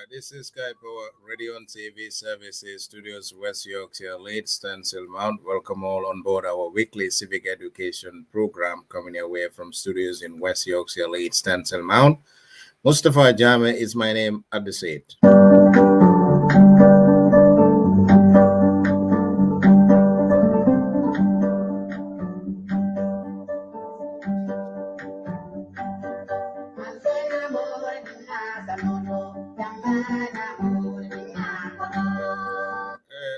This is Sky Power Radio and TV Services Studios, West Yorkshire, late Stencil Mount. Welcome all on board our weekly civic education program coming your way from studios in West Yorkshire, late Stencil Mount. Mustafa Jame is my name at the seat.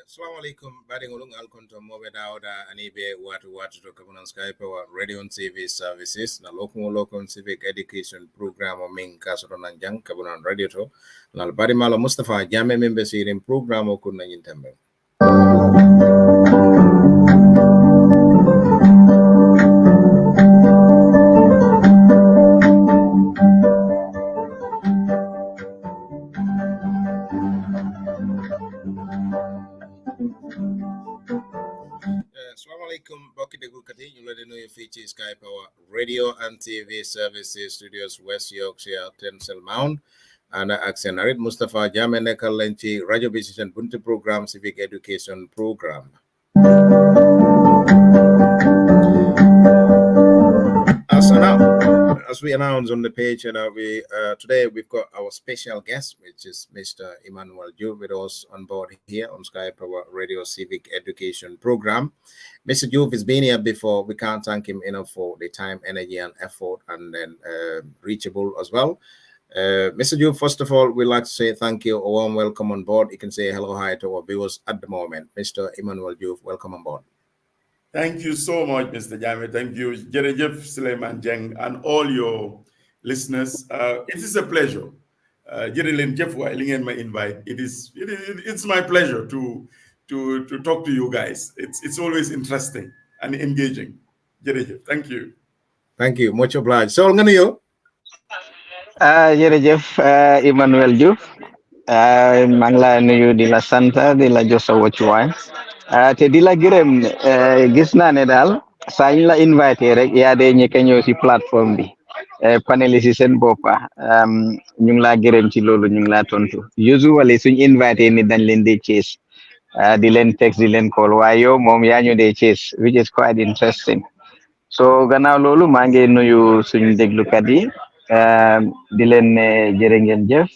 Assalamualaikum badingolung alkonto mobe dawda anibe watu to kabunan Sky Power Radio and TV Services na lokon civic education program o min kasoro nan jang kabunan radio to lal bari malo Mustafa Jame membe sirin program o kunna nyintembe. Assalamualaikum bokki deglu kati ñu la di nuyu fii ci Sky Power Radio and TV Services Studios West Yorkshire Stencil Mount ana ak seen xarit Mustafa Jame nekkal leen ci rajo bi ci seen buntu programme civic education program. As we announced on the page, today we've got our special guest, which is Mr. Emmanuel Ju, with us on board here on Sky Power Radio Civic Education Program. Mr. Ju has been here before. We can't thank him enough for the time, energy, and effort, and then reachable as well. Mr. Ju, first of all, we'd like to say thank you, a warm welcome on board. You can say hello, hi to our viewers at the moment. Mr. Emmanuel Ju, welcome on board. Thank you so much, Mr. Jame. Thank you, Jerejef Suleiman Jeng, and all your listeners. It is a pleasure. Jerelin Jeff Wailingen, my invite. It's my pleasure to talk to you guys. It's always interesting and engaging. Jerejef, thank you. Thank you, much obliged. So, Nganuyo. Jerejef Emmanuel Diouf. Mangla nuyu di la santa di la jossa waccuwaay. Te di la gërëm gis naa ne daal saa ñu la invité rek yaa de ñëkk a ñëw si plateforme bi panéliste yi seen boppa ñu ngi laa gërëm ci loolu ñu ngi laa tontu usually suñ invité ni dañ leen di chase di leen text di leen call waaye yow moom yaa ñu dee chase which is quite interesting so gannaaw loolu maa ngi nuyu suñ déglukat yi di leen ne jërë ngeen jëf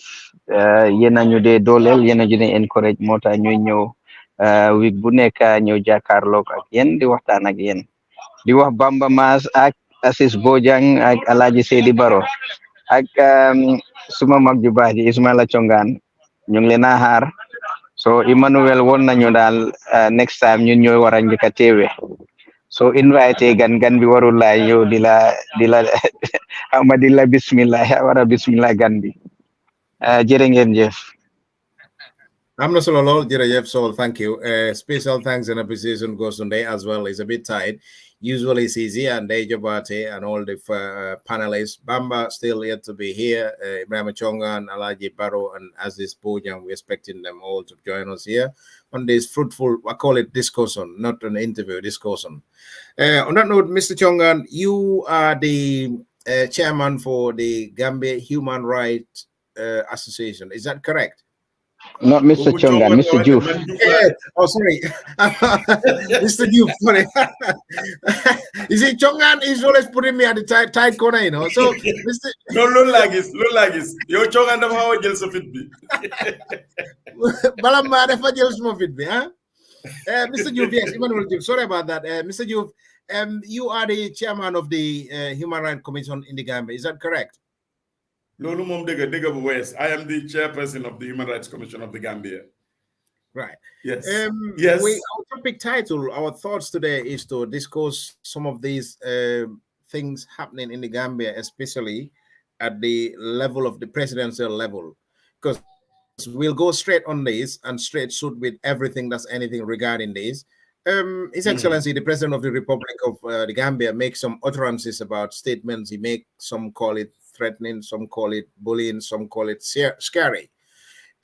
yéen a ñu dee dooleel yéen a ñu dee encourage moo tax ñuy ñëw week bu nekk ñëw jàkkaarloog ak yéen di waxtaan ak yéen di wax Bamba Mass ak Assis Bojang ak Alhaji Seydi Baro ak suma mag ju baax ji Ismaila Congaan ñu ngi leen a xaar so Emmanuel woon nañu daal next time ñun ñooy war a njëkk a teewe so invité gan bi warul laa ñëw di la bismillah wara bismillah gan bi jërë ngeen jëf. I'm not solo lol, Jerejef, so thank you. Special thanks and appreciation goes today as well. It's a bit tight. Usually it's easy, and Dejabate and all the panelists. Bamba still yet to be here. Ibrahim Chongan, Alhaji Barrow, and Aziz Bojang, we're expecting them all to join us here on this fruitful, I call it discussion, not an interview, discussion. On that note, Mr. Chongan, you are the chairman for the Gambia Human Rights Association. Is that correct? Not Mr. Chongan, Mr. Diouf. Yeah. Oh, sorry. Mr. Diouf, sorry. You see, Chongan is always putting me at the tight corner, you know. So, Mr. No, look like this. Your Chongan never how gels of it be. Balamba never gels of it be, huh? Mr. Diouf, yes, Emmanuel Diouf. Sorry about that. Mr. Diouf, You are the chairman of the Human Rights Commission in the Gambia. Is that correct? I am the chairperson of the Human Rights Commission of the Gambia. Right. Yes. Our topic title, our thoughts today is to discuss some of these things happening in the Gambia, especially at the level of the presidential level, because we'll go straight on this and straight shoot with everything that's anything regarding this. His Excellency, the President of the Republic of the Gambia, makes some utterances about statements he makes. Some call it threatening, some call it bullying, some call it scary.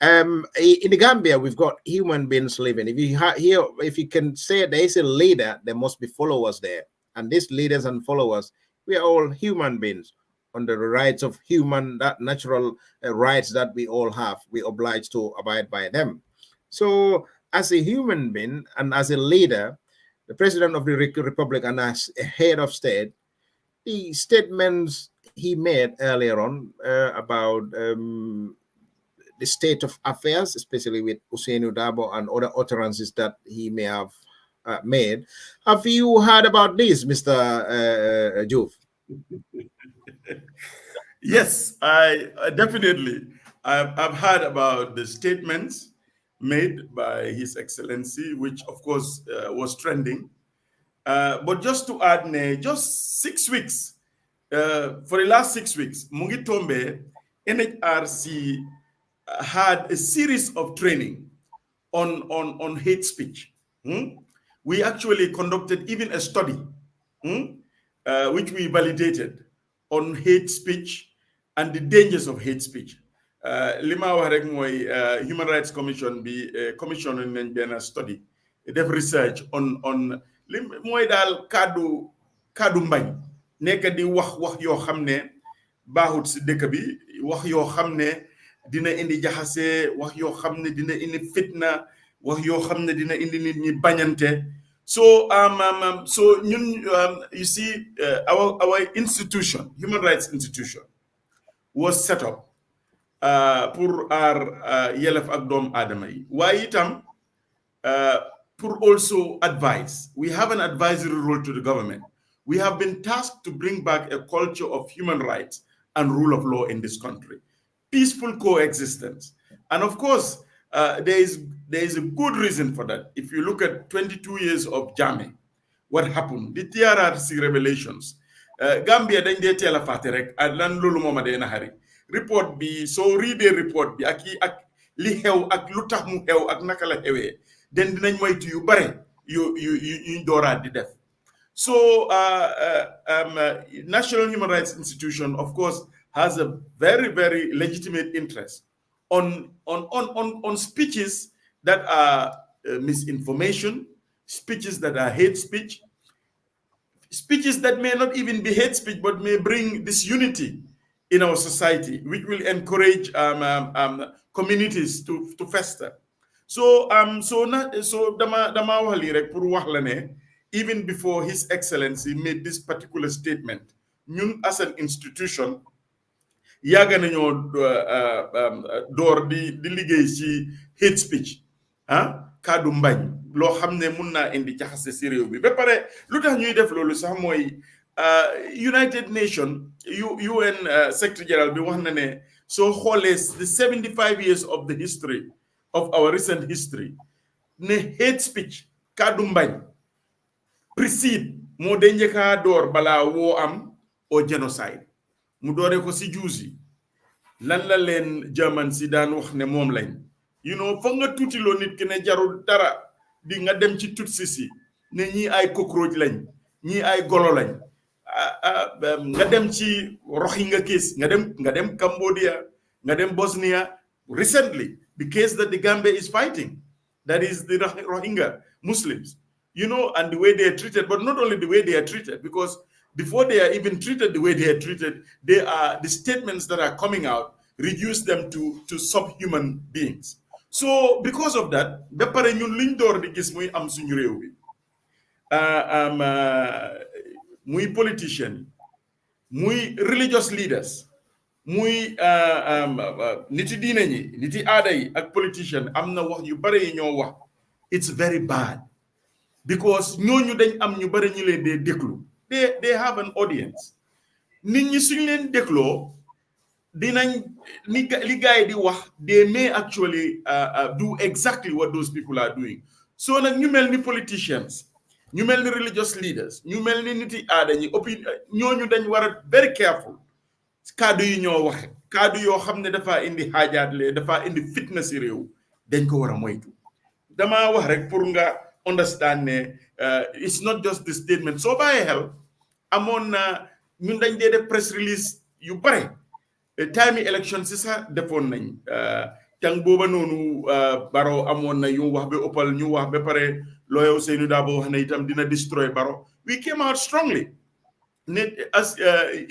In the Gambia, we've got human beings living. If you can say there is a leader, there must be followers there. And these leaders and followers, we are all human beings under the rights of that natural rights that we all have. We obliged to abide by them. So as a human being and as a leader, the President of the Republic and as a head of state, the statements he made earlier on about the state of affairs, especially with Ousainou Darboe and other utterances that he may have made. Have you heard about this, Mr. Diouf? Yes, I definitely. I've heard about the statements made by His Excellency, which of course was trending. But just to add, just 6 weeks, for the last 6 weeks, Mungi Tombe, NHRC had a series of training on hate speech. We actually conducted even a study, which we validated on hate speech and the dangers of hate speech. Lima warek moy Human Rights Commission be commission nañ ben study def research on lim moy dal kaddu mbañ nek di wax yo xamne baaxut ci dëkk bi wax yo xamne dina indi jaxase wax yo xamne dina indi fitna wax yo xamne dina indi nit ñi bañante. So so you see our institution, human rights institution, was set up pour our yelef ak doom aadama yi waaye itam pour also advise. We have an advisory role to the government. We have been tasked to bring back a culture of human rights and rule of law in this country, peaceful coexistence. And of course, there is a good reason for that. If you look at 22 years of Jammeh, what happened? The TRRC revelations. Gambia dañ dee teel a fàtte rek lan loolu mooma dee naxari report bi soo readee report bi ak li xew ak lu tax mu xew ak naka la xewee den dinañ moytu yu bare yu dooraat di def. So National Human Rights Institution, of course, has a very, very legitimate interest on speeches that are misinformation, speeches that are hate speech, speeches that may not even be hate speech, but may bring disunity in our society, which will encourage communities to fester. So dama wali rek pour wax la ne, even before His Excellency made this particular statement, ñun as an institution yaga nañu door di liggéey ci hate speech kaddu mbañ loo xam ne mun naa indi jaxase ci réew bi ba pare lu tax ñuy def loolu sax mooy United Nations UN Secretary General bi wax na ne soo xoolee the 75 years of the history of our recent history ne hate speech kaddu mbañ precede moo de njëkkaa door balaa woo am o genocide mu doore ko si juusi lan la leen German si daan wax ne moom lañ foog nga tuutiloo nit ki ne jarul dara di nga dem ci tutsi si ne ñii ay cockroach lañ ñii ay golo lañ nga dem ci Rohingya case nga dem Cambodia nga dem Bosnia recently the case that the Gambia is fighting, that is the Rohingya Muslims, and the way they are treated, but not only the way they are treated, because before they are even treated the way they are treated, the statements that are coming out reduce them to subhuman beings. So because of that, ba pare ñun liñ door di gis muy am suñu réew bi muy politician, muy religious leaders, muy niti diine ñi niti aada yi ak politician am na wax yu bare yi ñoo wax it's very bad. because ñooñu dañ am ñu bari ñu leen dee déglu they have an audience nit ñi suñ leen dégloo dinañ li gaay di wax they may actually do exactly what those people are doing so nag ñu mel ni politicians ñu mel ni religious leaders ñu mel ni niti aada ñi ñooñu dañ war a very careful kaddu yi ñoo waxe kaddu yoo xam ne dafa indi xaajaatle dafa indi fitna si réew dañ ko war a moytu dama wax rek pour nga understand ne it's not just the statement soo bàyyee xel amoon na ñun dañ dee def press release yu bare time election si sax defoon nañ tang booba noonu Barrow amoon na yu wax ba ëppal ñu wax ba pare lawyer Ousainou Darboe wax na itam dina destroy Barrow we came out strongly as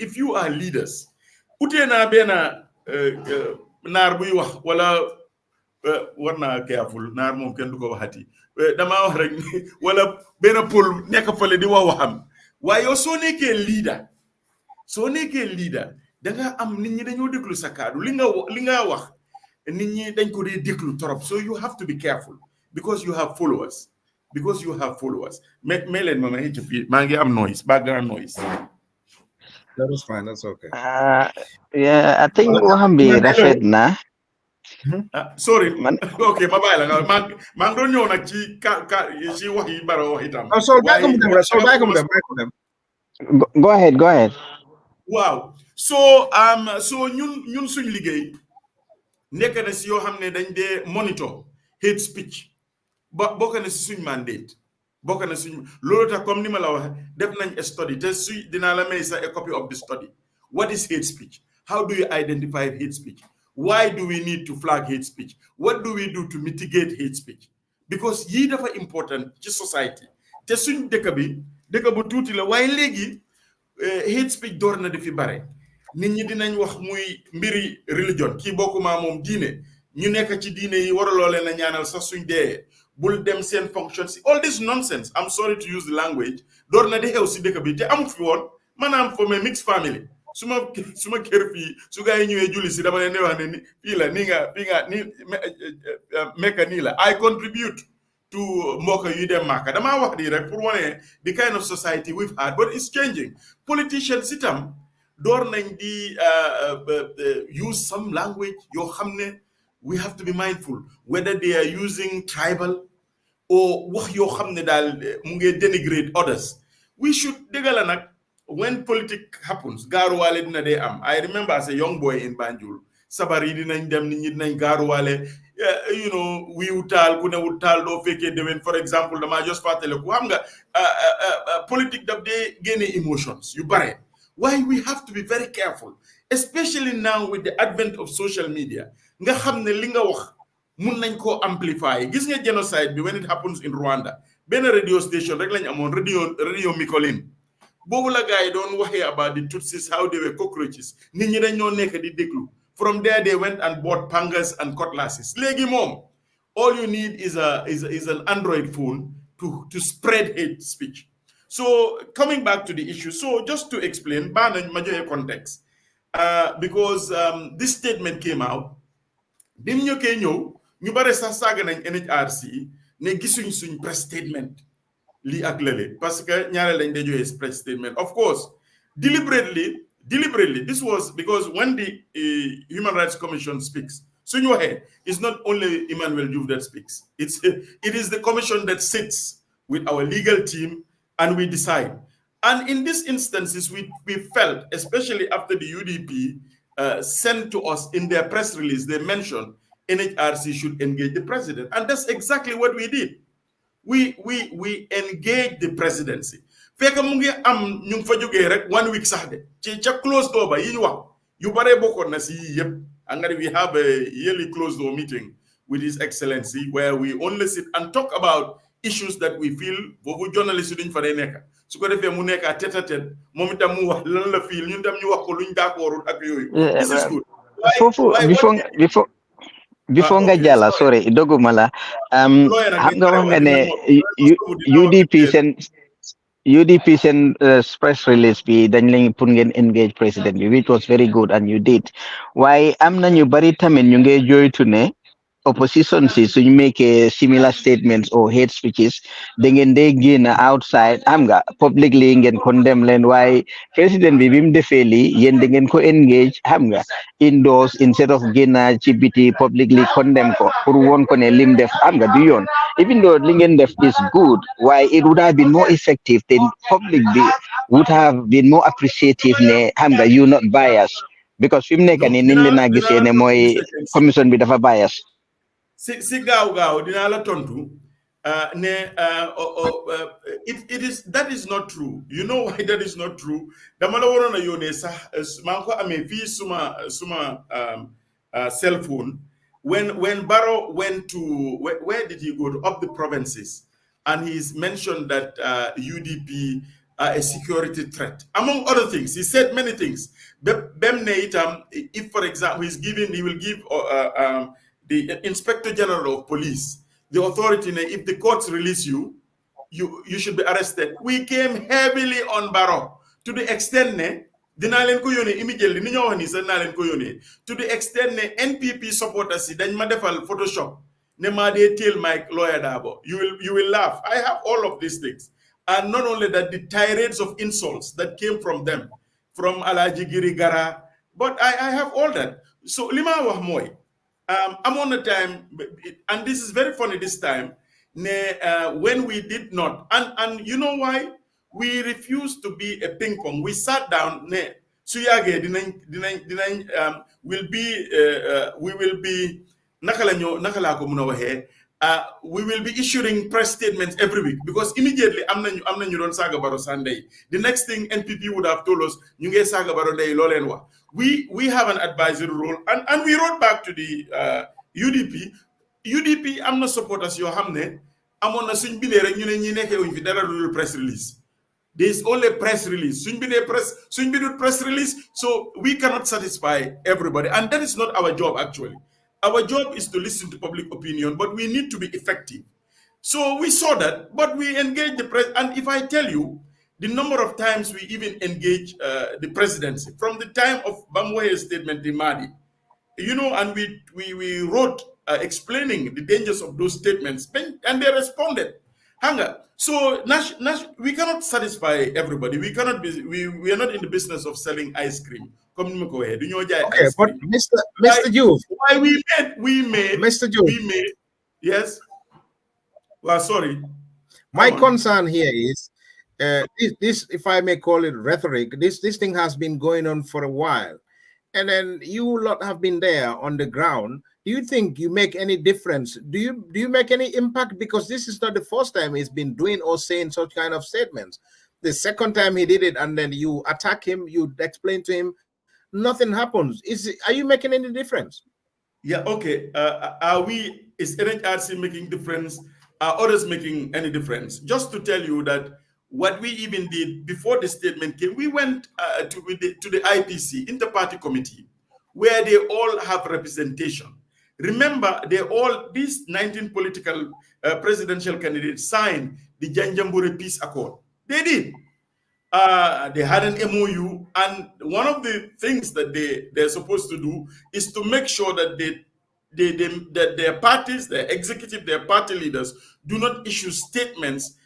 if you are leaders utee naa benn naar buy wax wala war naa careful naar moom kenn du ko waxati damaa wax rek wala benn pol nekk fale di wax waxam waaye yow soo nekkee leader da nga am nit ñi dañoo déglu sa kaddu li nga wax nit ñi dañ ko dee déglu torop so you have to be careful because you have followers mais leen ma xëcc fii maa ngi am noise background noise. That was fine. That's okay. Yeah, I think waxam bi rafet na. Sorry. Okay, ma bàyyi la nga maa ngi doon ñëw nag ci wax yi Barrow wax itam. So bàyyi ko mu dem. Go ahead. Wow. So ñun suñ liggéey nekk na si yoo xam ne dañ dee monitor hate speech bokk na si suñ mandate bokk na suñ loolu tax comme ni ma la wax def nañ a study te dinaa la may sa a copy of the study. What is hate speech? How do you identify hate speech? Why do we need to flag hate speech? What do we do to mitigate hate speech? Because yii dafa important ci society te suñ dëkk bu tuuti la waaye léegi hate speech door na di fi bare nit ñi dinañ wax muy mbiri religion kii bokkuma moom diine ñu nekk ci diine yi waraloo leen a ñaanal sax suñ dee bul dem seen function si all this nonsense I'm sorry to use the language door na di xew si dëkk bi te amut fi woon maanaam for my mixed family suma kër fii su gaa yi ñëwee julli si dama leen di wax ne ni fii la nii mekka nii la I contribute to mbokk yu dem Màkka damaa wax di rek pour wane the kind of society we've had but it's changing politicians itam door nañ di use some language yoo xam ne we have to be mindful whether they are using tribal or wax yoo xam ne daal mu ngi denigrate others we should dégala nag when politics happens gaaruwaale dina dee am I remember as a young boy in Banjul sabar yi dinañ dem nit ñi dinañ gaaruwaale wiiw taal ku newul taal doo fekkee déwén for example dama just fàttale ku xam nga politique daf dee génne emotions yu bare why we have to be very careful especially now with the advent of social media nga xam ne li nga wax mun nañ koo amplify gis nga genocide bi when it happens in Rwanda benn radio station rek lañ amoon radio Mikolin boobu la gars yi doon waxee about the Tutsis how they were cockroaches nit ñi dañ ñoo nekk di déglu from there they went and bought pangas and cutlasses léegi moom all you need is an Android phone to spread hate speech. So coming back to the issue, so just to explain, major context, because this statement came out, bim ñu koy ñëw ñu bare sax saaga nañ NHRC ne gisuñ suñ press statement lii ak lële parce que ñaare lañ dee joxe press statement. Of course, deliberately, this was because when the Human Rights Commission speaks, suñu waxee, it's not only Emmanuel Diouf that speaks. It is the commission that sits with our legal team and we decide. And in these instances, we felt, especially after the UDP sent to us in their press release, they mentioned NHRC should engage the president. And that's exactly what we did. We engaged the presidency. Fekk mu ngi am ñu fa jógee rek 1 week sax de ci ca closed door ba yi ñu wax yu bare bokkoon na si yëpp and we have a yearly closed door meeting with His Excellency where we only sit and talk about issues that we feel boobu journalist duñ fa day nekk su ko defee mu nekk tête à tête moom itam mu wax lan la feel ñun tam ñu wax ko luñ d'accordul ak yooyu. This is good. Before nga jàlla sorry doguma la xam nga wax nga ne UDP seen press release bi dañ leen pour ngeen engage président bi which was very good and you did waaye am na ñu bari tamit ñu ngi joytu ne opposition si suñ make similar statements or hate speeches da ngeen day génn outside am nga publicly ngeen condemn leen waaye président bi bi mu defee lii yéen da ngeen ko engage xam nga indoors instead of génn ci biti publicly condemn ko pour woon ko ne lim def am nga du yoon even though li ngeen def is good why it would have been more effective then public bi would have been more appreciative ne xam nga you not biased because fi mu nekk No, nii niñ leen a gisee ne mooy commission bi dafa bias si gaaw dinaa la tontu it is that is not true. You know why that is not true? Dama la waroon a yónnee sax maa ngi ko amee fii suma cell phone when Barrow went to where did he go to up the provinces and he's mentioned that UDP are a security threat among other things. He said many things. If for example he will give the Inspector General of Police the authority, if the courts release you, you should be arrested. We came heavily on Barrow to the extent immediately to the extent NPP supporters dañ ma defal Photoshop ne ma dey tell my lawyer Dabo. You will laugh. I have all of these things. And not only that, the tirades of insults that came from them, from Alaji Girigara, but I have all that. So Lima Wahmoy. I'm on the time, and this is very funny this time, when we did not, and you know why? We refused to be a ping pong. We sat down, we will be we will be issuing press statements every week because immediately I'm not you Saga Baro Sunday. The next thing NPP would have told us, Saga Baro Day Lolenwa. We have an advisory role and we wrote back to the UDP. UDP, I'm not supporters your hamne. I'm on a press release. There's only a press release. Press release. So we cannot satisfy everybody. And that is not our job actually. Our job is to listen to public opinion, but we need to be effective. So we saw that, but we engaged the press. And if I tell you the number of times we even engage the presidency, from the time of Bamwe's statement in Madi, and we wrote explaining the dangers of those statements, and they responded. So we cannot satisfy everybody. We cannot be. We are not in the business of selling ice cream. Go ahead. Okay, but Mr. Juve, why we made Mr. Juve, yes. Well, sorry. My concern here is this, if I may call it rhetoric. This thing has been going on for a while, and then you lot have been there on the ground. Do you think you make any difference? Do you make any impact? Because this is not the first time he's been doing or saying such kind of statements. The second time he did it, and then you attack him, you explain to him, nothing happens. Are you making any difference? Yeah, okay. Is NHRC making difference? Are others making any difference? Just to tell you that what we even did before the statement came, we went to the IPC, Inter-Party Committee, where they all have representation. Remember, these 19 political presidential candidates signed the Janjambure Peace Accord. They did. They had an MOU, and one of the things that they're supposed to do is to make sure that that their parties, their executive, their party leaders do not issue statements,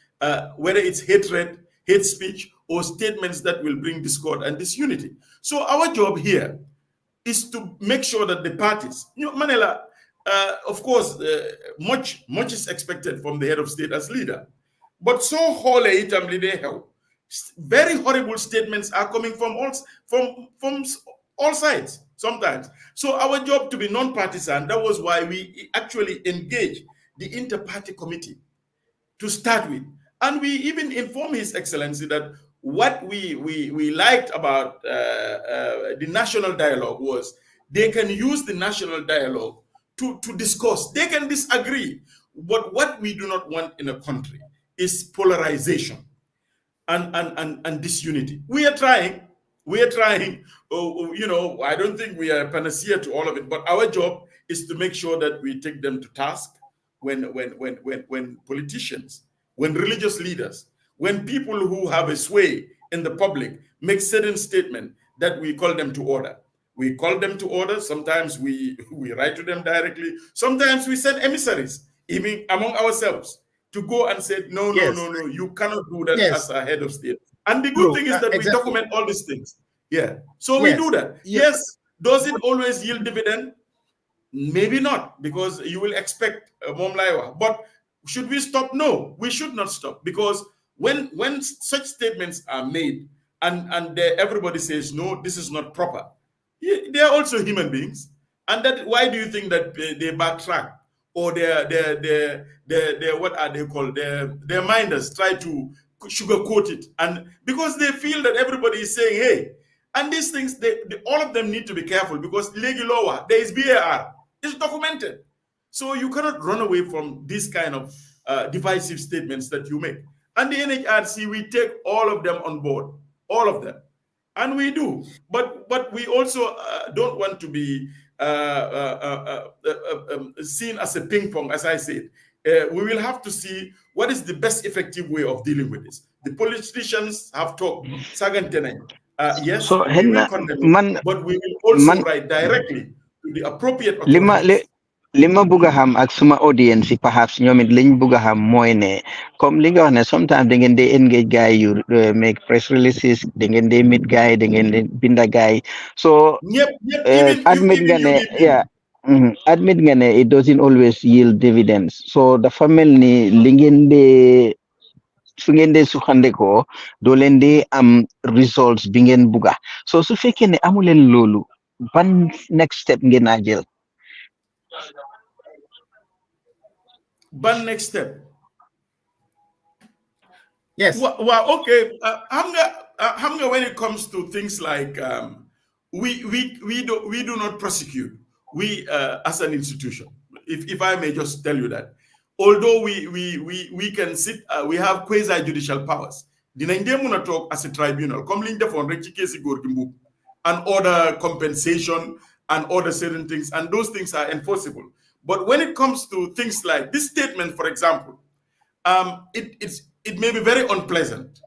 whether it's hate speech, or statements that will bring discord and disunity. So our job here is to make sure that the parties, Manila, of course, much is expected from the head of state as leader, but so whole very horrible statements are coming from all sides sometimes. So our job to be non-partisan, that was why we actually engaged the Inter-Party Committee to start with. And we even informed His Excellency that what we liked about the national dialogue was they can use the national dialogue to discuss. They can disagree. But what we do not want in a country is polarization and disunity. We are trying. I don't think we are a panacea to all of it, but our job is to make sure that we take them to task when politicians, when religious leaders, when people who have a sway in the public make certain statement, that we call them to order. We call them to order. Sometimes we write to them directly. Sometimes we send emissaries, even among ourselves, to go and say, no, you cannot do that as a head of state. And the good thing is that we document all these things. Yeah. So we do that. Yes. Does it always yield dividend? Maybe not, because you will expect Mom Laiwa. But should we stop? No, we should not stop, because when such statements are made and everybody says, no, this is not proper, they are also human beings. And that, why do you think that they backtrack, or their what are they called? Their minders try to sugarcoat it, and because they feel that everybody is saying, hey, and these things, all of them need to be careful, because legal law, there is BAR, it's documented. So you cannot run away from these kind of divisive statements that you make. And the NHRC, we take all of them on board, all of them. And we do. But we also don't want to be seen as a ping pong, as I said. We will have to see what is the best effective way of dealing with this. The politicians have talked, yes, so, we will condemn it, but we will also write directly to the appropriate authorities. Lima buga ham ak suma audience perhaps ñoomit liñ buga ham mooy ne comme li nga wax ne sometimes da ngeen di engage guy you make press releases, da ngeen di meet guy, da ngeen di binda guy, so admit nga ne admit nga ne it doesn't always yield dividends, so dafa mel ni li ngeen di su ngeen dee suxandekoo doo leen di am results bi ngeen buga, so su fekkee ne amuleen loolu ban next step ngeen a jël? Ban next step? Yes. Well, okay. Hamga, when it comes to things like we do not prosecute. We as an institution, if I may just tell you that, although we can sit, we have quasi judicial powers. Dinañ dee mun a talk as a tribunal, comme liñ defoon rek ci keesi góor gi Mbub, and order compensation and order certain things, and those things are enforceable. But when it comes to things like this statement, for example, it may be very unpleasant.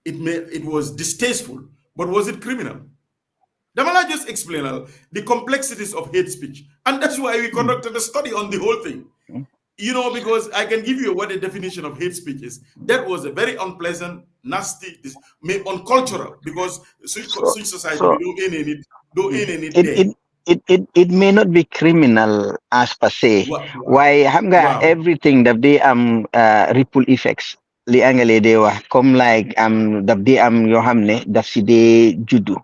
It was distasteful, but was it criminal? Damala just explain the complexities of hate speech, and that's why we conducted a study on the whole thing. You know, because I can give you what the definition of hate speech is. That was a very unpleasant, nasty, uncultural, because such society don't end it. It may not be criminal as per se. Why everything that they ripple effects li angale de wax comme like daf di am yoo xam ne daf si dee juddu.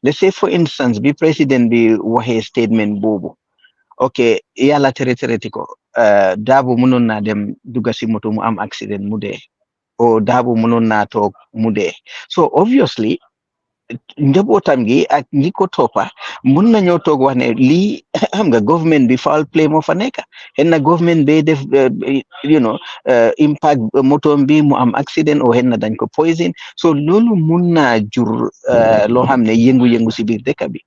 Let's say for instance bi président bi waxee statement boobu, ok yàlla tere ko Dabo mënoon naa dem dugga si moto mu am accident mu dee, o Dabo mënoon naa toog mu dee, so obviously njabootam gi ak ñi ko toppa mun nañoo toog wax ne lii xam nga government bi foul play moo fa nekk, xen na government bay def impact motom bi mu am accident, o xen na dañ ko poison, so loolu mun naa jur loo xam ne yëngu-yëngu si biir dëkk bi.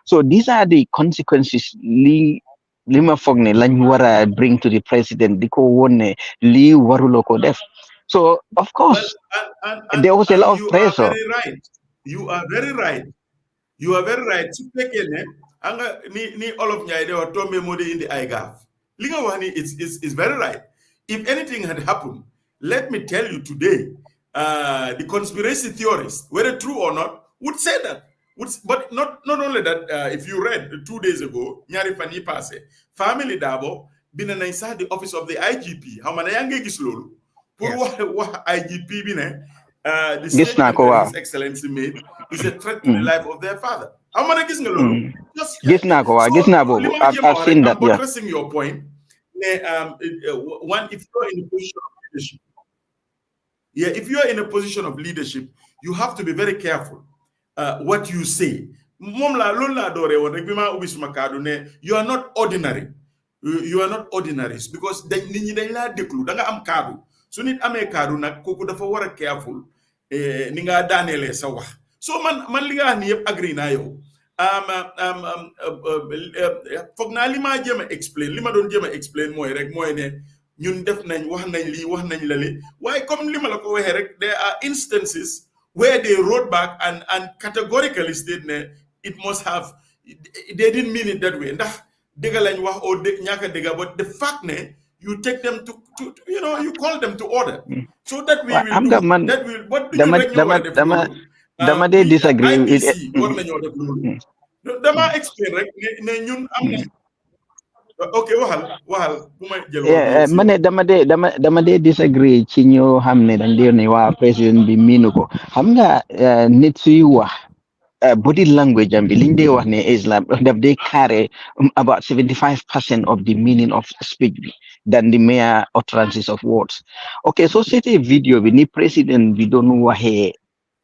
So these are the consequences li ma foog ne lañ war a bring to the president di ko woon ne lii waruloo ko def. So of course there was a lot of pressure. You are very right. You are very right. Anga ni all of Nyai, they were tombe mode in the IGAF. Linga wani is very right. If anything had happened, let me tell you today, the conspiracy theorists, whether true or not, would say that. But not only that, if you read 2 days ago, Nyari Pani Pase, family Dabo, been inside the office of the IGP. How many young gislolu? What IGP been the statement that His Excellency made is a threat to the life of their father. How many gis ngalolu? I've seen that. Yeah. Addressing your point, one, if you're in a position of leadership, if you are in a position of leadership, you have to be very careful what you say. You are not ordinary. You are not ordinaries, because so nit amé kadu nak koku dafa wara careful ni nga danelé sa wax. So man li nga ni yeb agree na yow. Fogg na li ma jema explain, li ma don jema explain moy rek moy ne ñun def nañ wax nañ li wax nañ lale. Why comme li ma la ko waxe rek, there are instances where they wrote back and categorically state ne it must have they didn't mean it that way. Ndax dega lañ wax or ñaka dega, but the fact ne you take them to you know, you call them to order. So that we will do that will what do you rek ñu wara def lolu. Dama dey disagree with IPC war nañu def lolu. Dama explain rek ne ñun am na okay waxal bu may jël mané dama dé disagree ci ñu xamné dañ dé né wa président bi miinu ko xam nga nit suy wax body language am bi liñ dé wax né Islam daf dé carry about 75% of the meaning of speech bi than the mere utterances of words. Okay, so c'était video bi ni président bi doon waxé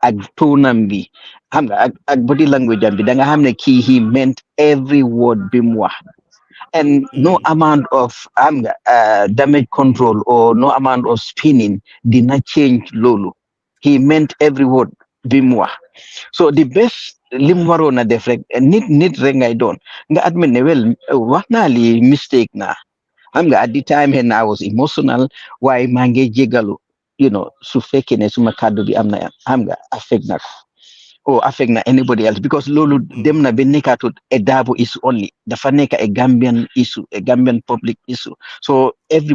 ak tonam bi xam nga ak body language am bi da nga xamné ki he meant every word bi mu wax. And no amount of damage control or no amount of spinning did not change Lulu. He meant every word bimwa. So the best limwaro na deflect nit rengay don. Nga admin ne well waknali mistake na. At the time when I was emotional, why mange jegalu, you know, su feke ne suma kado bi amna affect na. Or affect na anybody else because lolu dem na be nekatut a Dabo issue only dafa neka a Gambian issue, a Gambian public issue. So every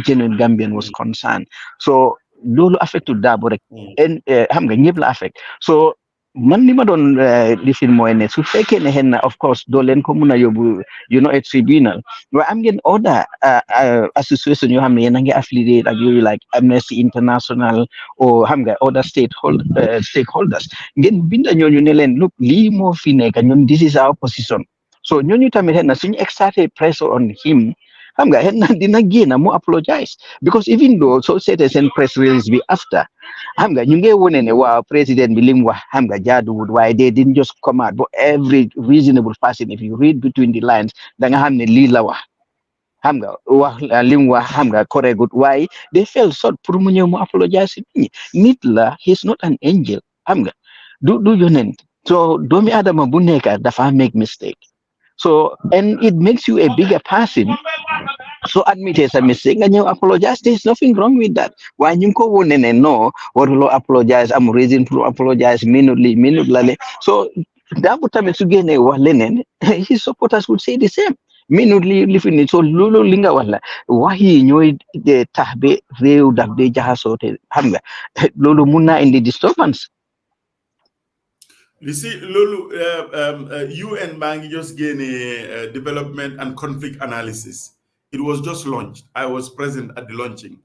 genuine Gambian was concerned. So lolu affect to Dabo rek and xam nga ñepp la affect. So man li ma doon lifin mooy ne su fekkee ne xen na of course doo leen ko mun a yóbbu you know a tribunal waaye am ngeen other association yoo xam ne yéen a ngi affiliate ak yooyu like Amnesty International or xam nga other stakeholders ngeen binda ñooñu ne leen look lii moo fi nekk ñun this is our position so ñooñu tamit xen na suñu exerted pressure on him xam nga xen na dina génn mu apologize because even though so seete seen press release bi after xam nga ñu ngi wone ne waaw président bi lim wax xam nga jaaduwul waaye they didn't just come out but every reasonable person if you read between the lines da nga xam ne lii la wax xam nga wax lim wax xam nga correct waaye they fell short pour mu ñëw mu apologize nit la he's not an angel xam nga du yonent so doomi adama bu nekk dafa make mistake so and it makes you a bigger person so admit a mistake and you apologize. There's nothing wrong with that. Why you go on and no, or will apologize? I'm reason to apologize minutely. So that would time again Lenen, his supporters would say the same. Minutely living it so lulu linga wala. Why he knew the tahbe reu dabde jahasote hanga. Lulu muna in the disturbance. You see, Lulu, you and Bangi just gain a development and conflict analysis. It was just launched. I was present at the launching.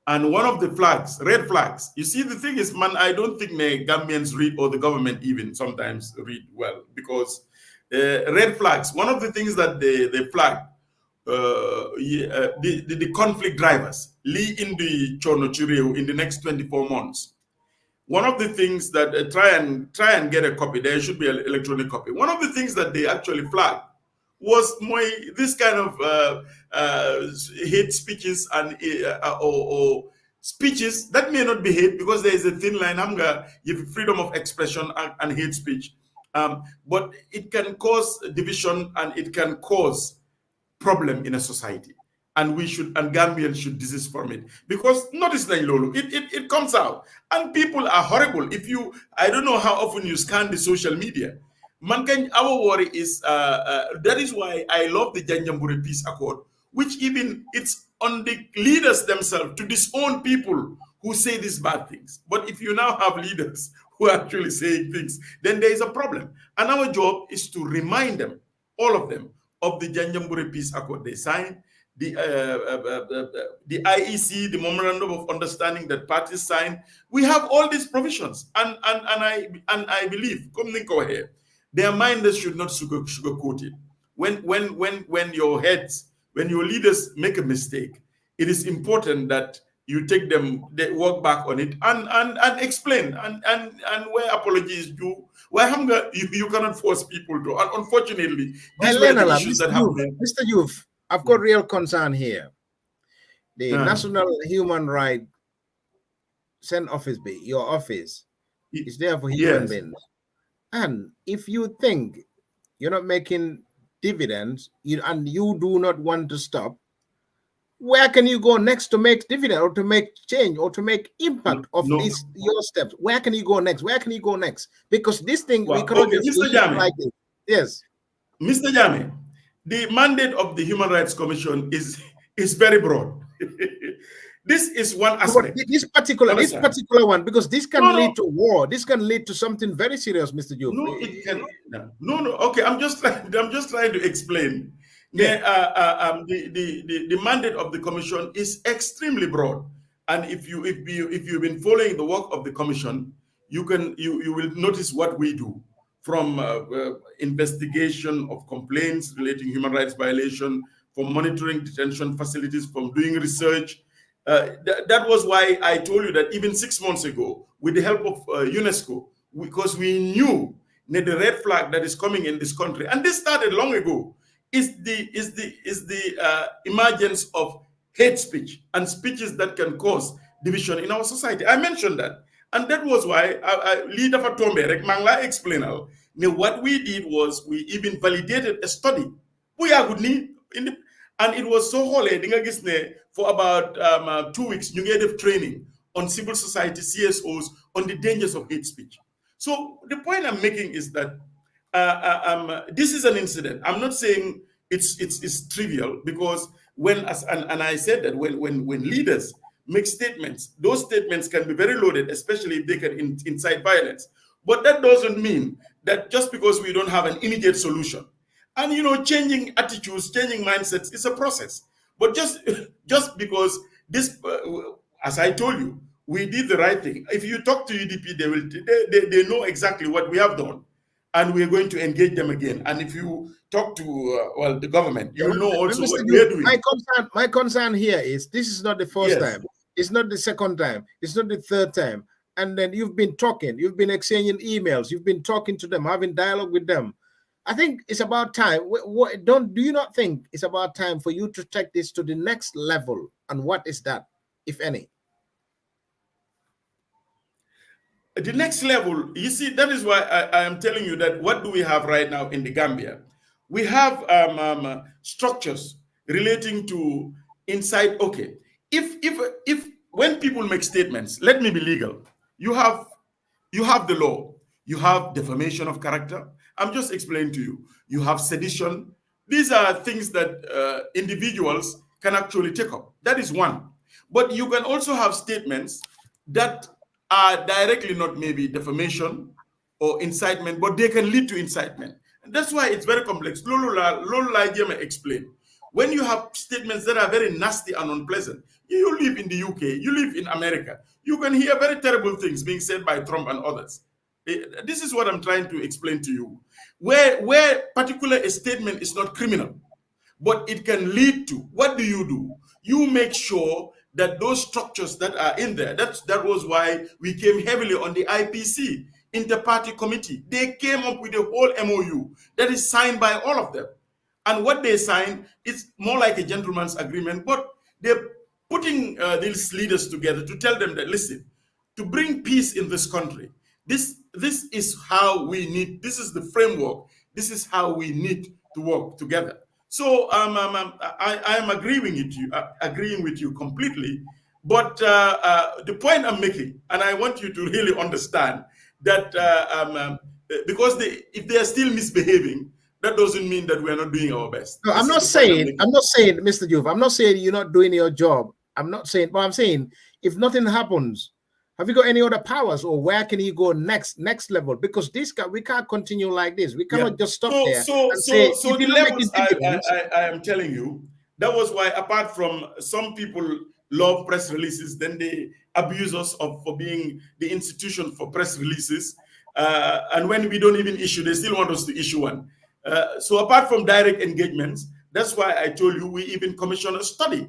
And one of the flags, red flags, you see, the thing is, man, I don't think the Gambians read, or the government even sometimes read well, because red flags, one of the things that they flag, the conflict drivers, Lee in the Chono Chireo in the next 24 months. One of the things that try and get a copy, there should be an electronic copy. One of the things that they actually flagged was this kind of hate speeches and or speeches that may not be hate because there is a thin line. You have freedom of expression and hate speech, but it can cause division and it can cause problem in a society. And Gambians should desist from it because notice like Lolo, it comes out and people are horrible. I don't know how often you scan the social media. Our worry is that is why I love the Janjambure Peace Accord, which even it's on the leaders themselves to disown people who say these bad things. But if you now have leaders who are actually saying things, then there is a problem. And our job is to remind them, all of them, of the Janjambure Peace Accord they signed, the IEC, the Memorandum of Understanding that parties signed. We have all these provisions, and I believe, come think over here. Their minds should not sugarcoat it. When your leaders make a mistake, it is important that you take them, they work back on it and explain and where apology is due. Where you cannot force people to. And unfortunately, these were the issues that happen. Mr. Youth, I've got real concern here. The National Human Rights Office, your office, is there for human beings. And if you think you're not making dividends and you do not want to stop, where can you go next to make dividend or to make change or to make impact of your steps? Where can you go next? Where can you go next? Because this thing, we cannot just like it. Yes. Mr. Jame, the mandate of the Human Rights Commission is very broad. This is one aspect. This particular one, because this can lead to war. This can lead to something very serious, Mr. Job. No, it can. No. Okay, I'm just trying to explain. Yeah. The mandate of the commission is extremely broad, and if you've been following the work of the commission, you will notice what we do, from investigation of complaints relating human rights violation, from monitoring detention facilities, from doing research. That was why I told you that even 6 months ago, with the help of UNESCO, because we knew that the red flag that is coming in this country, and this started long ago, is the emergence of hate speech and speeches that can cause division in our society. I mentioned that, and that was why leader for Tombe Rek Mangla explained. What we did was we even validated a study. We are good and it was so holy. For about 2 weeks, you gave training on civil society CSOs on the dangers of hate speech. So the point I'm making is that this is an incident. I'm not saying it's trivial, because I said that when leaders make statements, those statements can be very loaded, especially if they can incite violence. But that doesn't mean that just because we don't have an immediate solution. And changing attitudes, changing mindsets is a process. But just because this, as I told you, we did the right thing. If you talk to UDP, they know exactly what we have done, and we're going to engage them again. And if you talk to the government, you will know also what we're doing. My concern here is this is not the first time. It's not the second time. It's not the third time. And then you've been talking. You've been exchanging emails. You've been talking to them, having dialogue with them. I think it's about time. Do you not think it's about time for you to take this to the next level? And what is that, if any? The next level, you see, that is why I am telling you that what do we have right now in the Gambia? We have structures relating to inside. Okay, if when people make statements, let me be legal. You have the law. You have defamation of character. I'm just explaining to you. You have sedition. These are things that individuals can actually take up. That is one. But you can also have statements that are directly not maybe defamation or incitement, but they can lead to incitement. And that's why it's very complex. Lolo explain. When you have statements that are very nasty and unpleasant, you live in the UK, you live in America, you can hear very terrible things being said by Trump and others. This is what I'm trying to explain to you. Where particular a statement is not criminal, but it can lead to, what do? You make sure that those structures that are in there, that was why we came heavily on the IPC, Inter-Party Committee. They came up with a whole MOU that is signed by all of them. And what they signed is more like a gentleman's agreement, but they're putting these leaders together to tell them that, listen, to bring peace in this country, this is how we need, this is the framework, this is how we need to work together. So I am agreeing with you completely. But the point I'm making, and I want you to really understand that because if they are still misbehaving, that doesn't mean that we are not doing our best. No, I'm not saying, Mr. Juve, I'm not saying you're not doing your job. I'm not saying, but I'm saying if nothing happens, have you got any other powers, or where can you go next level? Because we can't continue like this. We cannot just stop there. So the levels I am telling you, that was why, apart from some people love press releases, then they abuse us for being the institution for press releases. And when we don't even issue, they still want us to issue one. So apart from direct engagements, that's why I told you we even commissioned a study.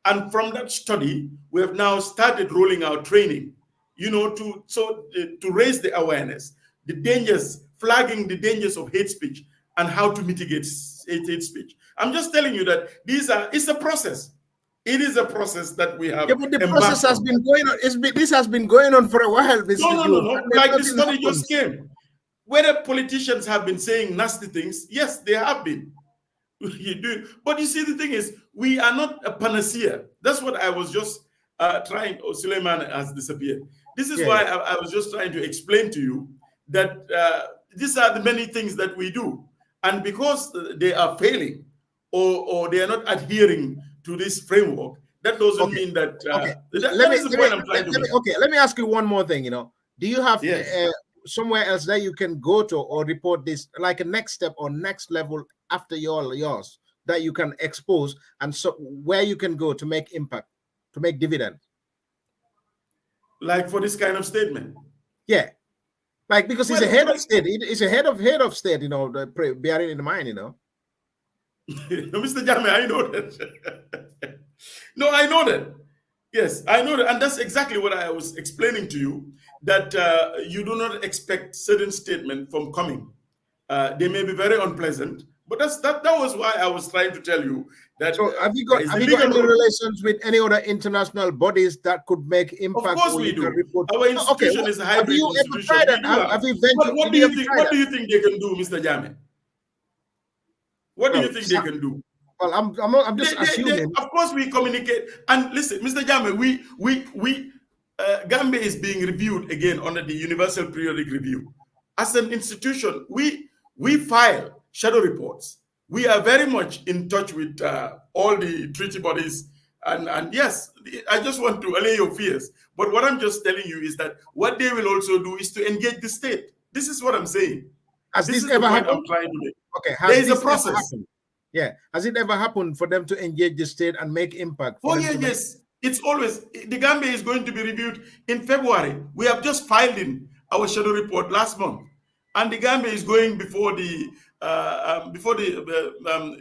And from that study, we have now started rolling out training, to raise the awareness, the dangers, flagging the dangers of hate speech and how to mitigate hate speech. I'm just telling you that it's a process. It is a process that we have. Yeah, but the process has been going on. This has been going on for a while, Mr. No. Like the study just came. Whether politicians have been saying nasty things, yes, they have been. You do, but you see, the thing is, we are not a panacea. That's what I was just trying. Oh, Suleiman has disappeared. This is why I was just trying to explain to you that these are the many things that we do, And because they are failing or they are not adhering to this framework, that doesn't mean that, that is the point I'm trying to make. Okay, let me ask you one more thing. Do you have somewhere else that you can go to or report this, like a next step or next level after yours that you can expose, and so where you can go to make impact, to make dividend? Like for this kind of statement? Yeah. Like, because he's a head of state. It's a head of state, bearing in mind, Mr. Jame, I know that. No, I know that. Yes, I know that. And that's exactly what I was explaining to you, that you do not expect certain statement from coming. They may be very unpleasant, but that was why I was trying to tell you that. So have you got any relations with any other international bodies that could make impact? Of course we do. Our institution is a hybrid institution. What do you think they can do, Mr. Jame? What do you think they can do? Well, I'm just assuming. Of course, we communicate. And listen, Mr. Jame, Gambia is being reviewed again under the Universal Periodic Review. As an institution, we file shadow reports. We are very much in touch with all the treaty bodies. And yes, I just want to allay your fears. But what I'm just telling you is that what they will also do is to engage the state. This is what I'm saying. Has this ever happened? I'm trying to make. Okay, there is a process. Yeah, has it ever happened for them to engage the state and make impact? Oh yeah, yes. It's always, the Gambia is going to be reviewed in February. We have just filed in our shadow report last month, and the Gambia is going before the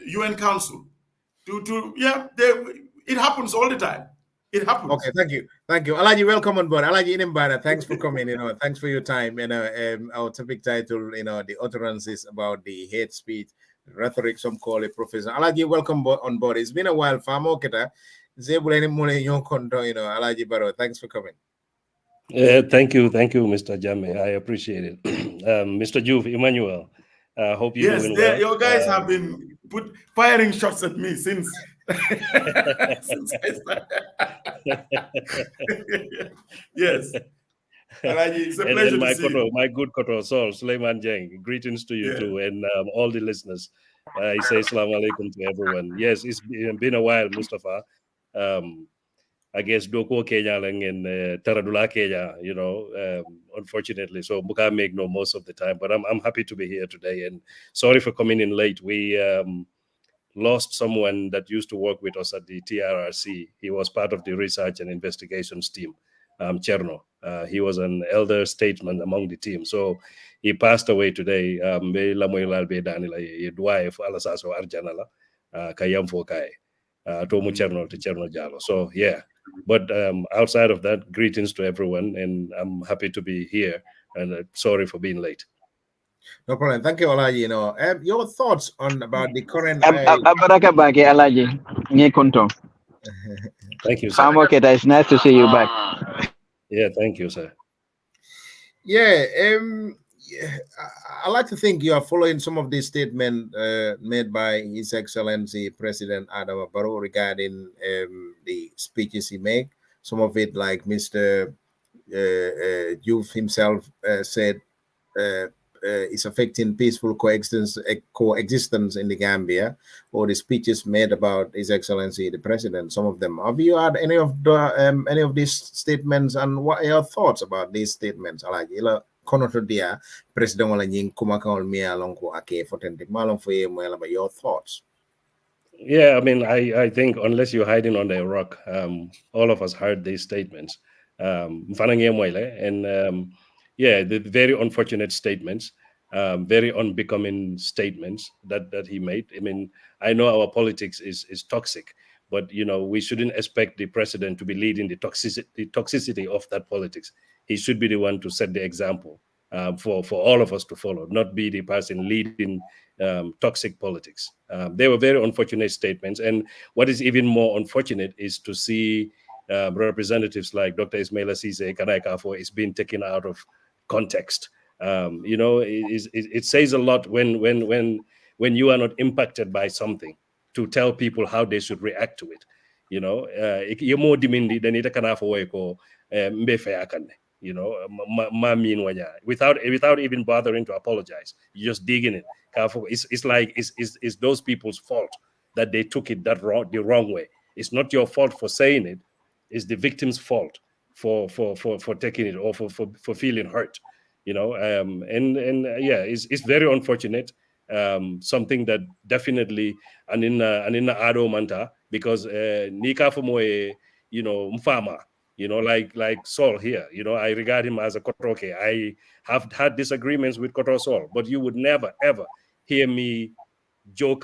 UN Council. It happens all the time. It happens. Okay, thank you. Alaji, welcome on board. Alaji Inimbara, thanks for coming. Thanks for your time. Our topic title, the utterances about the hate speech, rhetoric, some call it professor. Alaji, welcome on board. It's been a while. Alaji Barrow, thanks for coming. Thank you, Mr. Jame. I appreciate it. Mr. Juve, Emmanuel, hope you're doing well. Your guys have been firing shots at me since. Yes. It's a pleasure to see you. My good Koto Sol, Suleiman Jeng, greetings to you too, and all the listeners. I say Assalamu alaikum to everyone. Yes, it's been a while, Mustafa. I guess Doko Kenya and Taradula Kenya, unfortunately. So Muka make no most of the time, but I'm happy to be here today. And sorry for coming in late. We lost someone that used to work with us at the TRRC. He was part of the research and investigations team, Cherno. He was an elder statesman among the team. So he passed away today. So yeah, but outside of that, greetings to everyone, and I'm happy to be here, and sorry for being late. No problem. Thank you, Alaji. Your thoughts about the current. Thank you, sir. It's nice to see you back. Yeah, thank you, sir. Yeah, I like to think you are following some of these statements made by His Excellency President Adam Barrow regarding the speeches he made. Some of it, like Mr. Youth himself said, is affecting peaceful coexistence in the Gambia, or the speeches made about His Excellency the President. Some of them. Have you had any of these statements, and what are your thoughts about these statements? Like President your thoughts? Yeah, I mean, I think unless you're hiding under a rock, all of us heard these statements. Yeah, the very unfortunate statements, very unbecoming statements that he made. I mean, I know our politics is toxic, but we shouldn't expect the president to be leading the toxicity of that politics. He should be the one to set the example for all of us to follow, not be the person leading toxic politics. They were very unfortunate statements, and what is even more unfortunate is to see representatives like Dr. Ismaila Ceesay Kanaikafo is being taken out of context. It says a lot when you are not impacted by something to tell people how they should react to it. You're more demanding than it can without even bothering to apologize. You just dig in it. It's like it's those people's fault that they took it the wrong way. It's not your fault for saying it. It's the victim's fault for taking it, or for feeling hurt. It's very unfortunate. Something that definitely and in ado manta, because nika fumoe, mfama, like Saul here. I regard him as a Kotroke. I have had disagreements with Koto Saul, but you would never ever hear me joke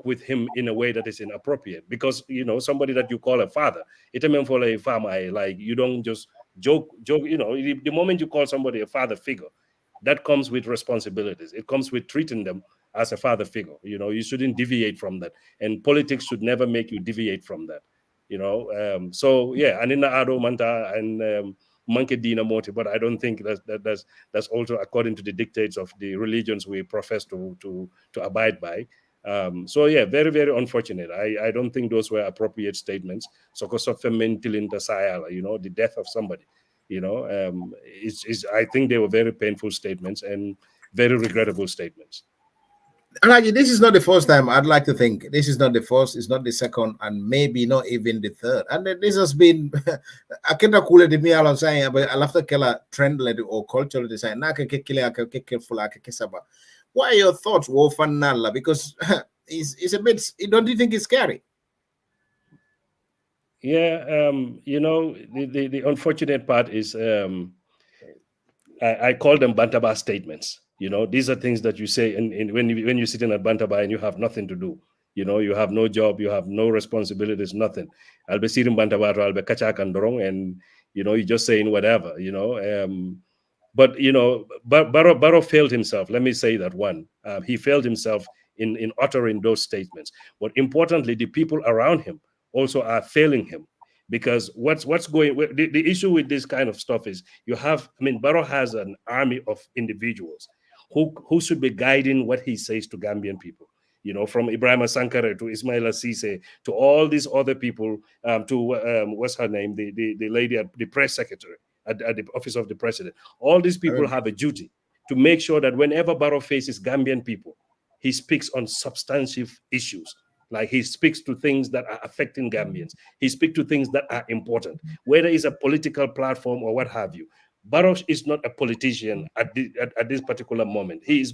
with him in a way that is inappropriate, because somebody that you call a father, it meant for a farmer, like, you don't just joke. The moment you call somebody a father figure, that comes with responsibilities. It comes with treating them as a father figure. You shouldn't deviate from that, and politics should never make you deviate from that. So yeah, and in the Ado Manta and Monkey Dina Moti, but I don't think that's also according to the dictates of the religions we profess to abide by. So yeah, very, very unfortunate. I don't think those were appropriate statements. So because of the death of somebody, I think they were very painful statements and very regrettable statements. Alaji, this is not the first time. I'd like to think this is not the first, it's not the second, and maybe not even the third. And this has been I can't call it me along saying, but I love the killer trend or cultural design. What are your thoughts, Wofanala? Because it's a bit, don't you think it's scary? Yeah, the unfortunate part is I call them Bantaba statements. These are things that you say when you're sitting at Bantaba and you have nothing to do. You have no job, you have no responsibilities, nothing. I'll be sitting Bantaba, I'll be kachak and dorong, and you're just saying whatever. But Barrow failed himself. Let me say that one. He failed himself in uttering those statements. But importantly, the people around him also are failing him. Because what's going, the issue with this kind of stuff is Barrow has an army of individuals who should be guiding what he says to Gambian people. From Ibrahim Sankara to Ismaila Cisse to all these other people, to what's her name, the lady at the press secretary at the office of the president. All these people have a duty to make sure that whenever Barrow faces Gambian people, he speaks on substantive issues. Like, he speaks to things that are affecting Gambians. He speaks to things that are important, whether it's a political platform or what have you. Barrow is not a politician at this particular moment. He's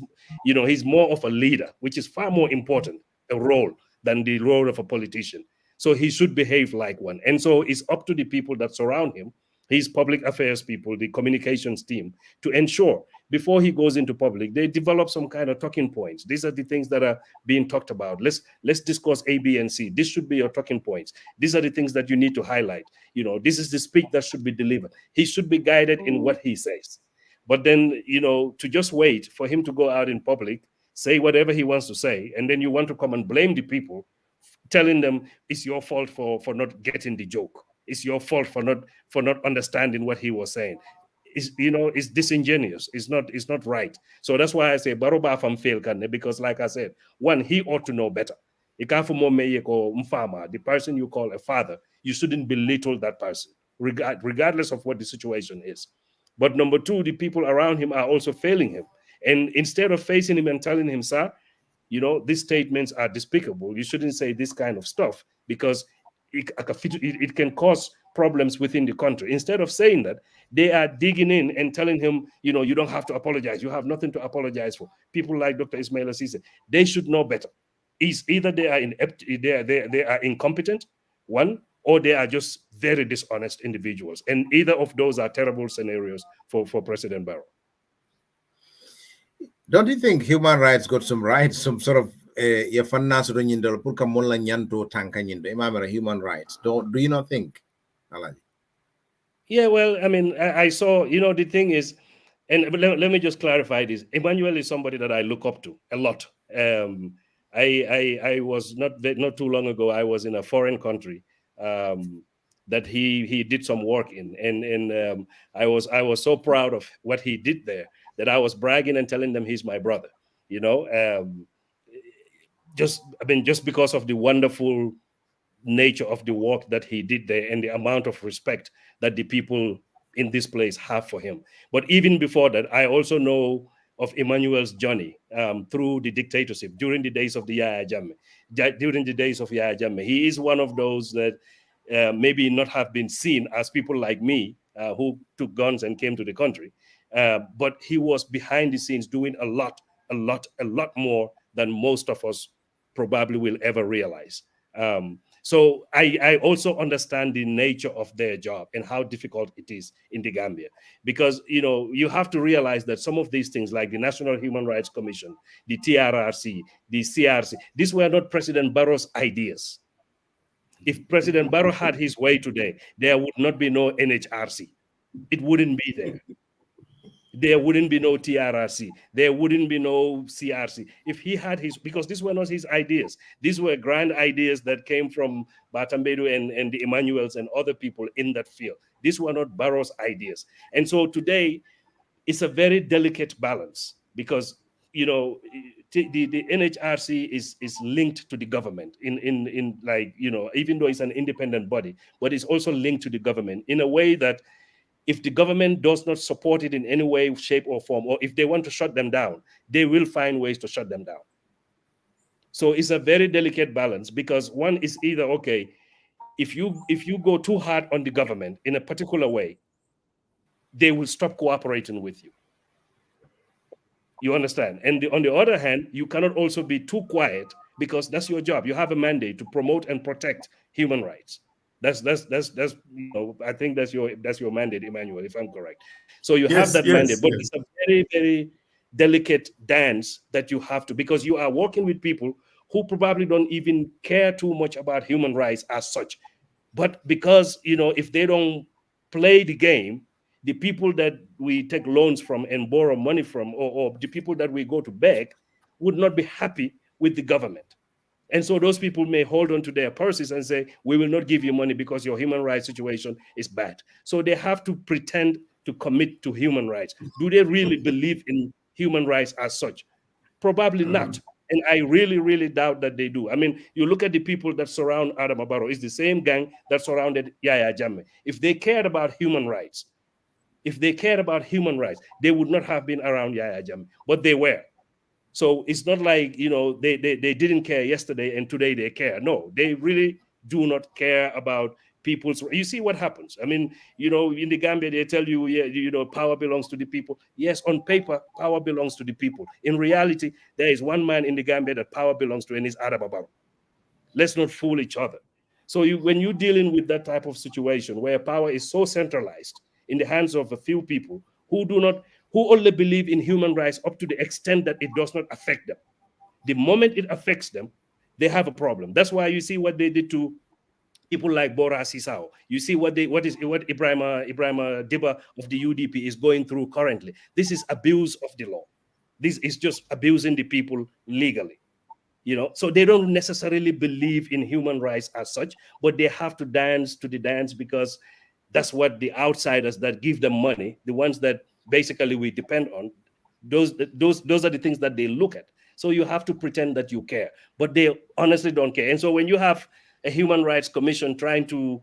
more of a leader, which is far more important a role than the role of a politician. So he should behave like one. And so it's up to the people that surround him, his public affairs people, the communications team, to ensure before he goes into public, they develop some kind of talking points. These are the things that are being talked about. Let's discuss A, B, and C. This should be your talking points. These are the things that you need to highlight. This is the speech that should be delivered. He should be guided in what he says. But then, to just wait for him to go out in public, say whatever he wants to say, and then you want to come and blame the people, telling them it's your fault for not getting the joke. It's your fault for not understanding what he was saying. It's disingenuous. It's not right. So that's why I say Baroba from fail, because like I said, one, he ought to know better. The person you call a father, you shouldn't belittle that person, regardless of what the situation is. But number two, the people around him are also failing him. And instead of facing him and telling him, sir, these statements are despicable, you shouldn't say this kind of stuff, because it can cause problems within the country. Instead of saying that, they are digging in and telling him, you don't have to apologize. You have nothing to apologize for. People like Dr. Ismaila Cisse, they should know better. Either they are they are incompetent, one, or they are just very dishonest individuals. And either of those are terrible scenarios for President Barrow. Don't you think human rights got some rights, some sort of human rights? Do you not think, Alaji? Yeah, well, I saw, the thing is, and let me just clarify this. Emmanuel is somebody that I look up to a lot. I was not too long ago, I was in a foreign country that he did some work in, and I was so proud of what he did there that I was bragging and telling them he's my brother. Just because of the wonderful nature of the work that he did there and the amount of respect that the people in this place have for him. But even before that, I also know of Emmanuel's journey through the dictatorship during the days of the Yahya Jammeh. During the days of Yahya Jammeh, he is one of those that maybe not have been seen as people like me who took guns and came to the country. But he was behind the scenes doing a lot more than most of us probably will ever realize. So I also understand the nature of their job and how difficult it is in the Gambia, because you have to realize that some of these things, like the National Human Rights Commission, the TRRC, the CRC, these were not President Barrow's ideas. If President Barrow had his way today, there would not be no NHRC. It wouldn't be there. There wouldn't be no TRRC. There wouldn't be no CRC. If he had his, because these were not his ideas. These were grand ideas that came from Batambedu and the Emmanuels and other people in that field. These were not Barrow's ideas. And so today, it's a very delicate balance, because the NHRC is linked to the government in like, even though it's an independent body, but it's also linked to the government in a way that if the government does not support it in any way, shape, or form, or if they want to shut them down, they will find ways to shut them down. So it's a very delicate balance, because one is either, okay, if you go too hard on the government in a particular way, they will stop cooperating with you. You understand? And on the other hand, you cannot also be too quiet, because that's your job. You have a mandate to promote and protect human rights. That's I think that's your mandate, Emmanuel, if I'm correct. So you have that mandate, but it's a very, very delicate dance that you have to, because you are working with people who probably don't even care too much about human rights as such. But because, if they don't play the game, the people that we take loans from and borrow money from, or the people that we go to beg, would not be happy with the government. And so those people may hold on to their purses and say, we will not give you money because your human rights situation is bad. So they have to pretend to commit to human rights. Do they really believe in human rights as such? Probably not. And I really, really doubt that they do. I mean, you look at the people that surround Adama Barrow, it's the same gang that surrounded Yahya Jammeh. If they cared about human rights, they would not have been around Yahya Jammeh, but they were. So it's not like, they didn't care yesterday and today they care. No, they really do not care about people's. You see what happens. I mean, in the Gambia, they tell you, power belongs to the people. Yes, on paper, power belongs to the people. In reality, there is one man in the Gambia that power belongs to, and it's Adama Barrow. Let's not fool each other. So when you're dealing with that type of situation where power is so centralized in the hands of a few people who only believe in human rights up to the extent that it does not affect them. The moment it affects them, they have a problem. That's why you see what they did to people like Bora Sisao. You see what Ibrahim Diba of the UDP is going through currently. This is abuse of the law. This is just abusing the people legally. So they don't necessarily believe in human rights as such, but they have to dance to the dance, because that's what the outsiders that give them money, the ones that basically we depend on, those are the things that they look at. So you have to pretend that you care, but they honestly don't care. And so when you have a human rights commission trying to,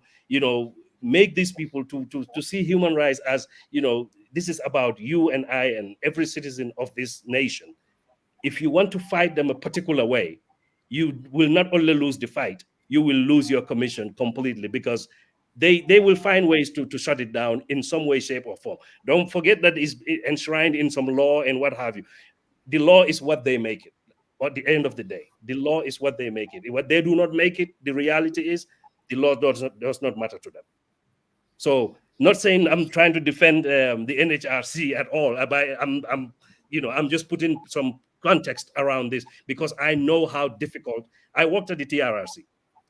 make these people to see human rights as, this is about you and I and every citizen of this nation. If you want to fight them a particular way, you will not only lose the fight, you will lose your commission completely, because they will find ways to shut it down in some way, shape, or form. Don't forget that it's enshrined in some law and what have you. The law is what they make it. At the end of the day, the law is what they make it. What they do not make it, the reality is the law does not matter to them. So, not saying I'm trying to defend the NHRC at all. I'm just putting some context around this, because I know how difficult. I worked at the TRRC.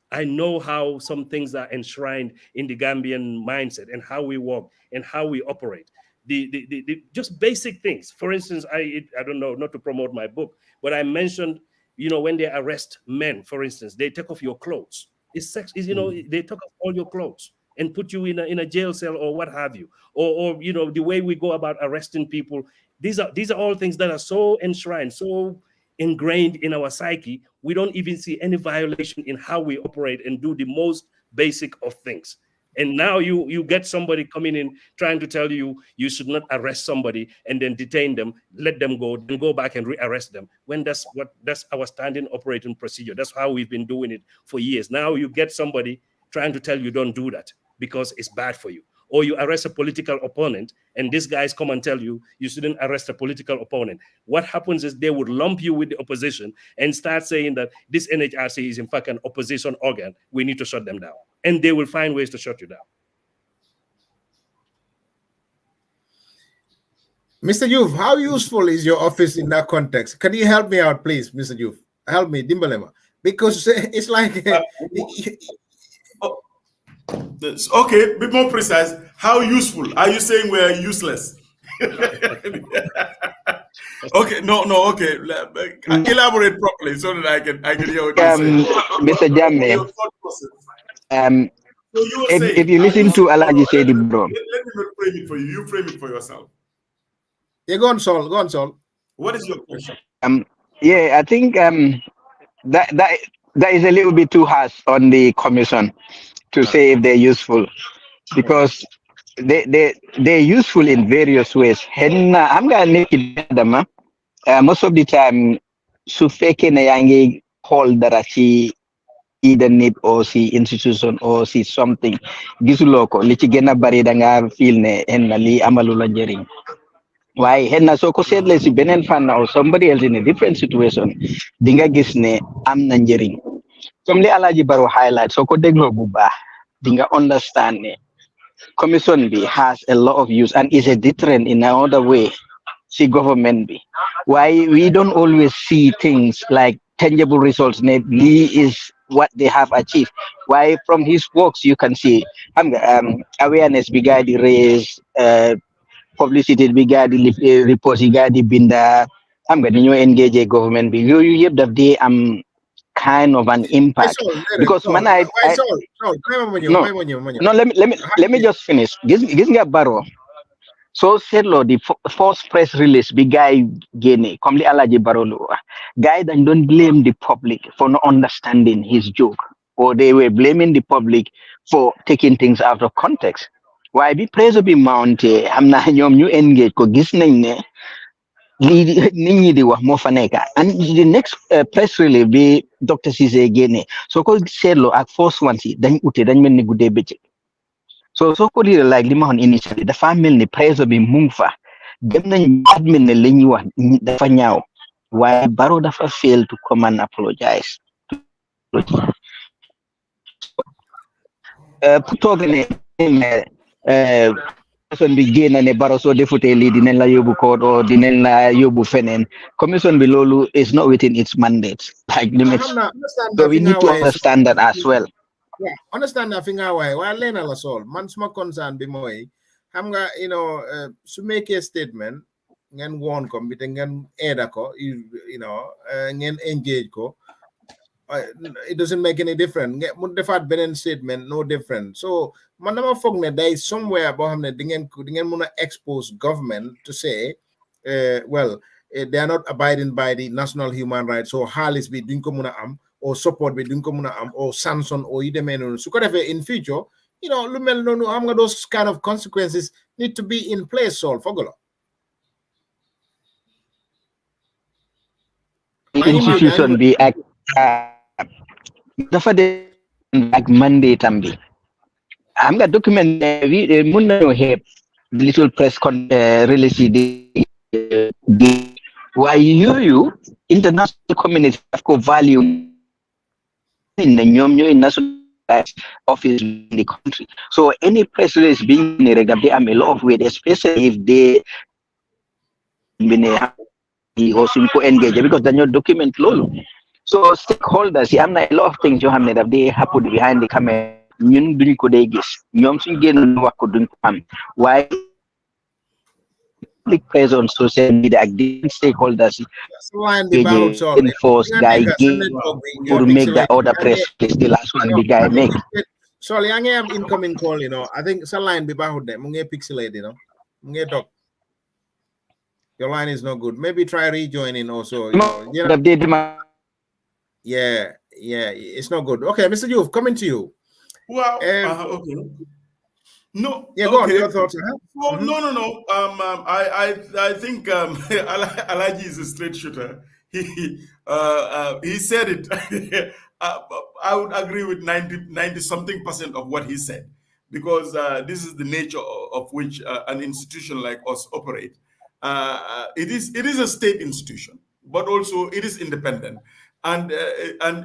I know how some things are enshrined in the Gambian mindset and how we work and how we operate. The just basic things. For instance, I don't know, not to promote my book, but I mentioned, when they arrest men, for instance, they take off your clothes. It's sex. They take off all your clothes and put you in a jail cell or what have you. Or the way we go about arresting people. These are all things that are so enshrined, so ingrained in our psyche, we don't even see any violation in how we operate and do the most basic of things. And now you get somebody coming in trying to tell you you should not arrest somebody and then detain them, let them go, then go back and rearrest them. When that's our standing operating procedure. That's how we've been doing it for years. Now you get somebody trying to tell you don't do that because it's bad for you. Or you arrest a political opponent, and these guys come and tell you you shouldn't arrest a political opponent. What happens is they would lump you with the opposition and start saying that this NHRC is in fact an opposition organ. We need to shut them down. And they will find ways to shut you down. Mr. Youth, how useful is your office in that context? Can you help me out, please, Mr. Youth? Help me, Dimbalema. Because it's like... Okay, be more precise. How useful? Are you saying we're useless? Okay, no, okay. Elaborate properly so that I can hear what you're saying. Mr. Jamme, so if you listen to Alaji Sedi Bro. Let me not frame it for you. You frame it for yourself. Yeah, go on, Sol. Go on, Sol. What is your question? Yeah, I think that is a little bit too harsh on the commission to say if they're useful, because they're useful in various ways. And I'm gonna make it them. Most of the time, su feke na yangi call darachi either NIP or see institution or see something. Gisuloko lichi gena bari danga feel ne henna li amalula jering. Why henna so ko sedle si benen fan or somebody else in a different situation. Dinga gisne am nanjering. Comme li Alaji Barrow highlight, so ko deglo bu baax dinga understand ne commission B has a lot of use and is a deterrent in another way. See government B. Why we don't always see things like tangible results. Lee is what they have achieved. Why from his works you can see awareness bigadi raise, publicity bigadi reports bigadi binda. I'm going to engage government B. You have that day kind of an impact because let me just finish. This guy Barrow. So said the first press release big guy Guinea, come Alaji Barrow. Guy that don't blame the public for not understanding his joke, or they were blaming the public for taking things out of context. Why be praise be mounted? I'm not new engage ko gisneng and the next press release be Dr. Cisse again. So called said lo at first one see then ute then many good day bitch. So called like Limon initially the family the praise of be mover. Them admin the linewa the fanyao. Why Barrow dafa failed to come and apologize. Talking person bi génn ne Barrow soo defutee lii dinañ la yóbbu court or dinañ la yóbbu feneen commission bi loolu is not within its mandate like limits, so we need to understand that as well. Yeah, understand that thing why leena la sol man suma concern bi mooy xam nga su make statement ngeen woon ko mbite ngeen aida ko ngeen engage ko. It doesn't make any difference. Mu defaat beneen statement no different. So man dama foog ne there is somewhere boo xam ne di ngeen mun a expose government to say well they are not abiding by the national human rights, so xaalis bi duñ ko mun a am or support bi duñ ko mun a am or sanction or yu demee noonu su ko defee in future lu mel noonu xam nga those kind of consequences need to be in place. Sol fogolo institution bi ak dafa de ak mandate am bi am nga document bi mun nañoo xeeb little press release yi di waaye yooyu international community daf ko value na ñoom ñooy national office in the country, so any press release being rek daf dey am a lot of weight, especially if they or suñ ko engage because dañoo document loolu. So stakeholders yi am na a lot of things yoo xam ne daf dey happen behind the camera ñun duñ ko dee gis ñoom suñ génn wax ko duñ ko am waaye public press on social media ak different stakeholders enforce guy pour make the other press is the last one the guy make. So yaa ngi am incoming call, I think sa line bi baaxut de mu ngi pixelate, mu ngi talk. Your line is not good. Maybe try rejoining also. Yeah, it's not good. Okay, Mr. Youth, coming to you. Well, okay. No. Yeah, go on. Okay. Your thoughts. Well, no. I think Alaji is a straight shooter. He said it. I would agree with 90 something percent of what he said, because this is the nature of which an institution like us operate. It is a state institution, but also it is independent, and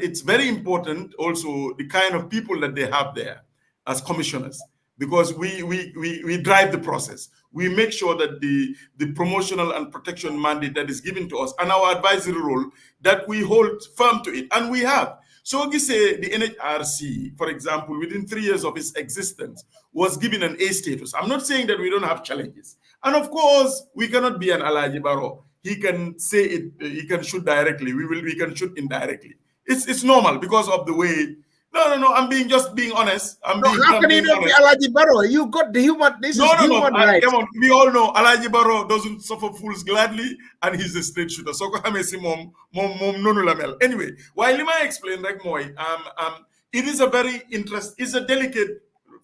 it's very important also the kind of people that they have there as commissioners, because we drive the process. We make sure that the promotional and protection mandate that is given to us and our advisory role, that we hold firm to it, and we have. So we say the NHRC, for example, within 3 years of its existence, was given an A status. I'm not saying that we don't have challenges. And of course, we cannot be an Alaji Barrow. He can say it, he can shoot directly. We can shoot indirectly. It's normal because of the way. No. I'm just being honest. How can you not be Alaji Barrow? You got the human. This is human rights. Come on. We all know Alaji Barrow doesn't suffer fools gladly, and he's a straight shooter. So anyway, while Lima explained like Moy, it is a very it's a delicate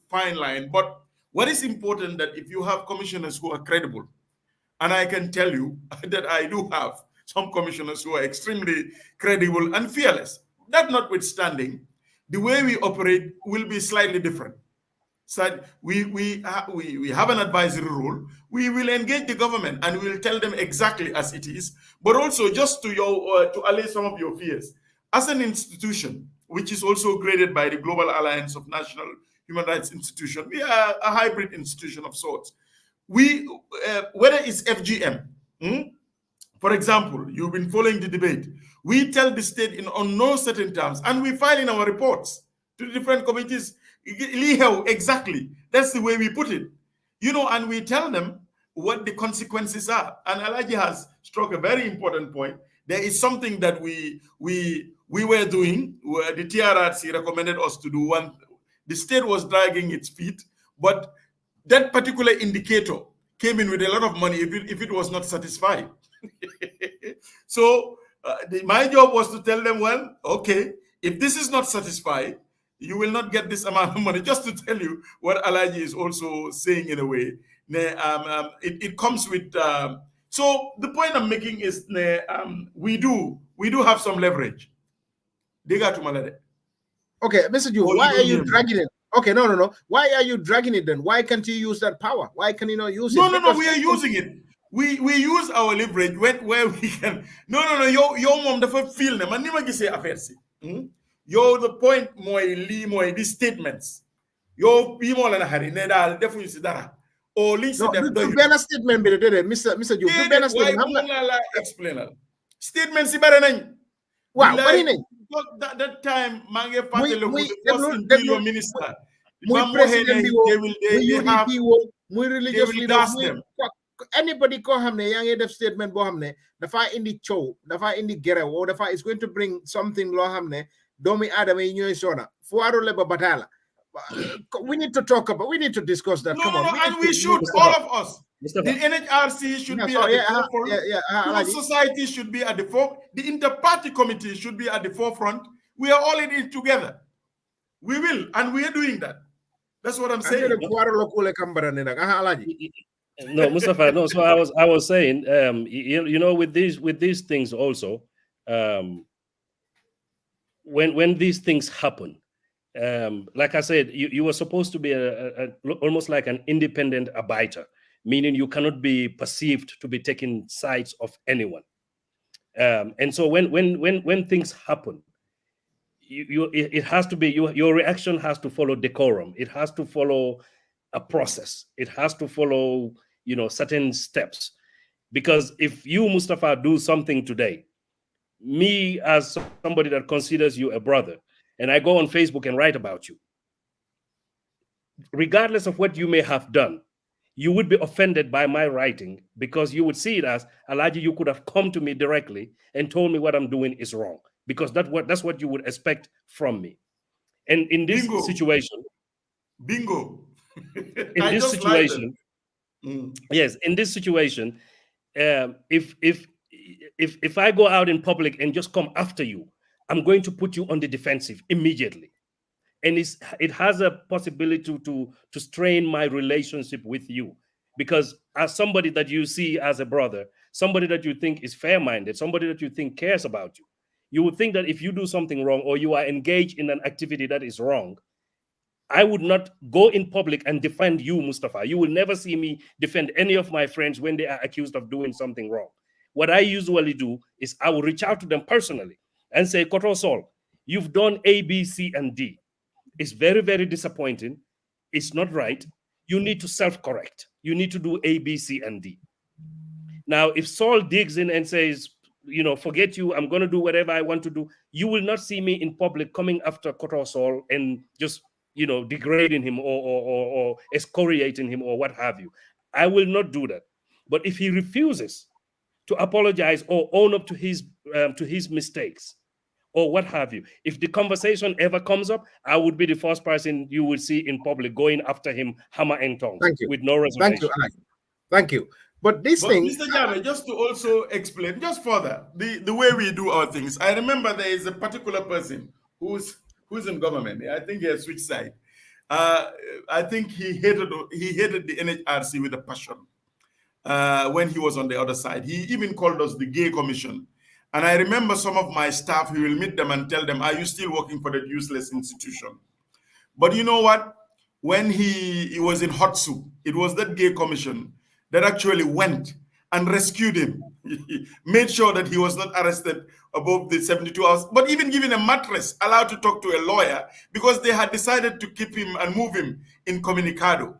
fine line. But what is important that if you have commissioners who are credible, and I can tell you that I do have some commissioners who are extremely credible and fearless. That notwithstanding, the way we operate will be slightly different. So we have an advisory role. We will engage the government and we will tell them exactly as it is. But also, just to allay some of your fears, as an institution, which is also graded by the Global Alliance of National Human Rights Institutions, we are a hybrid institution of sorts. We, whether it's FGM, for example, you've been following the debate. We tell the state on no certain terms, and we file in our reports to the different committees. Exactly. That's the way we put it. And we tell them what the consequences are. And Alaji has struck a very important point. There is something that we were doing, where the TRRC recommended us to do. One, the state was dragging its feet, but that particular indicator came in with a lot of money if it was not satisfied. So my job was to tell them, well, okay, if this is not satisfied, you will not get this amount of money. Just to tell you what Alaji is also saying in a way. It comes with. So the point I'm making is, we do have some leverage. Okay, Mr. Ju, why are you dragging it? Okay, no. Why are you dragging it then? Why can't you use that power? Why can you not use it? No, we are using it. We use our leverage where we can. No. Your mom the feel them. And never say affairs. Yo, the point more these statements. Yo, people and Harry, Nedal, definitely see that. Or listen to the banner statement, Mr. Ju. The banner statement. Explain. Statements, is better than. Wow, what is it? That time, Mange Fatelo, the first interior minister, anybody call him the young statement bohamne, the fight in the show, the fight in the gera, or the fight is going to bring something low hamne, Domi Adam in your zona, Fuaro Leba Batala. We need to talk about, we need to discuss that. Come on. And we should, all of us. The NHRC should be at the forefront. Society should be at the forefront. The inter-party committee should be at the forefront. We are all in it together. We will, and we are doing that. That's what I'm saying. No, Mustafa. No. So I was saying, with these things also, when these things happen, like I said, you were supposed to be almost like an independent arbiter, meaning you cannot be perceived to be taking sides of anyone. And so when things happen, it has to be your reaction has to follow decorum. It has to follow a process. It has to follow certain steps. Because if you, Mustafa, do something today, me as somebody that considers you a brother, and I go on Facebook and write about you, regardless of what you may have done, you would be offended by my writing, because you would see it as, Alaji, you could have come to me directly and told me what I'm doing is wrong, because that's what you would expect from me. And in this situation, yes, in this situation, if I go out in public and just come after you, I'm going to put you on the defensive immediately. and it has a possibility to strain my relationship with you, because as somebody that you see as a brother, somebody that you think is fair-minded, somebody that you think cares about you, you would think that if you do something wrong or you are engaged in an activity that is wrong, I would not go in public and defend you, Mustafa. You will never see me defend any of my friends when they are accused of doing something wrong. What I usually do is I will reach out to them personally and say, Koto Sol, you've done A, B, C, and D. It's very, very disappointing. It's not right. You need to self-correct. You need to do A, B, C, and D. Now, if Saul digs in and says, forget you, I'm going to do whatever I want to do, you will not see me in public coming after Koto Saul and just, degrading him or excoriating him or what have you. I will not do that. But if he refuses to apologize or own up to his mistakes or what have you, if the conversation ever comes up, I would be the first person you will see in public going after him hammer and tongs with no reservation. Thank you. But thing, Mr. Jame, just to also explain, just further, the way we do our things. I remember there is a particular person who's in government. I think he has switched side. I think he hated the NHRC with a passion when he was on the other side. He even called us the Gay Commission. And I remember some of my staff, he will meet them and tell them, are you still working for that useless institution? But you know what? When he was in hot soup, it was that Gay Commission that actually went and rescued him. He made sure that he was not arrested above the 72 hours, but even given a mattress, allowed to talk to a lawyer, because they had decided to keep him and move him incommunicado.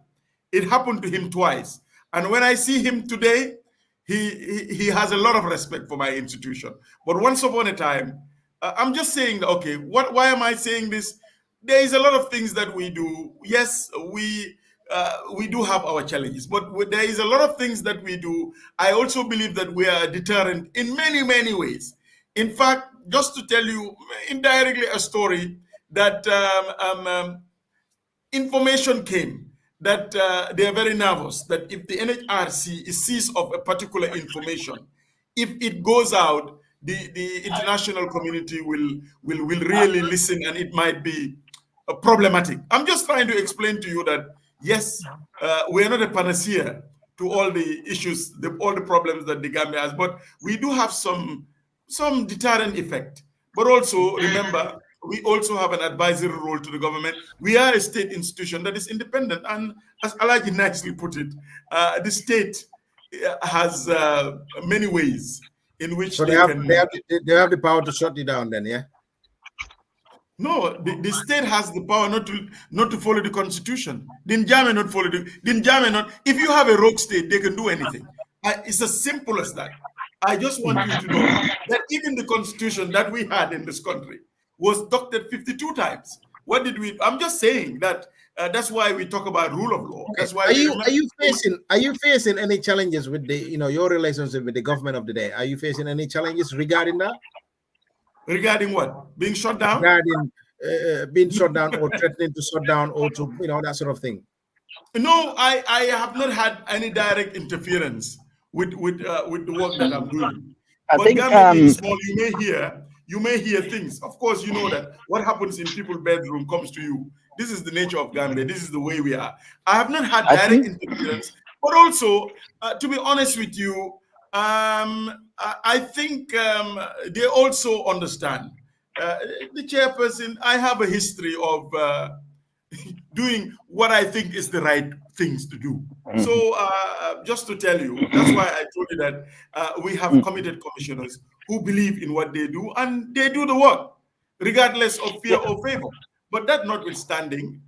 It happened to him twice. And when I see him today, he has a lot of respect for my institution. But once upon a time, I'm just saying, okay, why am I saying this? There is a lot of things that we do. Yes, we do have our challenges, but there is a lot of things that we do. I also believe that we are a deterrent in many, many ways. In fact, just to tell you indirectly a story, that information came that they are very nervous that if the NHRC is seized of a particular information, if it goes out, the international community will really listen, and it might be problematic. I'm just trying to explain to you that yes, we are not a panacea to all the issues, all the problems that the Gambia has, but we do have some deterrent effect. But also remember, we also have an advisory role to the government. We are a state institution that is independent, and as Alaji nicely put it, the state has many ways in which so they have the power to shut it down. Then, yeah. No, the state has the power not to follow the constitution. Didn't Jame not follow if you have a rogue state, they can do anything. It's as simple as that. I just want you to know that even the constitution that we had in this country was doctored 52 times. What did we? I'm just saying that that's why we talk about rule of law. That's why are you facing any challenges with the your relationship with the government of the day? Are you facing any challenges regarding that? Regarding what? Being shut down? Regarding being shut down or threatening to shut down or to that sort of thing. No, I have not had any direct interference with the work that I'm doing. I think being small, you may hear things. Of course, you know that what happens in people's bedroom comes to you. This is the nature of Gambia. This is the way we are. I have not had direct interference, but also, to be honest with you, I think they also understand. The chairperson, I have a history of doing what I think is the right things to do. So just to tell you, that's why I told you that we have committed commissioners who believe in what they do, and they do the work, regardless of fear or favor. But that notwithstanding,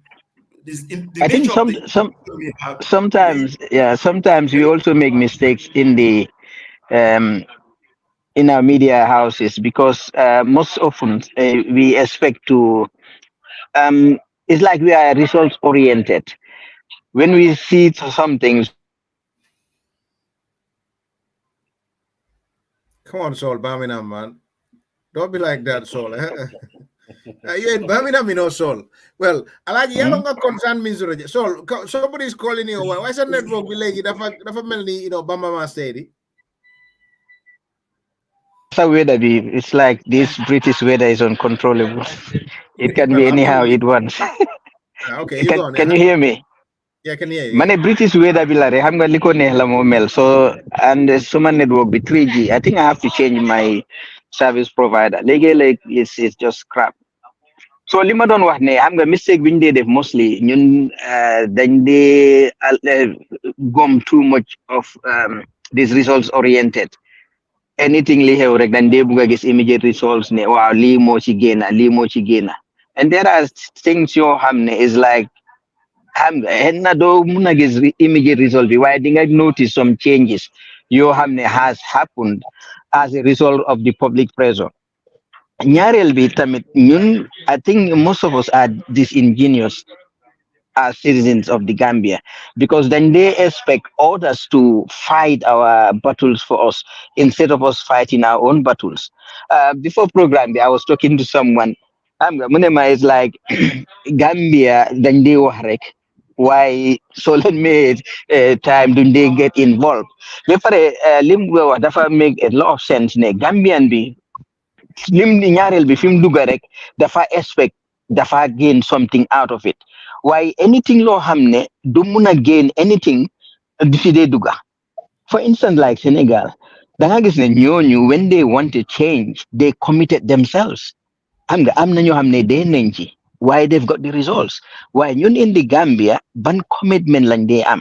I think sometimes we also make mistakes in the in our media houses, because most often we expect to it's like we are results oriented. When we see some things, come on, Saul, Birmingham, man, don't be like that, Saul. You in Birmingham, Saul. Well, Alaji, you don't concern me, Saul. Somebody is calling you. Why is that network be like dafa melni, Bambama State? Weather, it's like this British weather is uncontrollable. It can Well, be anyhow absolutely. it wants. Okay, you go on. Can you hear me? Yeah, I can hear you. Yeah. Mane British weather bilare ham nga liko neex la mo mel so and suma network be 3G. I think I have to change my service provider. Legi like it's just crap. So lima don wax ne xam nga mistake biñ dee def mostly ñun dañ dee gom too much of this results oriented. Anything li xew rek dañ dee bugg a gis immediate results ne waaw lii moo ci génna lii moo ci génna. And there are things yoo xam ne is like xam nga xen na doo mun a gis immediate result bi waaye di nga notice some changes yoo xam ne has happened as a result of the public pressure. ñaareel bi tamit ñun I think most of us are disingenuous as citizens of the Gambia because then they expect others to fight our battles for us instead of us fighting our own battles. Before program, I was talking to someone. Munema is like Gambia, then they were rek. Why so let me time do they get involved? Before limbo dafa make a lot of sense. Ne Gambian be lim di ñaareel bi fi mu dugga rek dafa expect dafa gain something out of it waaye anything loo xam ne du mun a gain anything du si dee dugga for instance like Senegal da nga gis ne ñooñu when they want to change they committed themselves xam nga am na ñoo xam ne dee nañ ci waaye they've got the results waaye ñun in the Gambia ban commitment lañ dee am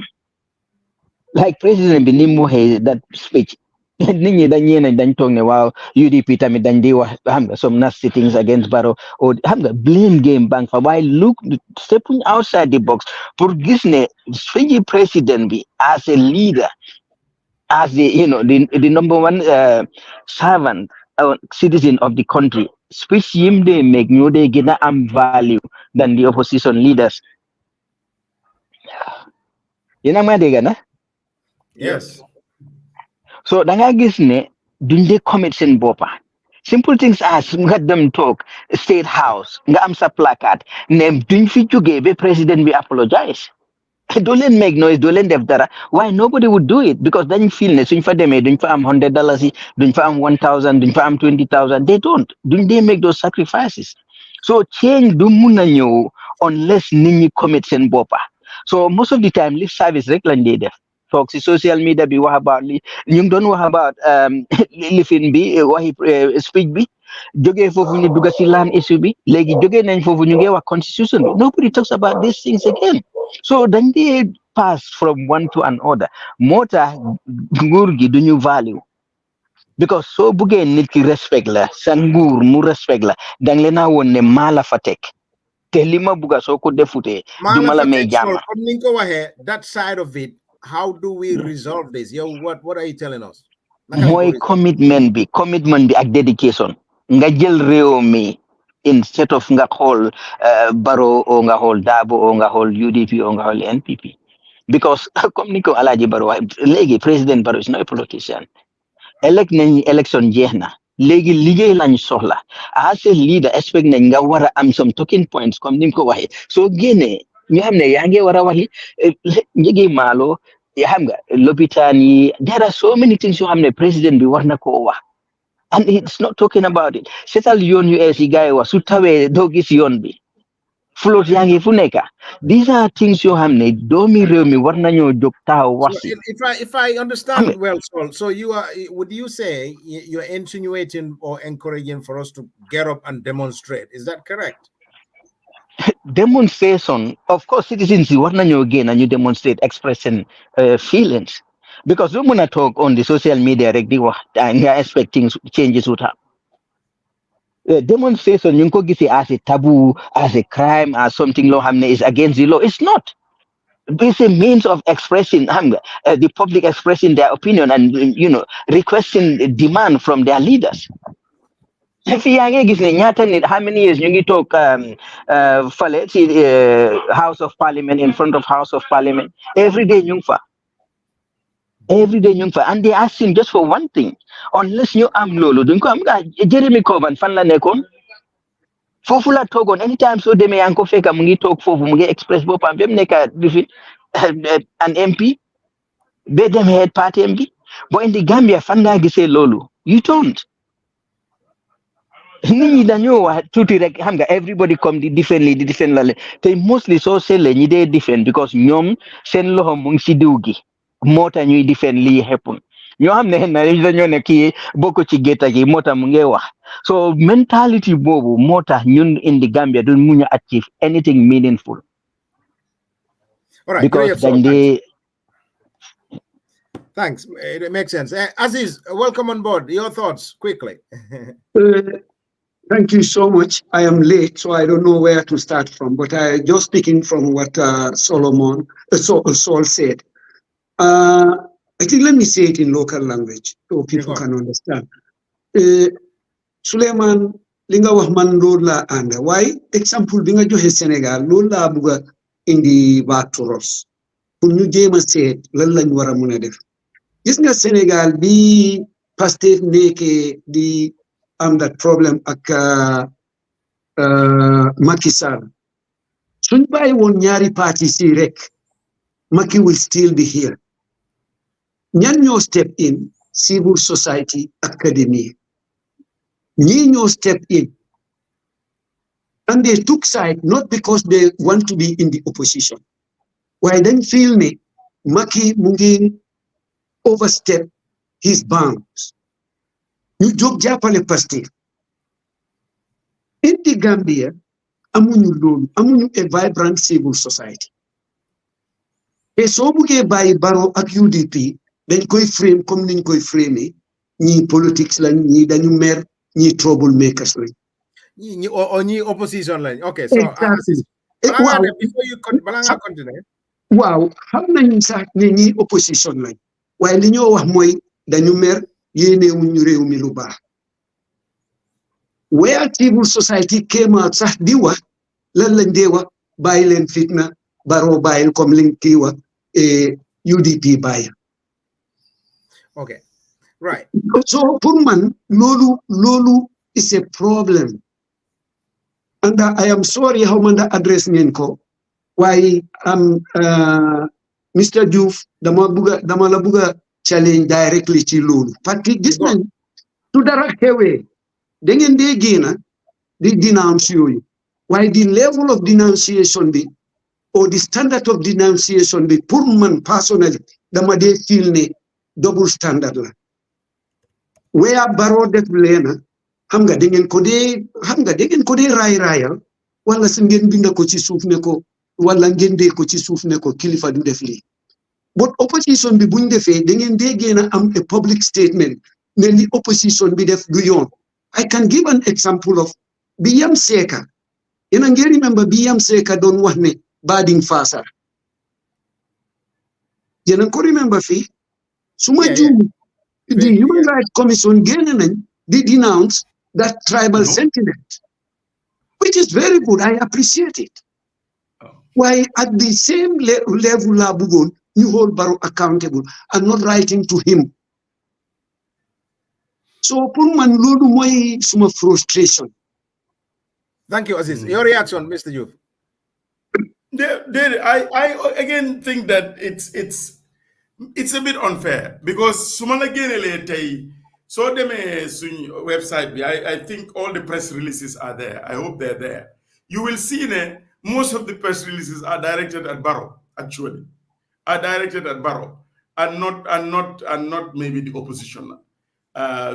like président bi ni mu waxee that speech nit ñi dañ ñeena dañ toog ne waaw UDP tamit dañ di wax xam nga some nasty things against Barrow or xam nga blame game bank fa waaye look stepping outside the box pour gis ne suñu président bi as a leader as the the number one servant citizen of the country speech yim they make ñoo they gën a am value than the opposition leaders yéena ma dégg na Yes. so da nga gis ne duñ dee commit seen boppa simple things as nga dem toog state house nga am sa placard ne duñ fi jógee ba président bi apologize doo leen make noise doo leen def dara why nobody would do it because dañ feel ne suñ fa demee duñ fa am $100 yi duñ fa am 1,000 duñ fa am 20,000 they don't duñ dee make those sacrifices so change du mun a ñëw unless nit ñi commit seen boppa so most of the time lip service rek lañ dee def toog si social media bi wax about li ñu ngi doon wax about lifin bi waxi speech bi jógee foofu ñu dugg si land issue bi léegi jógee nañ foofu ñu ngi wax constitution bi nobody talks about these things again so dañ dee pass from one to another moo tax nguur gi duñu value because soo buggee nit ki respect la sa nguur mu respect la dang leen a woon ne maa la fa teg te li ma bugga soo ko defutee du ma la may jàmm comme ni nga ko waxee that side of it how do we resolve this yow what are you telling us mooy commitment bi ak dedication nga jël réew mi instead of nga xool Barrow o nga xool Darboe o nga xool UDP o nga xool NPP because comme ni ko Alhaji Barrow wax léegi président Barrow is not a politician elect nañ élection jeex na léegi liggéey lañ soxla as a leader expect nañ nga war a am some talking points comme ni ko waxee soo génnee ñu xam ne yaa ngi war a waxi njëgi maalo xam nga lopitaan yi there are so many things yoo xam ne président bi war na koo wax and it's not talking about it seetal yoon yu ees yi gars yi wax su tawee doo gis yoon bi float yaa ngi fu nekk these are things yoo xam ne doomi réew mi war nañoo jóg taxaw wax si if I understand well so would you say you're insinuating or encouraging for us to get up and demonstrate is that correct demonstration of course citizens war nañoo génn ñu demonstrate expressing feelings because lu mën a talk on the social media rek di wax nga expecting changes would happen demonstration ñu ngi ko gisee as a taboo as a crime as something loo xam ne is against the law it's not it's a means of expressing the public expressing their opinion and requesting demand from their leaders fi yaa ngi gis ne ñaata nit how many years ñu ngi toog fale ci House of Parliament in front of House of Parliament every day ñu ngi fa and they asking just for one thing unless ñu am loolu duñ ko am nga Jeremy Corbyn fan la nekkoon foofu la toogoon anytime soo demee yaa ngi ko fekk mu ngi toog foofu mu ngi express boppam ba mu nekk difi an MP ba dem head party bi but in the Gambia fan ngaa gisee loolu you don't nit ñi dañoo wax tuuti rek xam nga everybody come di defend li di defend la te mostly soo seetlee ñi dee defend because ñoom seen loxo mu ngi si diw gi moo tax ñuy defend lii xeppun ñoo xam ne na dañoo ne kii bokk ci gétta gi moo tax mu ngi wax so mentality boobu moo tax ñun in the Gambia duñ mun a achieve anything meaningful. All right, because dañ dee. Thanks. It makes sense. Aziz, welcome on board. Your thoughts, quickly. Thank you so much. I am late, so I don't know where to start from, but I just speaking from what Saul said. I think let me say it in local language so people can understand. Suleiman, linga wax man loolu la ànd waaye exemple bi nga joxe Sénégal loolu laa bugga indi back to us pour ñu jéem a seet lan lañ war a mun a def. Gis nga Sénégal bi Pastef nekkee di am that problem ak Macky Sall suñ bàyyi woon ñaari parti si rek Macky will still be here. Ñan ñoo step in civil society academy ñi ñoo step in and they took side not because they want to be in the opposition waaye dañ feel ne Macky mu ngi overstep his bounds. ñu jóg jàppale Pastef. In the Gambia amuñu loolu amuñu a vibrant civil society te soo buggee bàyyi Barrow ak UDP dañ koy frame comme niñ koy frame ñi politics lañ ñi dañu mer ñi trouble makers lañ ñi opposition lañ. Okay, so exactly. before you continue. Waaw xam nañ sax ne ñi opposition lañ waaye li ñoo wax mooy dañu mer yéenewuñu réew mi lu baax. Where civil society came out sax di wax lan lañ dee wax bàyyi leen fitna Barrow bàyyil comme liñ kii wax UDP bàyyi. Okay, right. So pour man loolu is a problem and I am sorry how man da address ngeen ko waaye Mr. Diouf dama la buga challenge directly ci loolu parce que gis nañ su dara xewee da ngeen dee génna di denounce yooyu waaye the level of denunciation bi or the standard of denunciation bi pour man personally dama dee feel ne double standard la where Barrow def leena xam nga da ngeen ko dee raayal wala sa ngeen binda ko ci suuf ne ko wala ngeen dee ko ci suuf ne ko kilifa du def lii but opposition bi buñ defee da ngeen dee génna am a public statement ne li opposition bi def du yoon. I can give an example of Biyam Seka. You know, remember Biyam Seka don't want me bading faster. You know, remember fee? The Human Rights Commission they denounce that tribal sentiment, which is very good. I appreciate it. Why at the same level Labugon, you hold Barrow accountable and not writing to him. So, pour man loolu mooy suma frustration. Thank you, Aziz. Your reaction, Mr. Diouf. I again think that it's a bit unfair because sumala genele tay so dem website I think all the press releases are there. I hope they're there. You will see most of the press releases are directed at Barrow, actually. Are directed at Barrow and not maybe the opposition.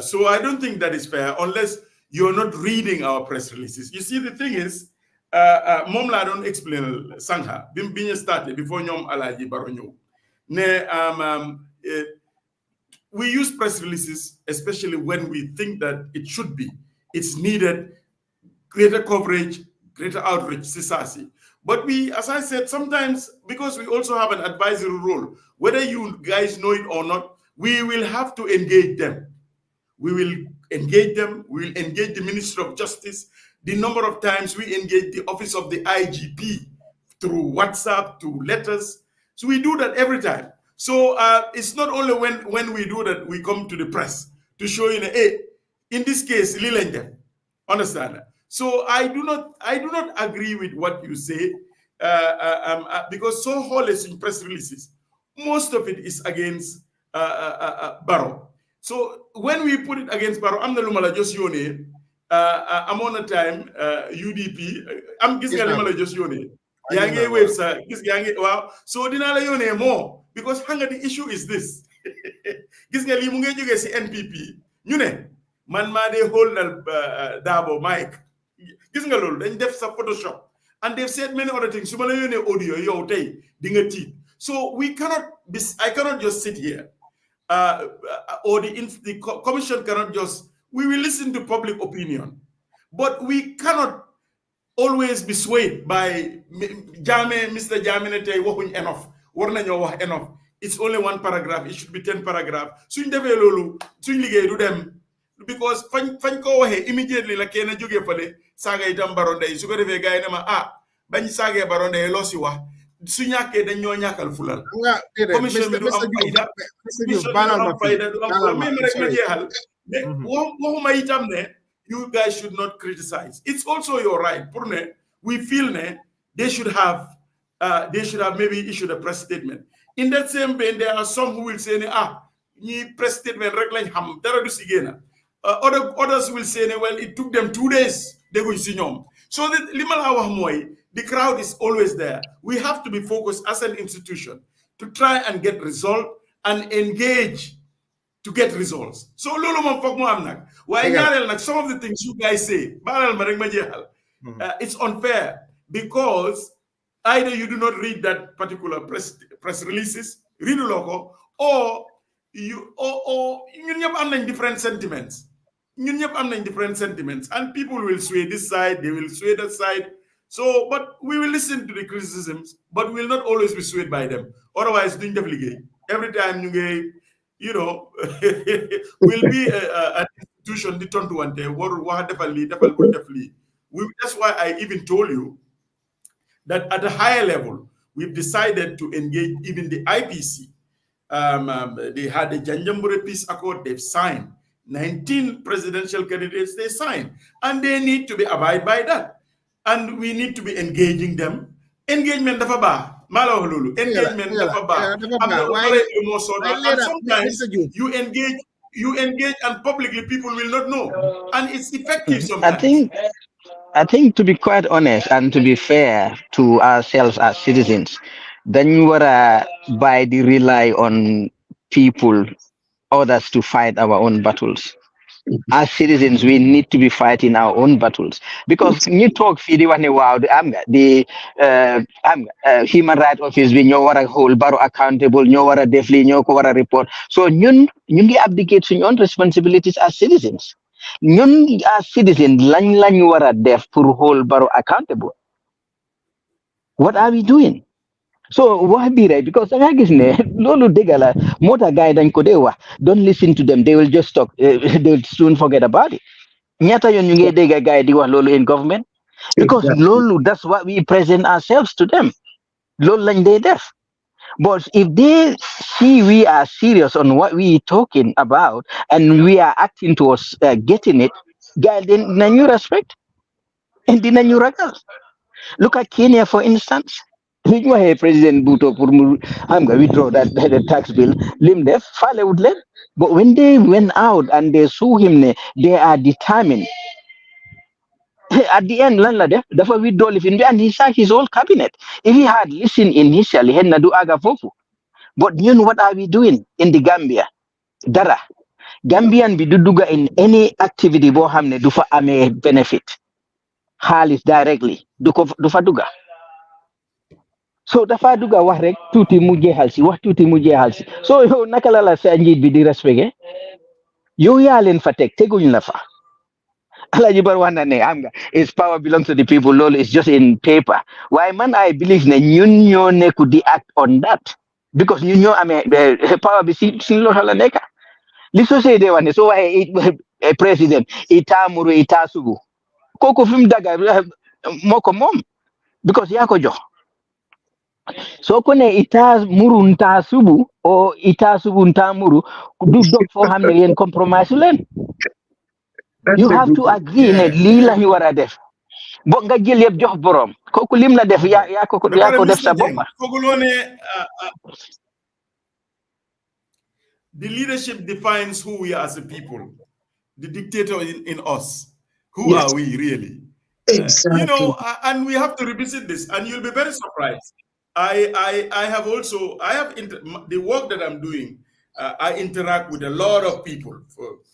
So I don't think that is fair unless you're not reading our press releases. You see, the thing is, Momla don't explain Sangha. Being started before Nyom Alaji Baronyo. We use press releases, especially when we think that it should be. It's needed, greater coverage, greater outreach, Sisasi. But we, as I said, sometimes, because we also have an advisory role, whether you guys know it or not, we will have to engage them. We will engage them. We will engage the Ministry of Justice. The number of times we engage the office of the IGP through WhatsApp, through letters. So we do that every time. So it's not only when we do that, we come to the press to show you, hey, in this case, Lilendem. Understand? So I do not agree with what you say because so wholesale in press releases, most of it is against Barrow. So when we put it against Barrow, I'm the Lumala just yone, I'm on a time UDP. I'm gis nga li ma la just yónnee. yaa ngi web sa gis yaa ngi waaw so dinaa la yónnee more because xam nga the issue is this gis nga lii mu ngi jógee si NPP ñu ne man maa dee hold Dabo Mike gis nga loolu dañ def sa Photoshop and they've said many other things su ma la yónnee audio yow tey di nga tiit so I cannot just sit here or the commission cannot just we will listen to public opinion but we cannot always be swayed by Mr. Jaminete waxuñ enough war nañoo wax enough it's only one paragraph it should be 10 paragraph suñ defee loolu suñ liggéey du dem because fañ ko waxee immediately la kenn jógee fale saaga itam baronde su ko defee gars yi ne ma bañ saagee baronde loo si wax su ñàkkee dañ ñoo ñàkkal fulal commission bi du am fayda commission bi du am fayda du am fulal même rek ma jeexal waxuma itam ne you guys should not criticize. It's also your right. We feel they should have maybe issued a press statement. In that same vein, there are some who will say, ni press statement others will say, well, it took them 2 days. So the crowd is always there. We have to be focused as an institution to try and get result and engage to get results. So lolo man fok mo am nak. Why ñaarel nak some of the things you guys say, balal ma rek ma jeexal. It's unfair because either you do not read that particular press releases, read loco, or ñun ñep am nañ different sentiments. Ñun ñep am nañ different sentiments and people will sway this side, they will sway that side. So but we will listen to the criticisms, but we will not always be swayed by them. Otherwise duñ def liggéey. Every time ñu ngay will be an institution the turn to one day. That's why I even told you that at a higher level, we've decided to engage even the IPC. They had the Janjambure Peace Accord, they've signed. 19 presidential candidates, they signed. And they need to be abide by that. And we need to be engaging them. Engagement dafa ba. Engagement dafa ba. And sometimes you engage and publicly people will not know. And it's effective sometimes. I think to be quite honest and to be fair to ourselves as citizens, then you were by the rely on people, others to fight our own battles. As citizens, we need to be fighting our own battles because you talk the human rights office we hold Barrow accountable, definitely report. So you abdicate your own responsibilities as citizens. You as citizens, you wara def for hold Barrow accountable. What are we doing? So why be right? Because Lolo Degala, motor guide and Kodewa, don't listen to them. They will just talk. They'll soon forget about it. Nyata yonge dega guide Lolo in government. Because Lolo, that's what we present ourselves to them. Lolo and they deaf. But if they see we are serious on what we talking about and we are acting towards getting it, guide then you respect and then you regal. Look at Kenya, for instance. President Buto for withdraw that tax bill, lim def, file would let. But when they went out and they saw him, they are determined. At the end, that's why withdraw and he sacked his whole cabinet. If he had listened initially, he had do aga fofu. But you know what are we doing in the Gambia? Dara. Gambian biduduga in any activity bohamne dufa ame benefit. Halis directly. Dufa duga. So dafa duga wax rek tuuti mu jeexal si wax tuuti mu jeexal si so yow naka la sa njiit bi di respecté yow yaa leen fa teg teguñ la fa Alaaji Bar wax na ne am nga is power belongs to the people loolu is just in paper waaye man I believe ne ñun ñoo nekku di act on that because ñun ñoo amee power bi si loxo la nekka li société wax ne soo waxee président ita muru ita sugu kooku fi mu daga moo ko moom because yaa ko jox so kone ita muru nta subu o ita subu nta muru du dog fo xamne yen compromise len you have to agree ne li la ñu wara def bo nga jël yeb jox borom koku lim la def ya ko def sa bop the leadership defines who we are as a people. The dictator in us. Who are we really? Exactly. You know, and we have to revisit this, and you'll be very surprised. I have the work that I'm doing. I interact with a lot of people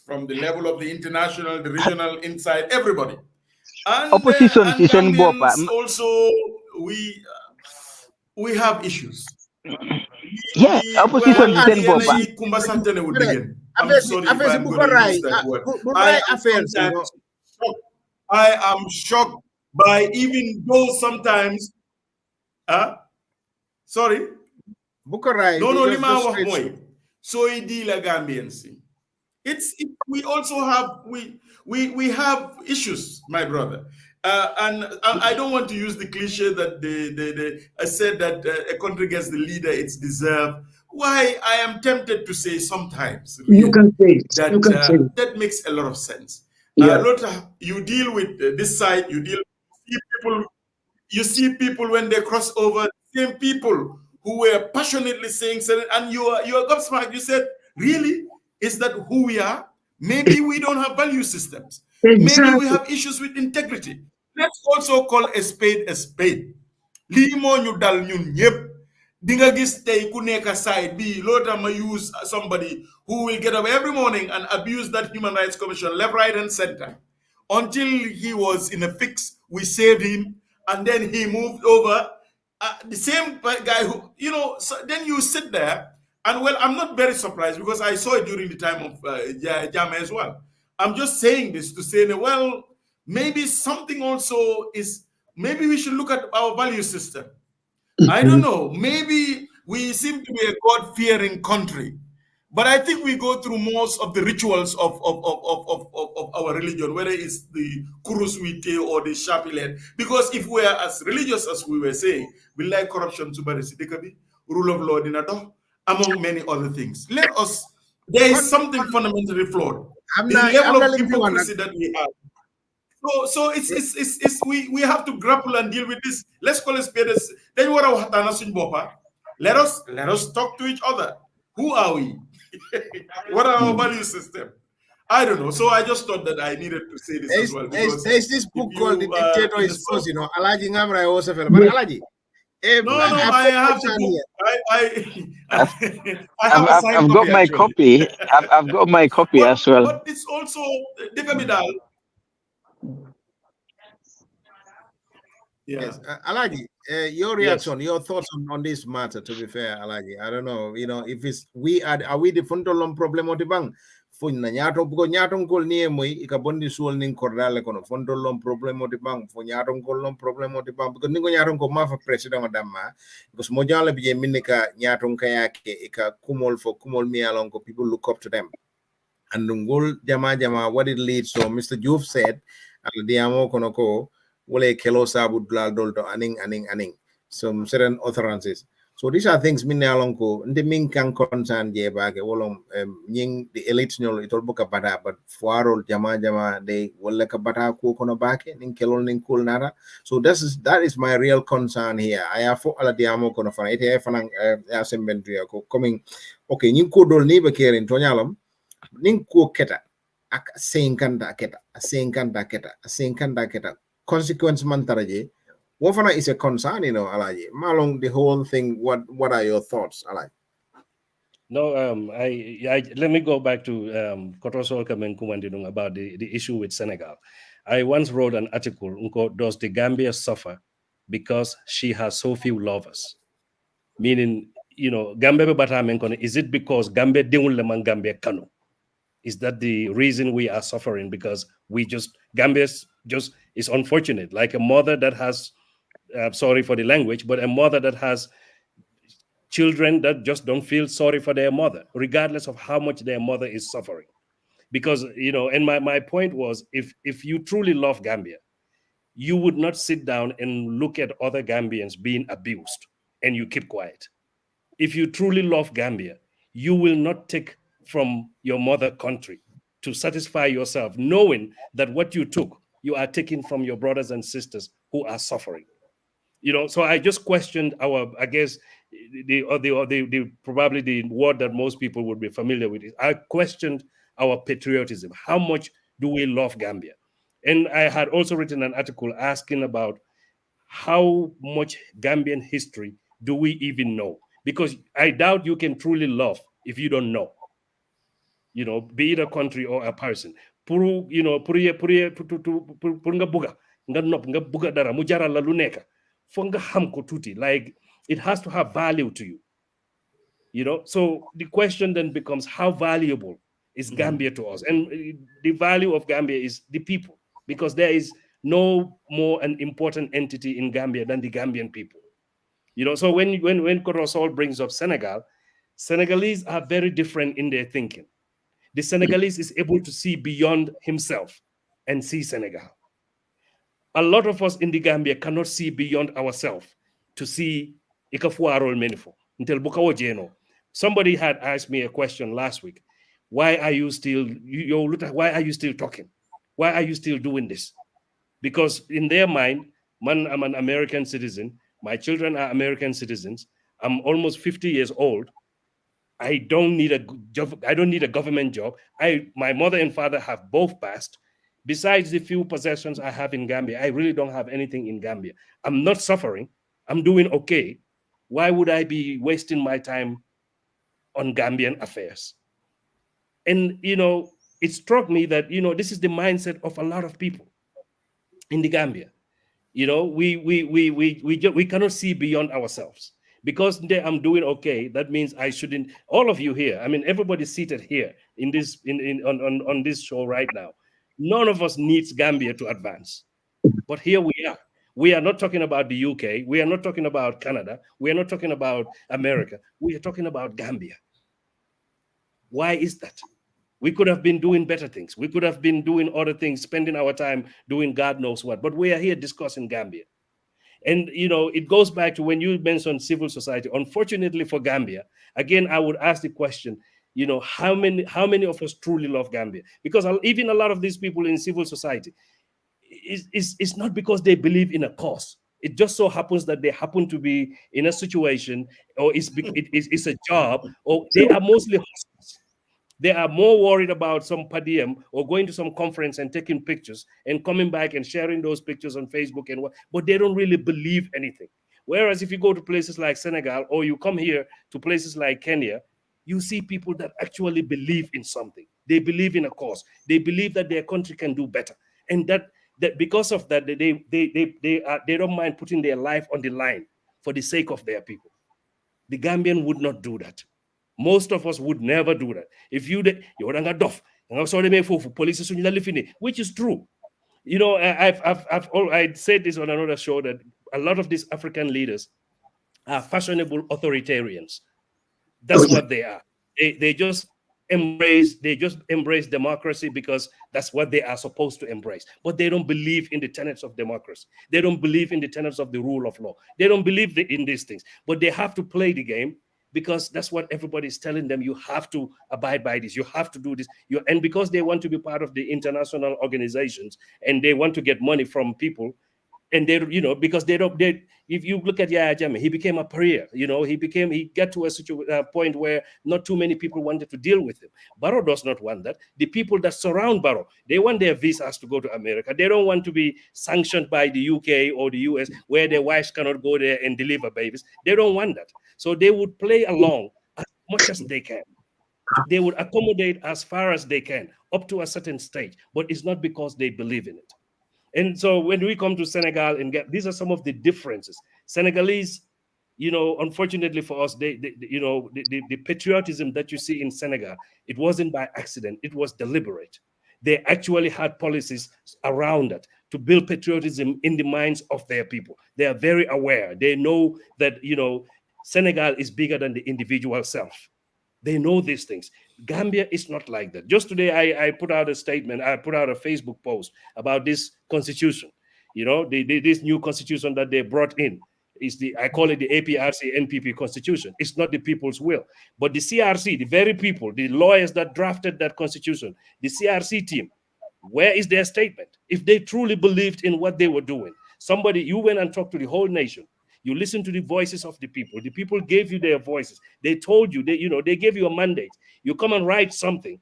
from the level of the international, the regional, inside, everybody. And Opposition season Gambians also, we have issues. Yeah, opposition season bopa. I'm sorry if I'm going to use that word. I am shocked by, even though sometimes, sorry? No, lima wax moy. So I deal a Gambians. We also have we have issues, my brother. And I don't want to use the cliche that I said that a country gets the leader it's deserved. Why I am tempted to say sometimes really, you can say that you can say that makes a lot of sense. Yeah. You deal with this side, you see people when they cross over, same people who were passionately saying something, and you are gobsmacked. You said, really? Is that who we are? Maybe we don't have value systems. Maybe we have issues with integrity. Let's also call a spade a spade. Lii moo ñu dal ñun ñëpp. Dinga gis tey ku nekk side bi lota ma use somebody who will get up every morning and abuse that Human Rights Commission left, right, and center. Until he was in a fix, we saved him, and then he moved over. The same guy who, you know, so then you sit there, and well, I'm not very surprised because I saw it during the time of Jama as well. I'm just saying this to say, well, maybe something also is, maybe we should look at our value system. I don't know. Maybe we seem to be a God-fearing country, but I think we go through most of the rituals of our religion, whether it's the Kuruswite or the Shapilet. Because if we are as religious as we were saying, we like corruption to Barisitikabi, rule of law in Ado, among many other things. There is something fundamentally flawed. The level of hypocrisy that we have. So we have to grapple and deal with this. Let's call it spade. Then what are let us talk to each other. Who are we? What are our value system? I don't know. So I just thought that I needed to say this as well. There's this book called The Dictator is Force, you know. Alaji Ngamra also fell. But Alaji, I have the book. I've got my copy. I've got my copy as well. But it's also Dekabidal. Yeah. Yes, Alaji, your reaction, your thoughts on this matter. To be fair, Alaji, I don't know. You know, if it's are we the fundamental problem of the bank? For nyato buko nyato kol ni moy ikabondi suol ning kordale kono fundamental problem of the bank. For nyato kol problem of the bank because ningo nyato ko ma for president madama because mojale biye minika nyato kayake ika kumol mi along ko people look up to them. And ngol jama what it leads to. Mr. Juve said, al diamo kono ko wole kelo sabu dulal dolto aning some certain utterances. So these are things minne alonko nde min kan concern je baake wolom nying the elite nyol itol buka bata but foarol jama de wolle ka bata ko kono baake ning kelol ning kul nara. So that is my real concern here. I have for ala diamo kono fana ite fana assembly ko coming okay nying ko dol ni be kerin to nyalam ning ko keta ak senkanda keta consequence mantaraje wofana is a concern, you know, Alaji. Malong the whole thing, what are your thoughts, Alaji? No, I let me go back to Kotoso Kamenkumandinung about the issue with Senegal. I once wrote an article, does the Gambia suffer because she has so few lovers? Meaning, you know, Gambia Batamenkone, is it because Gambia Diunleman Gambia Kanu? Is that the reason we are suffering? Because Gambia just is unfortunate, like a mother that has, sorry for the language, but a mother that has children that just don't feel sorry for their mother, regardless of how much their mother is suffering. Because, you know, and my point was, if you truly love Gambia, you would not sit down and look at other Gambians being abused and you keep quiet. If you truly love Gambia, you will not take from your mother country to satisfy yourself, knowing that what you took, you are taking from your brothers and sisters who are suffering. You know, so I just questioned I guess probably the word that most people would be familiar with is I questioned our patriotism. How much do we love Gambia? And I had also written an article asking about how much Gambian history do we even know? Because I doubt you can truly love if you don't know. You know, be it a country or a person. Puru, you know, puru nga buga, nga buga dara, mujara la luneka. Fonga ham ko tuti. Like, it has to have value to you. You know, so the question then becomes, how valuable is Gambia to us? And the value of Gambia is the people, because there is no more an important entity in Gambia than the Gambian people. You know, so when Korosol brings up Senegal, Senegalese are very different in their thinking. The Senegalese is able to see beyond himself and see Senegal. A lot of us in the Gambia cannot see beyond ourselves to see Ikafuarol Menifo until Bukawo Jeno. Somebody had asked me a question last week. Why are you still talking? Why are you still doing this? Because in their mind, man, I'm an American citizen. My children are American citizens. I'm almost 50 years old. I don't need a job. I don't need a government job. My mother and father have both passed. Besides the few possessions I have in Gambia, I really don't have anything in Gambia. I'm not suffering. I'm doing okay. Why would I be wasting my time on Gambian affairs? And, you know, it struck me that, you know, this is the mindset of a lot of people in the Gambia. You know, we cannot see beyond ourselves. Because I'm doing okay, that means I shouldn't. All of you here, I mean, everybody seated here in this on this show right now, none of us needs Gambia to advance. But here we are. We are not talking about the UK. We are not talking about Canada. We are not talking about America. We are talking about Gambia. Why is that? We could have been doing better things. We could have been doing other things, spending our time doing God knows what. But we are here discussing Gambia. And, you know, it goes back to when you mentioned civil society. Unfortunately for Gambia, again, I would ask the question, you know, how many of us truly love Gambia? Because even a lot of these people in civil society, it's not because they believe in a cause. It just so happens that they happen to be in a situation, or it's a job, or they are mostly hustlers. They are more worried about some podium or going to some conference and taking pictures and coming back and sharing those pictures on Facebook and what, but they don't really believe anything. Whereas if you go to places like Senegal, or you come here to places like Kenya, you see people that actually believe in something. They believe in a cause. They believe that their country can do better. And that because of that, they don't mind putting their life on the line for the sake of their people. The Gambian would not do that. Most of us would never do that. If which is true. You know, I said this on another show, that a lot of these African leaders are fashionable authoritarians. That's what they are. They just embrace democracy because that's what they are supposed to embrace. But they don't believe in the tenets of democracy. They don't believe in the tenets of the rule of law. They don't believe in these things. But they have to play the game, because that's what everybody's telling them. You have to abide by this. You have to do this. And because they want to be part of the international organizations and they want to get money from people, and they, you know, because if you look at Yahya Jammeh, he became a pariah. You know, he got to a point where not too many people wanted to deal with him. Barrow does not want that. The people that surround Barrow, they want their visas to go to America. They don't want to be sanctioned by the UK or the US, where their wives cannot go there and deliver babies. They don't want that. So they would play along as much as they can. They would accommodate as far as they can, up to a certain stage, but it's not because they believe in it. And so when we come to Senegal, and these are some of the differences. Senegalese, you know, unfortunately for us, the patriotism that you see in Senegal, it wasn't by accident, it was deliberate. They actually had policies around that to build patriotism in the minds of their people. They are very aware. They know that, you know, Senegal is bigger than the individual self. They know these things. Gambia is not like that. Just today, I put out a statement. I put out a Facebook post about this constitution. You know, this new constitution that they brought in is I call it the APRC NPP constitution. It's not the people's will, but the CRC, the very people, the lawyers that drafted that constitution, the CRC team, where is their statement? If they truly believed in what they were doing, you went and talked to the whole nation. You listen to the voices of the people. The people gave you their voices. They told you, they gave you a mandate. You come and write something.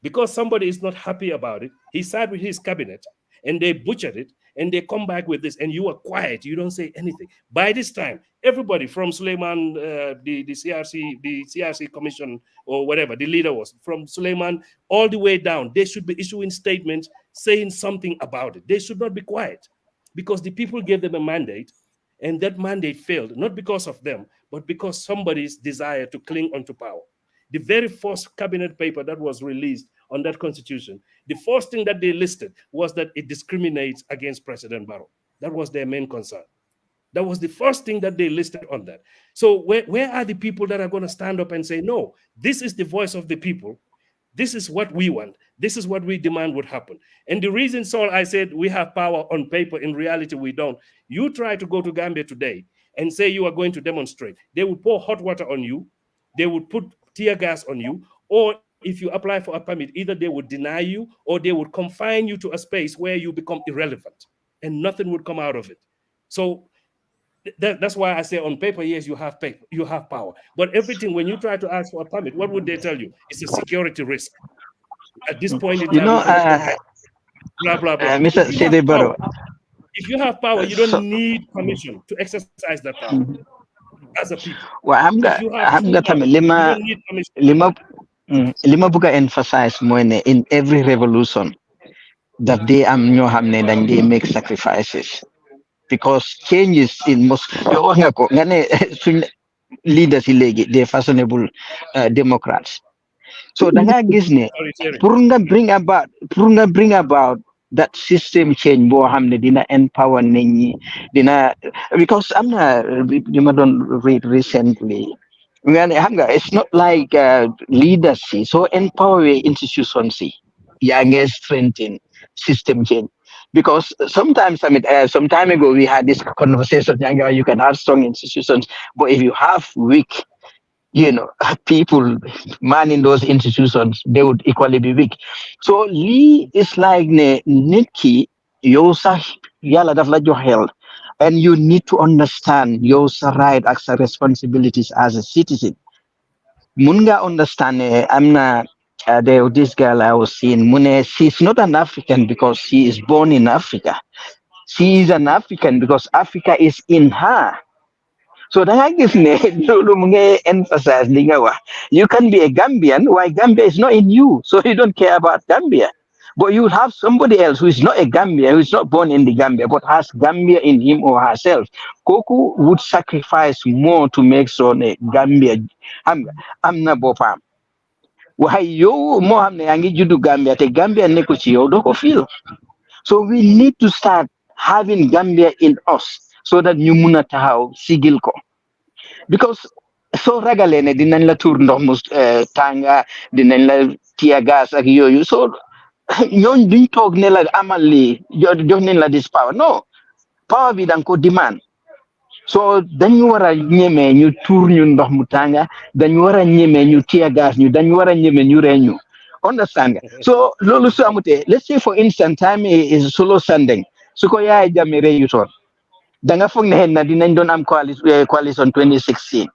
Because somebody is not happy about it, he sat with his cabinet and they butchered it, and they come back with this, and you are quiet, you don't say anything. By this time, everybody from Suleiman, the CRC commission or whatever the leader was, from Suleiman all the way down, they should be issuing statements saying something about it. They should not be quiet, because the people gave them a mandate, and that mandate failed, not because of them, but because somebody's desire to cling onto power. The very first cabinet paper that was released on that constitution, the first thing that they listed was that it discriminates against President Barrow. That was their main concern. That was the first thing that they listed on that. So where are the people that are going to stand up and say, no, this is the voice of the people. This is what we want. This is what we demand would happen. And the reason, Saul, I said we have power on paper, in reality we don't. You try to go to Gambia today and say you are going to demonstrate. They would pour hot water on you. They would put tear gas on you. Or if you apply for a permit, either they would deny you or they would confine you to a space where you become irrelevant and nothing would come out of it. So that's why I say on paper, yes, you have power. But everything, when you try to ask for a permit, what would they tell you? It's a security risk. At this point in time, blah, blah, blah. Mr. Sidibaro, if you have power, you don't need permission to exercise that power as a people. Well, lima buga emphasize more in every revolution that they they make sacrifices. Because changes in most leaders they're fashionable Democrats. So the gis ne purunga bring about that system change bo hamne dina empower nini dina, because I'm not read recently. It's not like leadership, so empower institutions strengthen system change. Because sometimes, some time ago, we had this conversation, you can have strong institutions, but if you have weak, people manning those institutions, they would equally be weak. So Lee is like Nikki, Yosa Yala Davla held, and you need to understand Yosa right as responsibilities as a citizen. Munga understand I'm not this girl I was seeing, Mune, she's not an African because she is born in Africa. She is an African because Africa is in her. So that I give me emphasize you can be a Gambian, why Gambia is not in you. So you don't care about Gambia. But you have somebody else who is not a Gambian, who is not born in the Gambia, but has Gambia in him or herself. Koku would sacrifice more to make sure Gambia. I'm not Bopam. Why you Mohammed Yangi Judu Gambia, te Gambia Nekuchi Odoko feel. So we need to start having Gambia in us so that you munatahau sigilko. Because so ragalene dinañ la tour ndox mus tanga dinañ la tia gas ak yoyu, so ñoñ duñ tok ne la amal li jox nañ la this power. No, power bi dang ko demand. So dañu wara ñëmé ñu tour ñu ndox mu tanga, dañu wara ñëmé ñu tia gas ñu, dañu wara ñëmé ñu reñu. Understand? So lolu su amute, let's say for instance time is solo sending. Su ko yaay jame reyu ton. Da nga fogg ne na dinañ don am coalition 2016.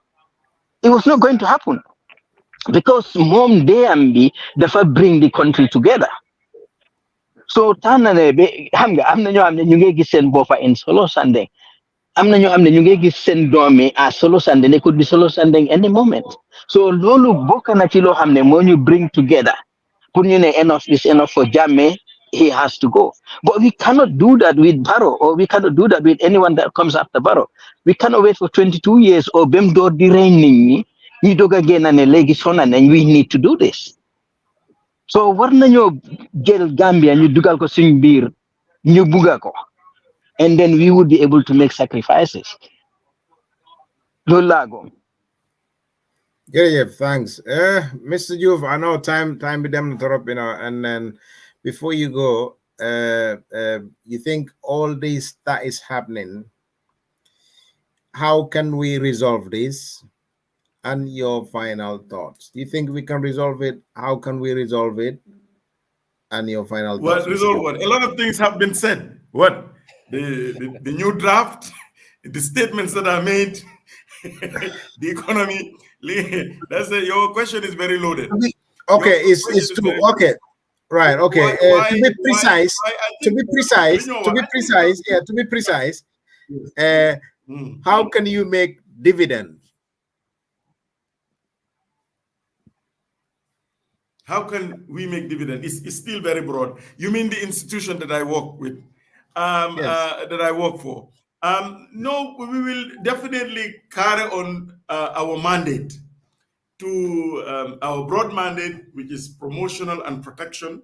It was not going to happen because mom DMB dafa bring the country together. So tanane be xam nga am na ñoo xam ne ñu ngi gis seen boppa in solo sending. Am na ñoo xam ne ñu ngi gis seen doomi as solo sending. They could be solo sending any moment. So lolu bokk na ci lo xam ne moo ñu bring together. Pour ñu ne enough is enough for Jammeh, he has to go. But we cannot do that with Barrow, or we cannot do that with anyone that comes after Barrow. We cannot wait for 22 years or bem door di reigning ni dog again and and we need to do this. So war nañu jël Gambia ñu dugal ko suñ biir ñu buga ko, and then we would be able to make sacrifices. Lolago. Yeah, thanks. Mr. Juve, I know time with them interrupt, and then before you go, you think all this that is happening, how can we resolve this? And your final thoughts. Do you think we can resolve it? How can we resolve it? And your final thoughts. What resolve what? A lot of things have been said. What? The new draft, the statements that are made, the economy. That's your question is very loaded. Okay, it's true. Okay. Right. Okay. To be precise, to be precise, how can you make dividends? How can we make dividend? It's still very broad. You mean the institution that I work with, that I work for? No, we will definitely carry on our mandate to our broad mandate, which is promotional and protection.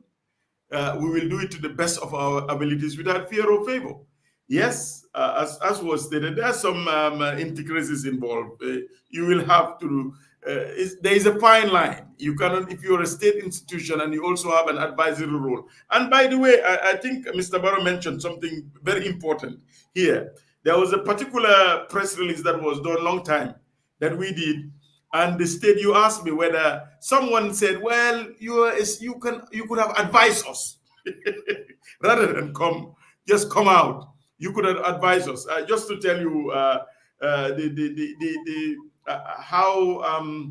We will do it to the best of our abilities without fear or favor. Yes, as was stated, there are some intricacies involved. You will have to, there is a fine line. You cannot, if you're a state institution and you also have an advisory role. And by the way, I think Mr. Barrow mentioned something very important here. There was a particular press release that was done a long time that we did. And the state, you asked me whether someone said, well, you could have advised us rather than just come out. You could have advised us. Just to tell you how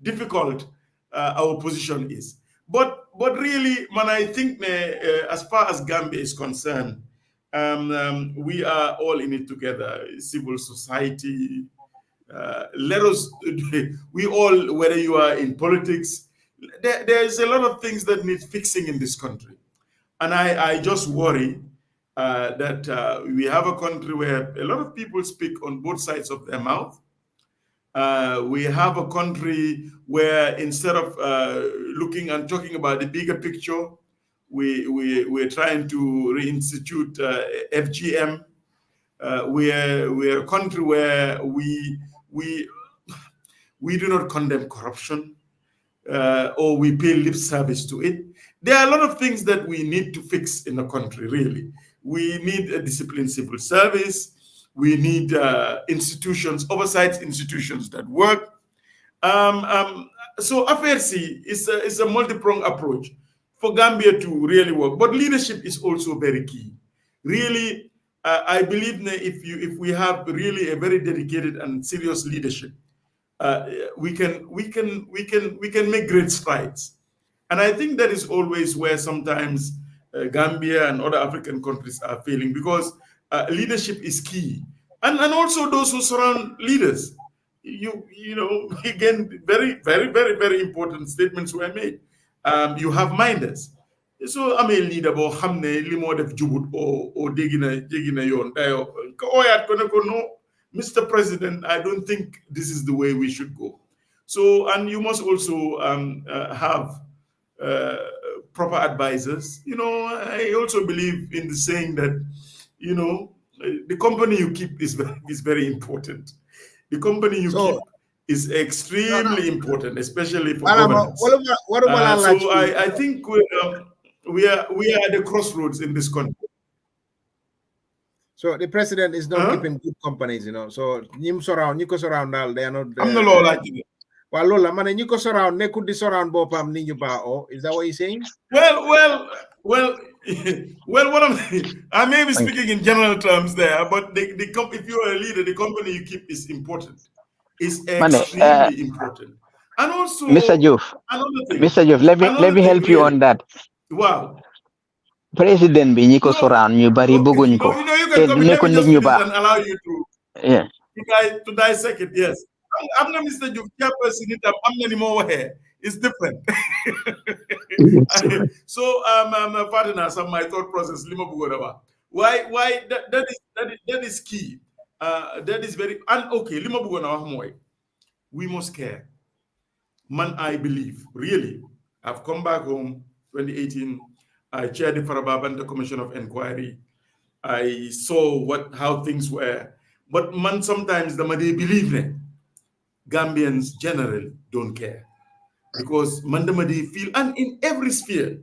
difficult our position is. But really, man, I think as far as Gambia is concerned, we are all in it together. Civil society. Let us, we all, whether you are in politics, there's a lot of things that need fixing in this country. And I just worry that we have a country where a lot of people speak on both sides of their mouth. We have a country where instead of looking and talking about the bigger picture, we're trying to reinstitute FGM. We're a country where we do not condemn corruption or we pay lip service to it. There are a lot of things that we need to fix in the country, really. We need a disciplined civil service. We need institutions, oversight institutions that work. So FRC is a multi-pronged approach for Gambia to really work. But leadership is also very key. Really, I believe that if we have really a very dedicated and serious leadership, we can make great strides. And I think that is always where sometimes Gambia and other African countries are failing, because leadership is key. And also those who surround leaders. You know, again, very, very, very, very important statements were made. You have minders. So I'm a leader, but hamne limo def jubut or digina yon. No, Mr. President, I don't think this is the way we should go. So, and you must also have proper advisors. You know, I also believe in the saying that, you know, the company you keep is very important. The company you keep is extremely important, especially for governance. So I think we are at the crossroads in this country. So the president is not keeping good companies, you know. So you surround, they are not. I'm not like it. Well, Lola, man, you surround, they could surround Bopam Ninjuba. Is that what you're saying? Well. What I may be speaking in general terms there, but if you are a leader, the company you keep is important. It's extremely important. And also, Mr. Juf, let me help you on that. Wow. President bi ñi ko surround ñu bari bëgguñ ko. You know, you can come, let me just finish and allow you to dissect it. Yes. I'm not Mr. Juf, chairperson. I'm not anymore here. It's different. So, partner, some my thought process. Why that is key. That is very okay. We must care. Man, I believe really. I've come back home 2018. I chaired the Farababanta Commission of Inquiry. I saw how things were. But man, sometimes they believe that Gambians generally don't care. Because Mandamadi feel, and in every sphere,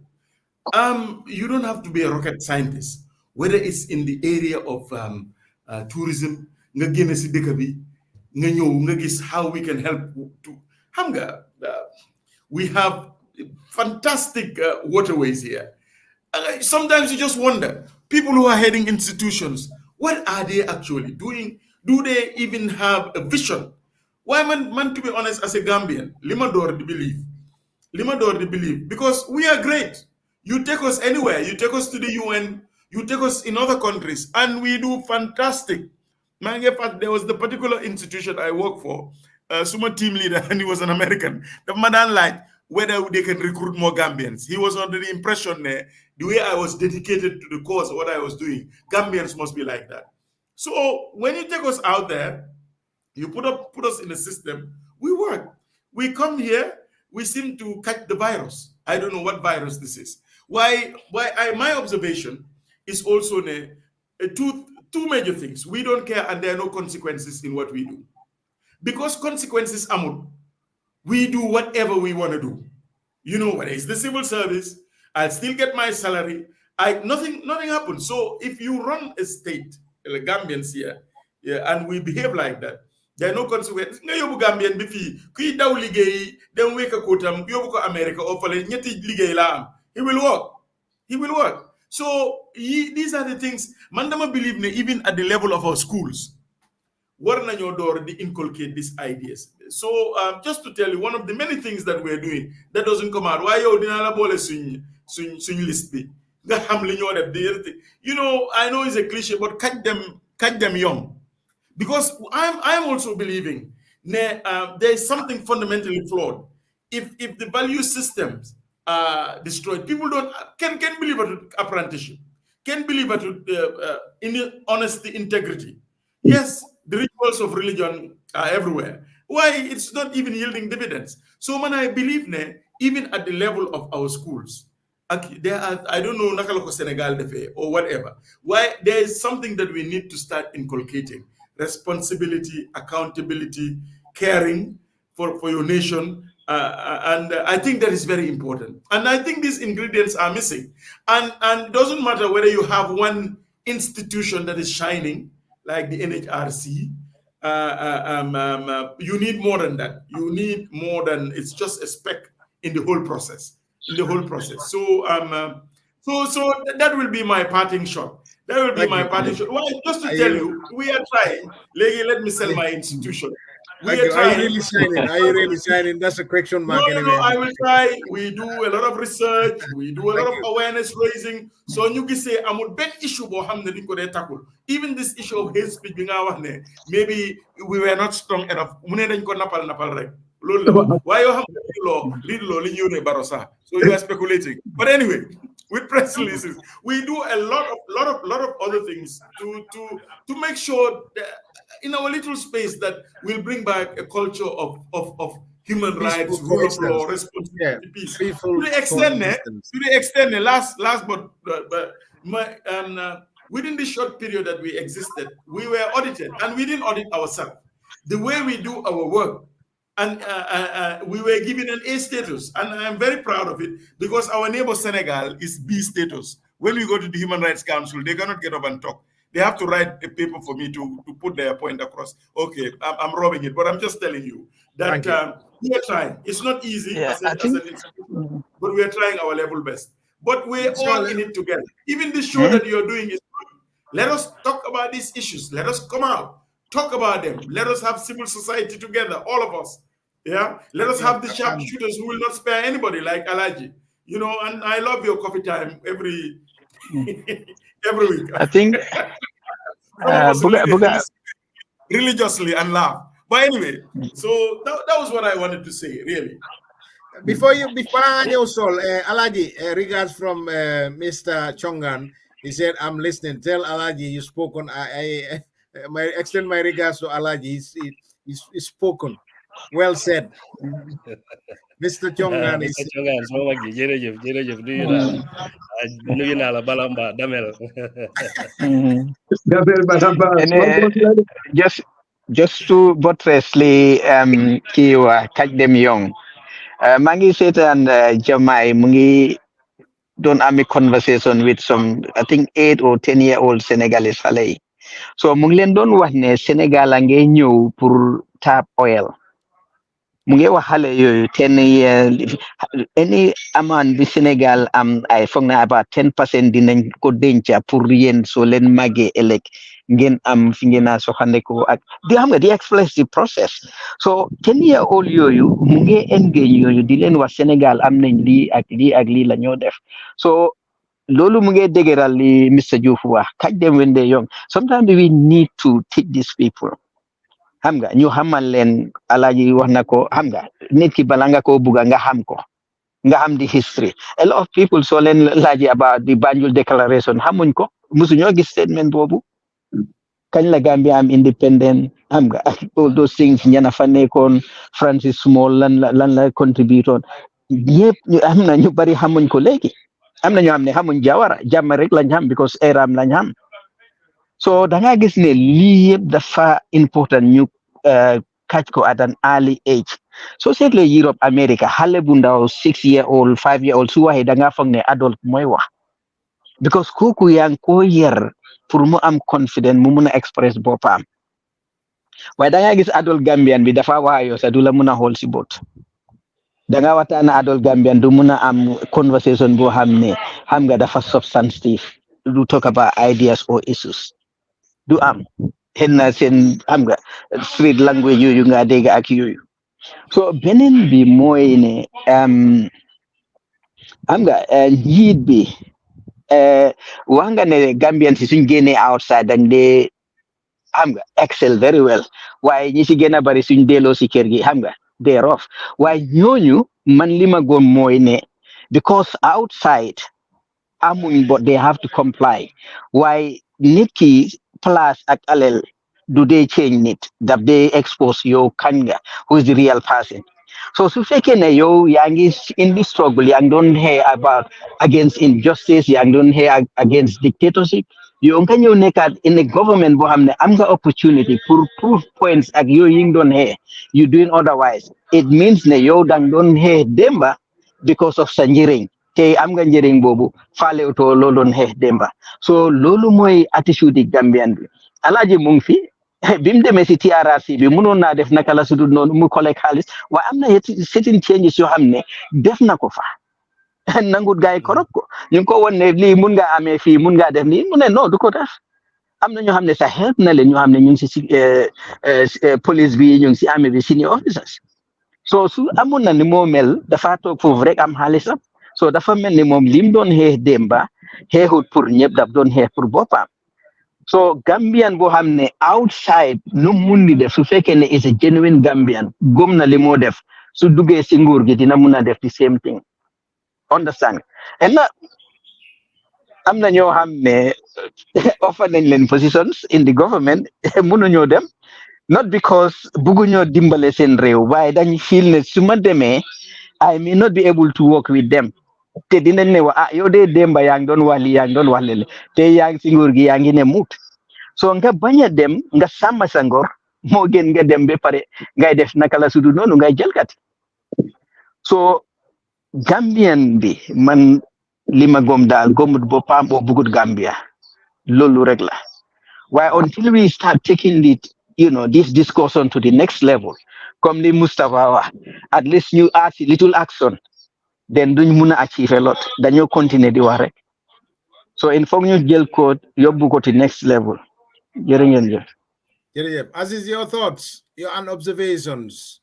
you don't have to be a rocket scientist, whether it's in the area of tourism, how we can help to hunger. We have fantastic waterways here. Sometimes you just wonder, people who are heading institutions, what are they actually doing? Do they even have a vision? Why, man, to be honest, as a Gambian, Limador the belief, because we are great. You take us anywhere. You take us to the UN. You take us in other countries, and we do fantastic. There was the particular institution I work for, Suma team leader, and he was an American. The man like whether they can recruit more Gambians. He was under the impression the way I was dedicated to the cause of what I was doing, Gambians must be like that. So when you take us out there, you put us in a system, we work. We come here, we seem to catch the virus. I don't know what virus this is. My observation is also two major things. We don't care, and there are no consequences in what we do. Because consequences are, we do whatever we want to do. You know what is the civil service? I'll still get my salary. Nothing happens. So if you run a state, like Gambians here, and we behave like that, there are no consequences. Nga yobu Gambian bi fi kuy daw liggéey dem wéka kotam yobu ko America or fale ñetti liggéey la am. He will work. He will work. So these are the things. Man dama believe ne even at the level of our schools, war nañoo door di inculcate these ideas. So just to tell you, one of the many things that we're doing that doesn't come out. Why yow dina la boole suñ list bi nga xam li ñoo def. You know, I know it's a cliche, but catch them young. Because I'm also believing there is something fundamentally flawed. If the value systems are destroyed, people can believe at apprenticeship, can believe at in honesty, integrity. Yes, the rituals of religion are everywhere. Why it's not even yielding dividends? So when I believe even at the level of our schools, there are, I don't know, Nakaloko Senegal or whatever. Why there is something that we need to start inculcating. Responsibility, accountability, caring for your nation. And I think that is very important. And I think these ingredients are missing. And it doesn't matter whether you have one institution that is shining, like the NHRC. You need more than that. You need more than it's just a speck in the whole process. So that will be my parting shot. That will be my parting shot. Well, just to tell you, we are trying. Let me sell my institution. Are you really shining? Are you really shining? That's a question mark. No, I will try. We do a lot of research. We do a lot of awareness raising. So you can say, I'm a big issue about even this issue of hate speech, maybe we were not strong enough. Why you have read law, so you are speculating. But anyway, with press releases, we do a lot of other things to make sure that in our little space that we'll bring back a culture of human rights, rule of law, responsibility, peace. To the extent, last but within this short period that we existed, we were audited, and we didn't audit ourselves. The way we do our work, and we were given an A status, and I'm very proud of it because our neighbor Senegal is B status. When we go to the Human Rights Council, they cannot get up and talk. They have to write a paper for me to put their point across. Okay, I'm robbing it, but I'm just telling you that we are trying. It's not easy as an institution, but we are trying our level best. But we're all in it together. Even this show that you're doing is good. Let us talk about these issues. Let us come out, talk about them. Let us have civil society together, all of us. Yeah, let us have the sharpshooters who will not spare anybody, like Alaji. You know, and I love your coffee time every week. I think religiously and laugh. But anyway, so that was what I wanted to say, really. Before I Sol, Alaji, regards from Mr. Chongan. He said, "I'm listening. Tell Alaji you spoken. I extend my regards to Alaji. He's spoken. Well said." Mr. Chongan is nuyu naa la Balamba Damel. Just to buttresly catch them young. Mangi Satan Jamai Mungi don't have a conversation with some, I think 8 or 10-year-old Senegalese Saleh. So Munglen don't want Senegal and new pour tap oil. mu ngi wax xale yooyu 10 years any amount bi Sénégal am ay foog na about 10% dinañ ko denca pour yéen soo leen màggee ëllëg ngeen am fi ngeen a soxandeku ak di xam nga di express the process so 10 year old yooyu mu ngi engage yooyu di leen wax Sénégal am nañ lii ak lii ak lii la ñoo def so loolu mu ngi dëgëral li Mr. Diouf wax catch them when they're young sometimes we need to teach these people xam nga ñu xamal leen alaaji wax na ko xam nga nit ki bala nga koo bugga nga xam ko nga xam di history a lot of people soo leen laaji about the Banjul Declaration xamuñ ko musuñoo gis statement boobu kañ la Gambia am independent xam nga all those things ñana fa nekkoon Francis Small lan la contribute on yëpp ñu am na ñu bari xamuñ ko léegi am na ñoo xam ne xamuñ Jawara jàmm rek lañ xam because eram lañ xam so da nga gis ne lii yëpp dafa important ñu catch ko at an early age so seetle Europe America xale bu ndaw 6 year old 5 year old su waxee da nga foog ne adult mooy wax because kooku yaa ngi ko yar pour mu am confidence mu mun a express boppam waaye da nga gis adult Gambian bi dafa wax yow sax du la mun a xool si bot da nga waxtaan adult Gambian du mun a am conversation boo xam ne xam nga dafa substantive du talk about ideas or issues du am xen na seen xam nga street language yooyu nga dégg ak yooyu so beneen bi mooy ne xam nga njiit bi wax nga ne Gambian si suñ génnee outside dañ dee xam nga excel very well waaye ñi si gën a bari suñ delloo si kër gi xam nga they're off waaye ñooñu man li ma gëm mooy ne because outside amuñ but they have to comply waaye nit ki place ak alel do they change nit daf they expose yow kañ nga who is the real person so su fekkee ne yow yaa ngi in this struggle yaa ngi doon hear about against injustice yaa ngi doon hear against dictatorship yow nga ñëw nekkaat in a government boo xam ne am nga opportunity pour proof points ak yow yi nga doon hear you doing otherwise it means ne yow dang doon hear démba because of sa njëriñ te am nga njëriñ boobu faalewtoo loo doon xeex démba so loolu mooy attitude yi Gambian bi alaaji mu ngi fi bi mu demee si TRRC bi mënoon naa def naka la sudul noonu mu collecte xaalis waaye am na certain changes yoo xam ne def na ko fa nangut gars yi korop ko ñu ngi ko won ne lii mun ngaa amee fii mun ngaa def lii mu ne non du ko def am na ñoo xam ne sax help na leen ñoo xam ne ñu ngi si police bi ñu ngi si army bi senior officers so su amoon na ni moo mel dafa toog foofu rek am xaalisam so dafa mel ni moom lim doon xeex démba xeexut pour ñëpp daf doon xeex pour boppam so Gambian boo xam ne outside nu mun di def su fekkee ne is a genuine Gambian gëm na li moo def su duggee si nguur gi dina mun a def the same thing understand and am na ñoo xam ne offer nañ leen positions in the government mënuñoo dem not because bëgguñoo dimbale seen réew waaye dañ feel ne su ma demee I may not be able to work with them te dinañ ne wa yow de démba yaa ngi doon wax li yaa ngi doon wax lele te yaa ngi si nguur gi yaa ngi ne muut so nga bañ a dem nga sàmm sa ngor moo gën nga dem ba pare ngay def naka la sudu noonu ngay jëlkat so Gambian bi man li ma gom daal gomut boppam oo bugut Gambia loolu rek la waaye until we start taking it this discussion to the next level comme li Moustapha wax at least ñu aasi little action then duñ mun a achieve a lot dañoo continuer di wax rek so il faut ñu jël ko yóbbu ko to next level jërë ngeen jëf jërëjëf Aziz, your thoughts, your observations.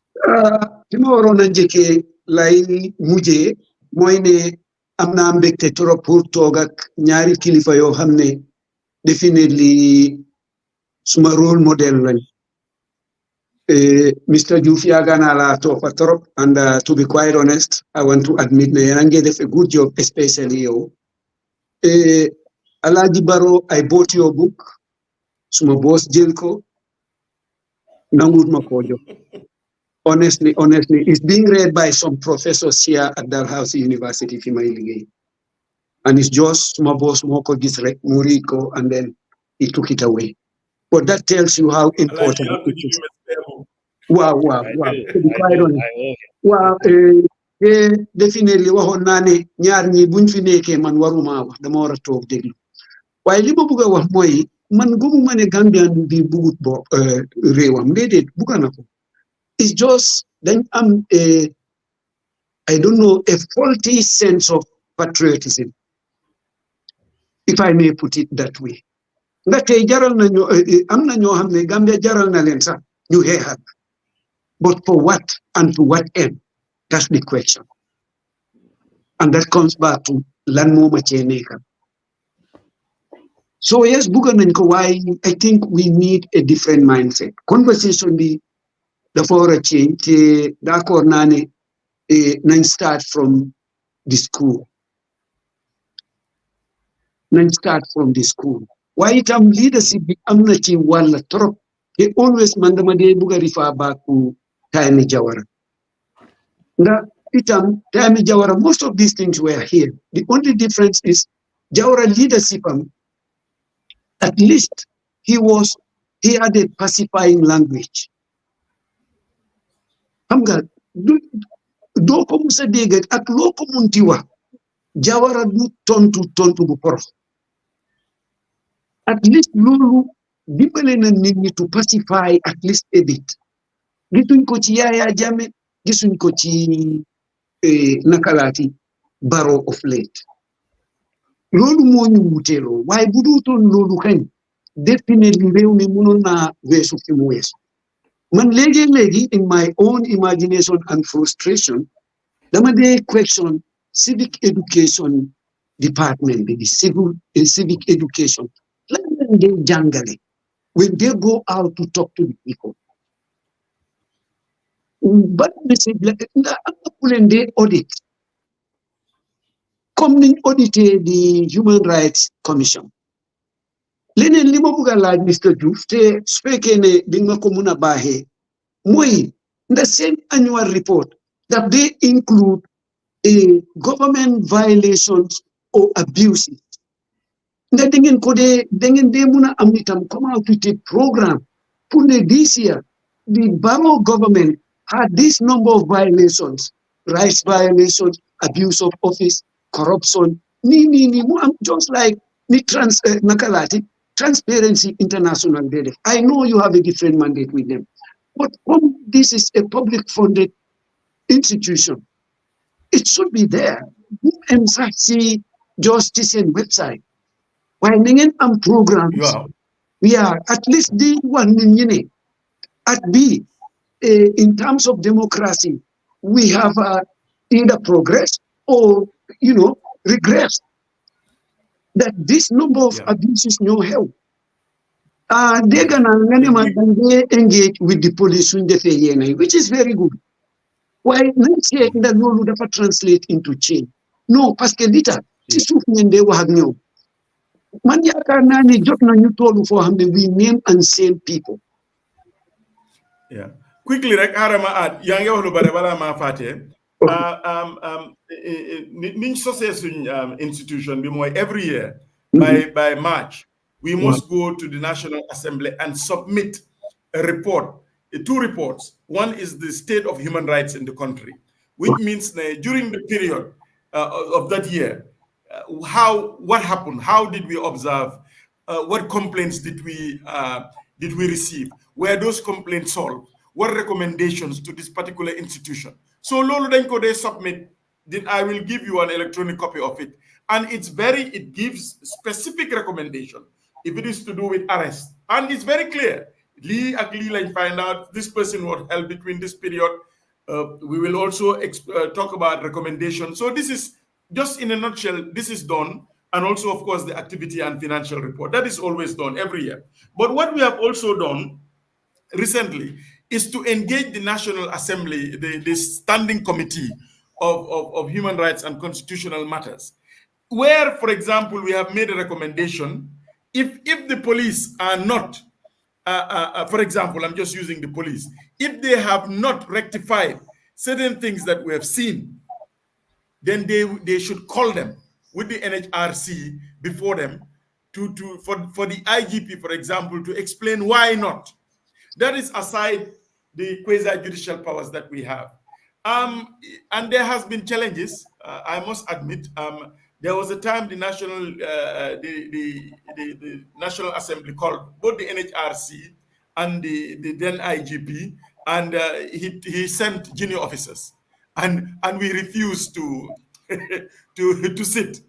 li ma waroon a njëkkee lay mujjee mooy ne am naa mbégte trop pour toog ak ñaari kilifa yoo xam ne definitely suma role model lañ Mr. Diouf yaaga naa la toppa trop and to be quite honest I want to admit ne yéen a ngi def a good job especially yow Alhaji Barrow I bought your book suma boss jël ko nangut ma ko jox honestly it's being read by some professors here at Dalhousie University fi may liggéey and it's just suma boss moo ko gis rek mu read ko and then he took it away but that tells you how important it is. Wow. To be quite honest. Wow. Definitely waxoon naa ne ñaar ñi buñ fi nekkee man waruma wax dama war a toog déglu waaye li ma bëgg a wax mooy man gëmuma ne Gambian bi bugut bo réewam déedéet bugga na ko It's just then I don't know, a faulty sense of patriotism, if I may put it that way. Ngate jaral na ñoo am na ñoo xam ne Gambia jaral na leen sax ñu xeexal, but for what and to what end? That's the question. And that comes back to lan moo ma cee nekka. So yes, bugga nañ ko waaye I think we need a different mindset. Conversation bi dafa war a change te d'accord naa ne nañ start from the school. Nañ start from the school. Why itam leadership bi am na ci wàll trop. Te always man dama dee bugga refer back to Time Jawara. Ndax itam Time Jawara, most of these things were here. The only difference is Jawara leadership, at least he had a pacifying language. Xam nga doo ko musa dégg ak loo ko munti wax Jawara du tontu bu porof. At least loolu dimbale na nit ñi to pacify at least a bit. Gisuñ ko ci Yaya Jammeh, gisuñ ko ci nakalaati Barrow of late. Loolu moo ñu wuteeloo waaye bu duutoon loolu kañ definitely réew mi mënoon naa weesu fi mu weesu. Man léegi in my own imagination and frustration dama dee question civic education department bi, the civic education lan lañ dee jàngale when they go out to talk to the people. Ban message la nga am na ku leen dee audit comme niñ audité the Human Rights Commission. Leneen li ma bëgg a laaj Mr. Diouf te su fekkee ne di nga ko mun a baaxee mooy the same annual report that they include government violations or abuses. Nga da ngeen dee mun a am itam come out with a program pour ne this year the Barrow government had this number of violations, rights violations, abuse of office, corruption, mu am just like ni nakalati Transparency International did it. I know you have a different mandate with them, but this is a public funded institution. It should be there. NHRC justice and website. Why ningen am programs? Yeah. We are at least the one in at B. In terms of democracy, we have either progress or regress. That this number of abuses no help. They're gonna engage with the police which is very good. Why not say that no would ever translate into change? No, parce que l'État, si souf ñende wax ak ñoom. Man yaakaar naa ne jot nañu tollu foo xam ne we name and same people. Yeah. Quickly, rek harama add yaa ngi wax lu bare wala ma faté. Niñ sosé suñ institution bi moy every year by March we must go to the National Assembly and submit a report, two reports. One is the state of human rights in the country, which means during the period of that year, what happened, how did we observe, what complaints did we receive, were those complaints solved, what recommendations to this particular institution. So lolu dañ ko dey submit, then I will give you an electronic copy of it, and it gives specific recommendation if it is to do with arrest, and it's very clear. Lee lañ find out this person was held between this period. We will also talk about recommendations. So this is just in a nutshell, this is done, and also of course the activity and financial report that is always done every year. But what we have also done recently is to engage the National Assembly, the Standing Committee of Human Rights and Constitutional Matters, where, for example, we have made a recommendation. If the police are not, for example, I'm just using the police, if they have not rectified certain things that we have seen, then they should call them with the NHRC before them for the IGP, for example, to explain why not. That is aside the quasi-judicial powers that we have. And there has been challenges, I must admit. There was a time the National Assembly called both the NHRC and the then IGP and he sent junior officers, and we refused to to sit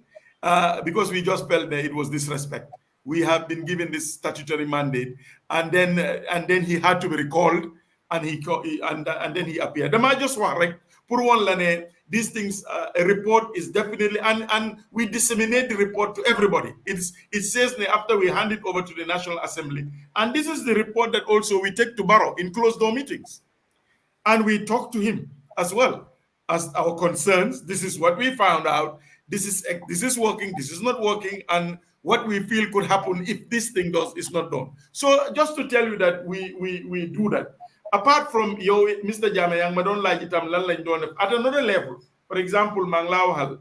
because we just felt that it was disrespect. We have been given this statutory mandate, and then he had to be recalled, and and then he appeared. Dama just want right pour one lane. These things, a report is definitely, and we disseminate the report to everybody. It says after we hand it over to the National Assembly, and this is the report that also we take to Barrow in closed door meetings, and we talk to him as well as our concerns. This is what we found out. This is working. This is not working, and what we feel could happen if this thing is not done. So just to tell you that we do that. Apart from Mr. Jamayang, I don't like it. At another level, for example, Manglawhal,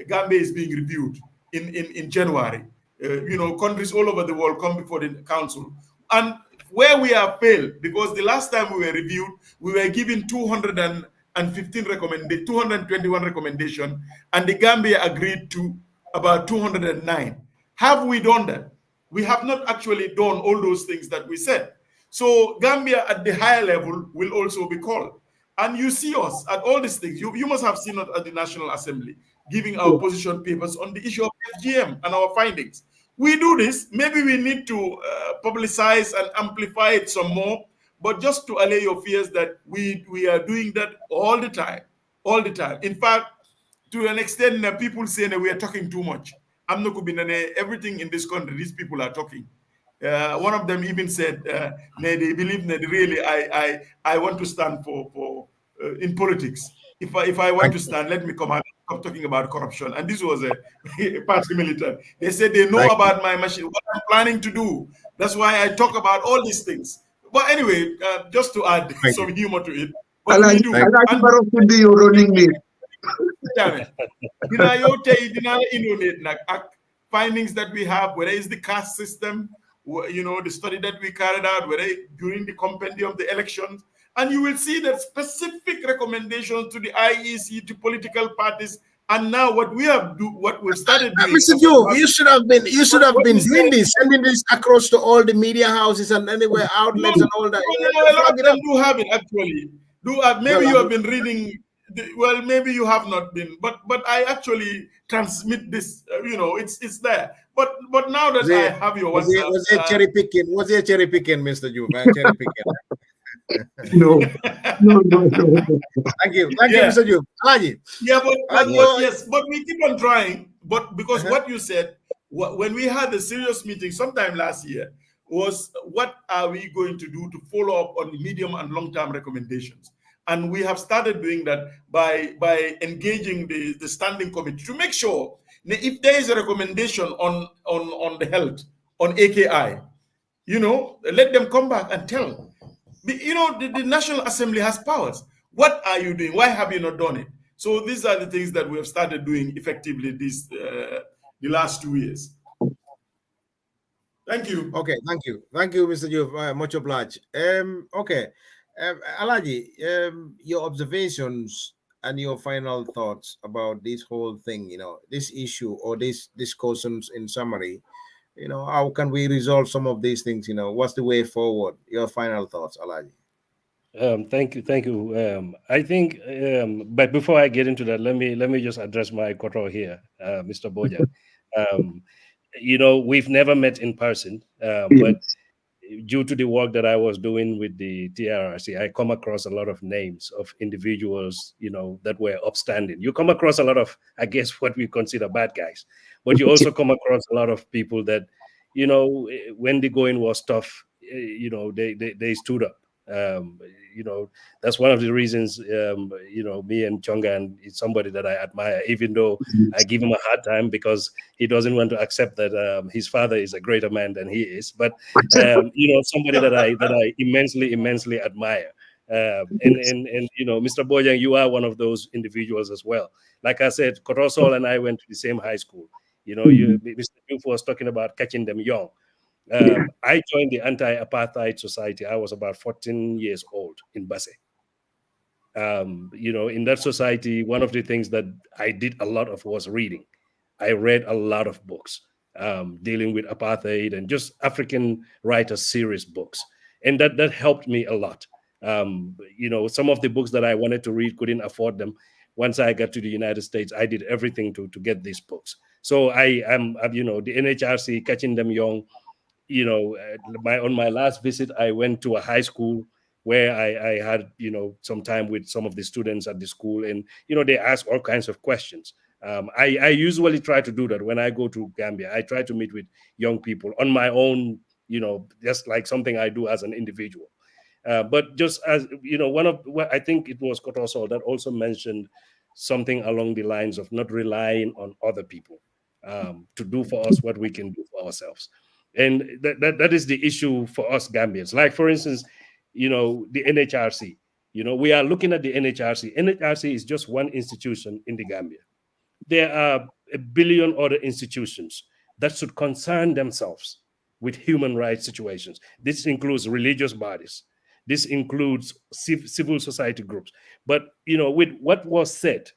Gambia is being reviewed in January. Countries all over the world come before the council, and where we have failed, because the last time we were reviewed, we were given 221 recommendations, and the Gambia agreed to about 209. Have we done that? We have not actually done all those things that we said. So Gambia at the higher level will also be called. And you see us at all these things. You must have seen us at the National Assembly giving our position papers on the issue of FGM and our findings. We do this. Maybe we need to publicize and amplify it some more, but just to allay your fears that we are doing that all the time. In fact, to an extent, people say that we are talking too much. I'm not going to everything in this country, these people are talking. One of them even said, they believe that really I want to stand for in politics. If I want to stand, let me come out of talking about corruption. And this was a party militant. They said they know about my machine, what I'm planning to do. That's why I talk about all these things. But anyway, just to add some humor to it. But we do. Barrow could be your running mate. Findings that we have, whether it's the caste system, the study that we carried out, whether during the compendium of the elections, and you will see that specific recommendations to the IEC, to political parties, and now what we've started doing. Mr. Joe, you should have been doing this, sending this across to all the media houses and anywhere outlets and all that. A lot of them do have it actually. Maybe you have been reading. Well, maybe you have not been, but I actually transmit this. It's there. But now that I have your WhatsApp, was it cherry picking? Was it cherry picking, Mr. Juve? Cherry picking. No. Thank you, Mr. Juve. Yeah, but we keep on trying. But because what you said, when we had a serious meeting sometime last year, was what are we going to do to follow up on medium and long-term recommendations? And we have started doing that by engaging the standing committee to make sure that if there is a recommendation on the health, on AKI, let them come back and tell. The National Assembly has powers. What are you doing? Why have you not done it? So these are the things that we have started doing effectively the last 2 years. Thank you. Okay, thank you, Mr. Juve. Much obliged. Okay. Alaji, your observations and your final thoughts about this whole thing, this issue or these discussions in summary, how can we resolve some of these things? What's the way forward? Your final thoughts, Alaji. Thank you. I think, but before I get into that, let me just address my quarter here, Mr. Boja. We've never met in person, but due to the work that I was doing with the TRRC, I come across a lot of names of individuals, that were upstanding. You come across a lot of, I guess, what we consider bad guys, but you also come across a lot of people that, when the going was tough, they stood up. That's one of the reasons, me and Chonga, and it's somebody that I admire, even though I give him a hard time because he doesn't want to accept that his father is a greater man than he is. But, somebody that I immensely admire. Mr. Bojang, you are one of those individuals as well. Like I said, Korosol and I went to the same high school. Mr. Duke was talking about catching them young. I joined the Anti-Apartheid Society. I was about 14 years old in Basse. In that society, one of the things that I did a lot of was reading. I read a lot of books dealing with apartheid and just African writers' serious books. And that helped me a lot. Some of the books that I wanted to read, couldn't afford them. Once I got to the United States, I did everything to get these books. So I am, the NHRC, catching them young. On my last visit, I went to a high school where I had, some time with some of the students at the school, and, they ask all kinds of questions. I usually try to do that when I go to Gambia. I try to meet with young people on my own, just like something I do as an individual. But just as, I think it was Kotosol that also mentioned something along the lines of not relying on other people to do for us what we can do for ourselves. And that is the issue for us Gambians. Like, for instance, the NHRC, we are looking at the NHRC. NHRC is just one institution in the Gambia. There are a billion other institutions that should concern themselves with human rights situations. This includes religious bodies. This includes civil society groups. But, with what was said,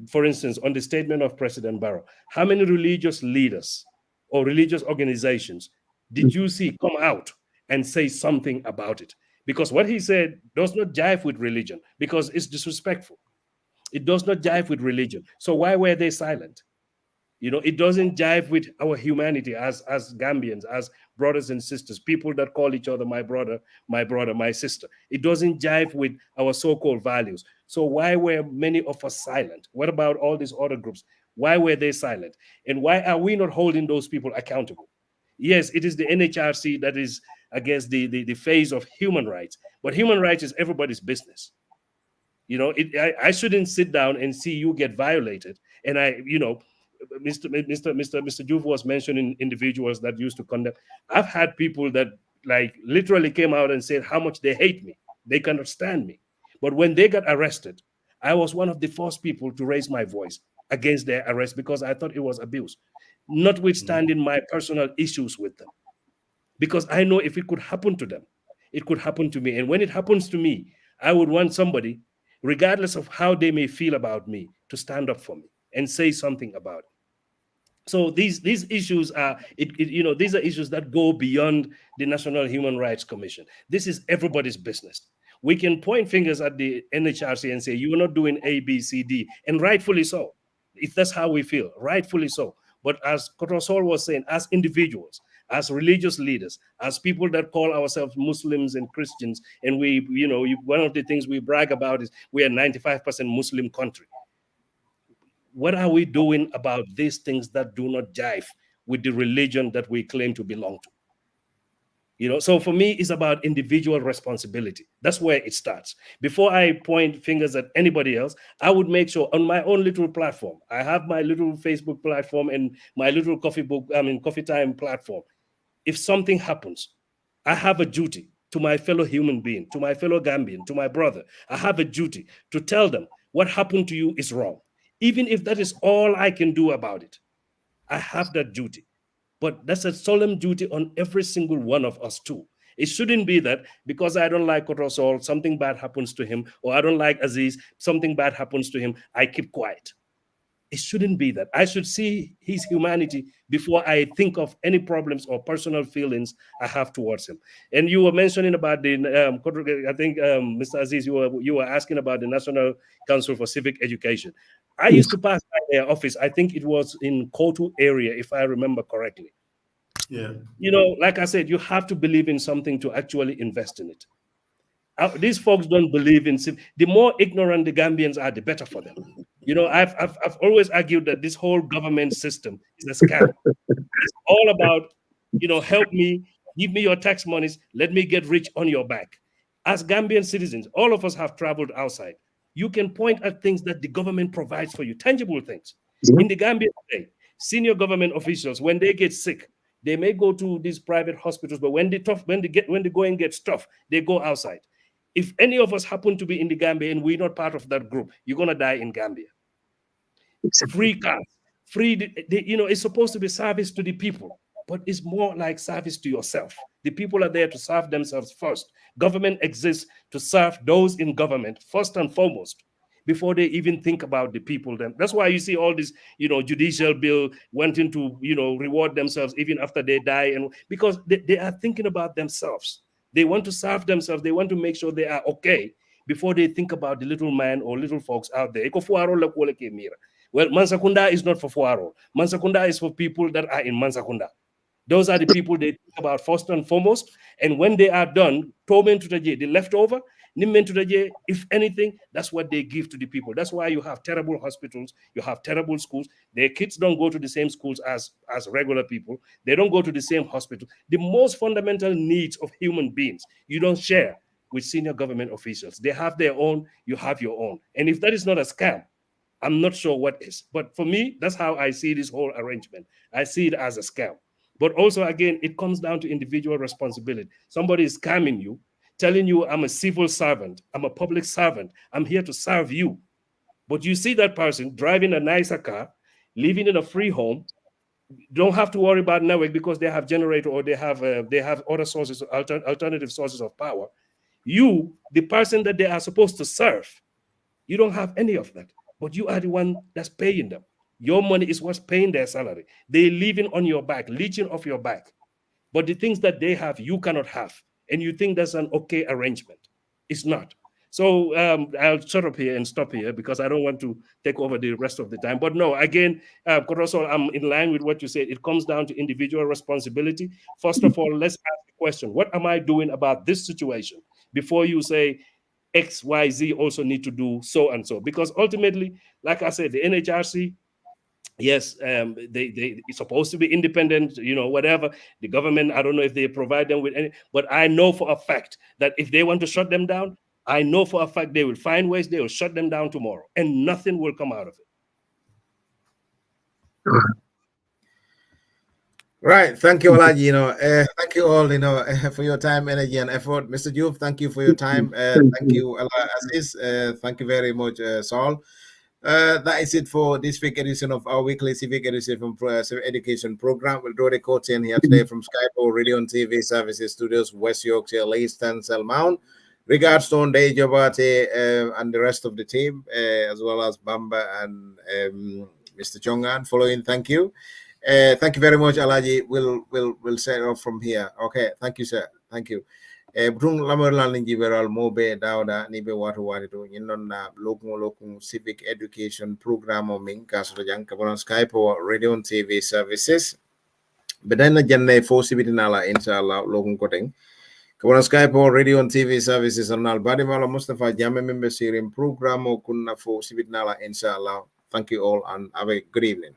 for instance, on the statement of President Barrow, how many religious leaders or religious organizations did you see come out and say something about it? Because what he said does not jive with religion, because it's disrespectful. It does not jive with religion. So why were they silent? It doesn't jive with our humanity as Gambians, as brothers and sisters, people that call each other my brother, my sister. It doesn't jive with our so-called values. So why were many of us silent? What about all these other groups? Why were they silent? And why are we not holding those people accountable? Yes, it is the NHRC that is, I guess, the face of human rights. But human rights is everybody's business. I shouldn't sit down and see you get violated. And Mr. Juve was mentioning individuals that used to condemn. I've had people that literally came out and said how much they hate me. They cannot stand me. But when they got arrested, I was one of the first people to raise my voice against their arrest because I thought it was abuse, notwithstanding my personal issues with them. Because I know if it could happen to them, it could happen to me. And when it happens to me, I would want somebody, regardless of how they may feel about me, to stand up for me and say something about it. So these issues are, these are issues that go beyond the National Human Rights Commission. This is everybody's business. We can point fingers at the NHRC and say, you are not doing A, B, C, D, and rightfully so. If that's how we feel, rightfully so. But as Kotosol was saying, as individuals, as religious leaders, as people that call ourselves Muslims and Christians, and one of the things we brag about is we are 95% Muslim country. What are we doing about these things that do not jive with the religion that we claim to belong to? So for me, it's about individual responsibility. That's where it starts. Before I point fingers at anybody else, I would make sure on my own little platform, I have my little Facebook platform and my little coffee time platform. If something happens, I have a duty to my fellow human being, to my fellow Gambian, to my brother. I have a duty to tell them what happened to you is wrong. Even if that is all I can do about it, I have that duty. But that's a solemn duty on every single one of us too. It shouldn't be that because I don't like Kotosol, something bad happens to him, or I don't like Aziz, something bad happens to him, I keep quiet. It shouldn't be that. I should see his humanity before I think of any problems or personal feelings I have towards him. And you were mentioning about the, I think, Mr. Aziz, you were asking about the National Council for Civic Education. I used to pass by their office. I think it was in Kotu area, if I remember correctly. Yeah. Like I said, you have to believe in something to actually invest in it. These folks don't believe in civic. The more ignorant the Gambians are, the better for them. I've always argued that this whole government system is a scam. It's all about, help me, give me your tax monies, let me get rich on your back. As Gambian citizens, all of us have traveled outside. You can point at things that the government provides for you, tangible things. Mm-hmm. In the Gambia today, senior government officials, when they get sick, they may go to these private hospitals, but when the going gets tough, they go outside. If any of us happen to be in the Gambia and we're not part of that group, you're going to die in Gambia. Exactly. Free cars, it's supposed to be service to the people, but it's more like service to yourself. The people are there to serve themselves first. Government exists to serve those in government first and foremost, before they even think about the people. That's why you see all this, judicial bill wanting to, reward themselves even after they die, and because they are thinking about themselves. They want to serve themselves. They want to make sure they are okay before they think about the little man or little folks out there. Well, Mansakunda is not for Fuaro. Mansakunda is for people that are in Mansakunda. Those are the people they think about first and foremost. And when they are done, the leftover, if anything, that's what they give to the people. That's why you have terrible hospitals, you have terrible schools. Their kids don't go to the same schools as regular people. They don't go to the same hospital. The most fundamental needs of human beings, you don't share with senior government officials. They have their own, you have your own. And if that is not a scam, I'm not sure what is. But for me, that's how I see this whole arrangement. I see it as a scam. But also, again, it comes down to individual responsibility. Somebody is scamming you, telling you, I'm a civil servant, I'm a public servant, I'm here to serve you. But you see that person driving a nicer car, living in a free home, don't have to worry about network because they have generator or they have other sources, alternative sources of power. You, the person that they are supposed to serve, you don't have any of that, but you are the one that's paying them. Your money is what's paying their salary. They're living on your back, leeching off your back. But the things that they have, you cannot have. And you think that's an okay arrangement. It's not. So I'll shut up here and stop here because I don't want to take over the rest of the time. But no, again, Koroso, I'm in line with what you said. It comes down to individual responsibility. First of all, let's ask the question, what am I doing about this situation? Before you say X, Y, Z also need to do so and so. Because ultimately, like I said, the NHRC, yes, they it's supposed to be independent, whatever. The government, I don't know if they provide them with any, but I know for a fact that if they want to shut them down, I know for a fact they will find ways, they will shut them down tomorrow and nothing will come out of it. Right. Thank you, Olaji. Thank you all, for your time, energy, and effort. Mr. Juve, thank you for your time. Thank you, Aziz. Thank you very much, Saul. That is it for this week edition of our weekly civic education education program. We'll draw the curtain here today from Skype or Radio and TV Services Studios, West Yorkshire, Leiston, Selmount. Regards to Onde Jobate and the rest of the team, as well as Bamba and Mr. Chongan. Following, thank you. Thank you very much, Alaji. We'll set off from here. Okay, thank you, sir. Thank you. Brung lamerlan linji beral mobe dawda ni be watu wari to nyinon na lokum civic education program o min kaso jang kabon Skype or Radio and TV services. Bedana janne fo sibitinala inshallah lokum koteng. Kabon Skype or Radio and TV services on Badi Mala Mustafa Jame member series program o kunna fo sibitinala inshallah. Thank you all and have a good evening.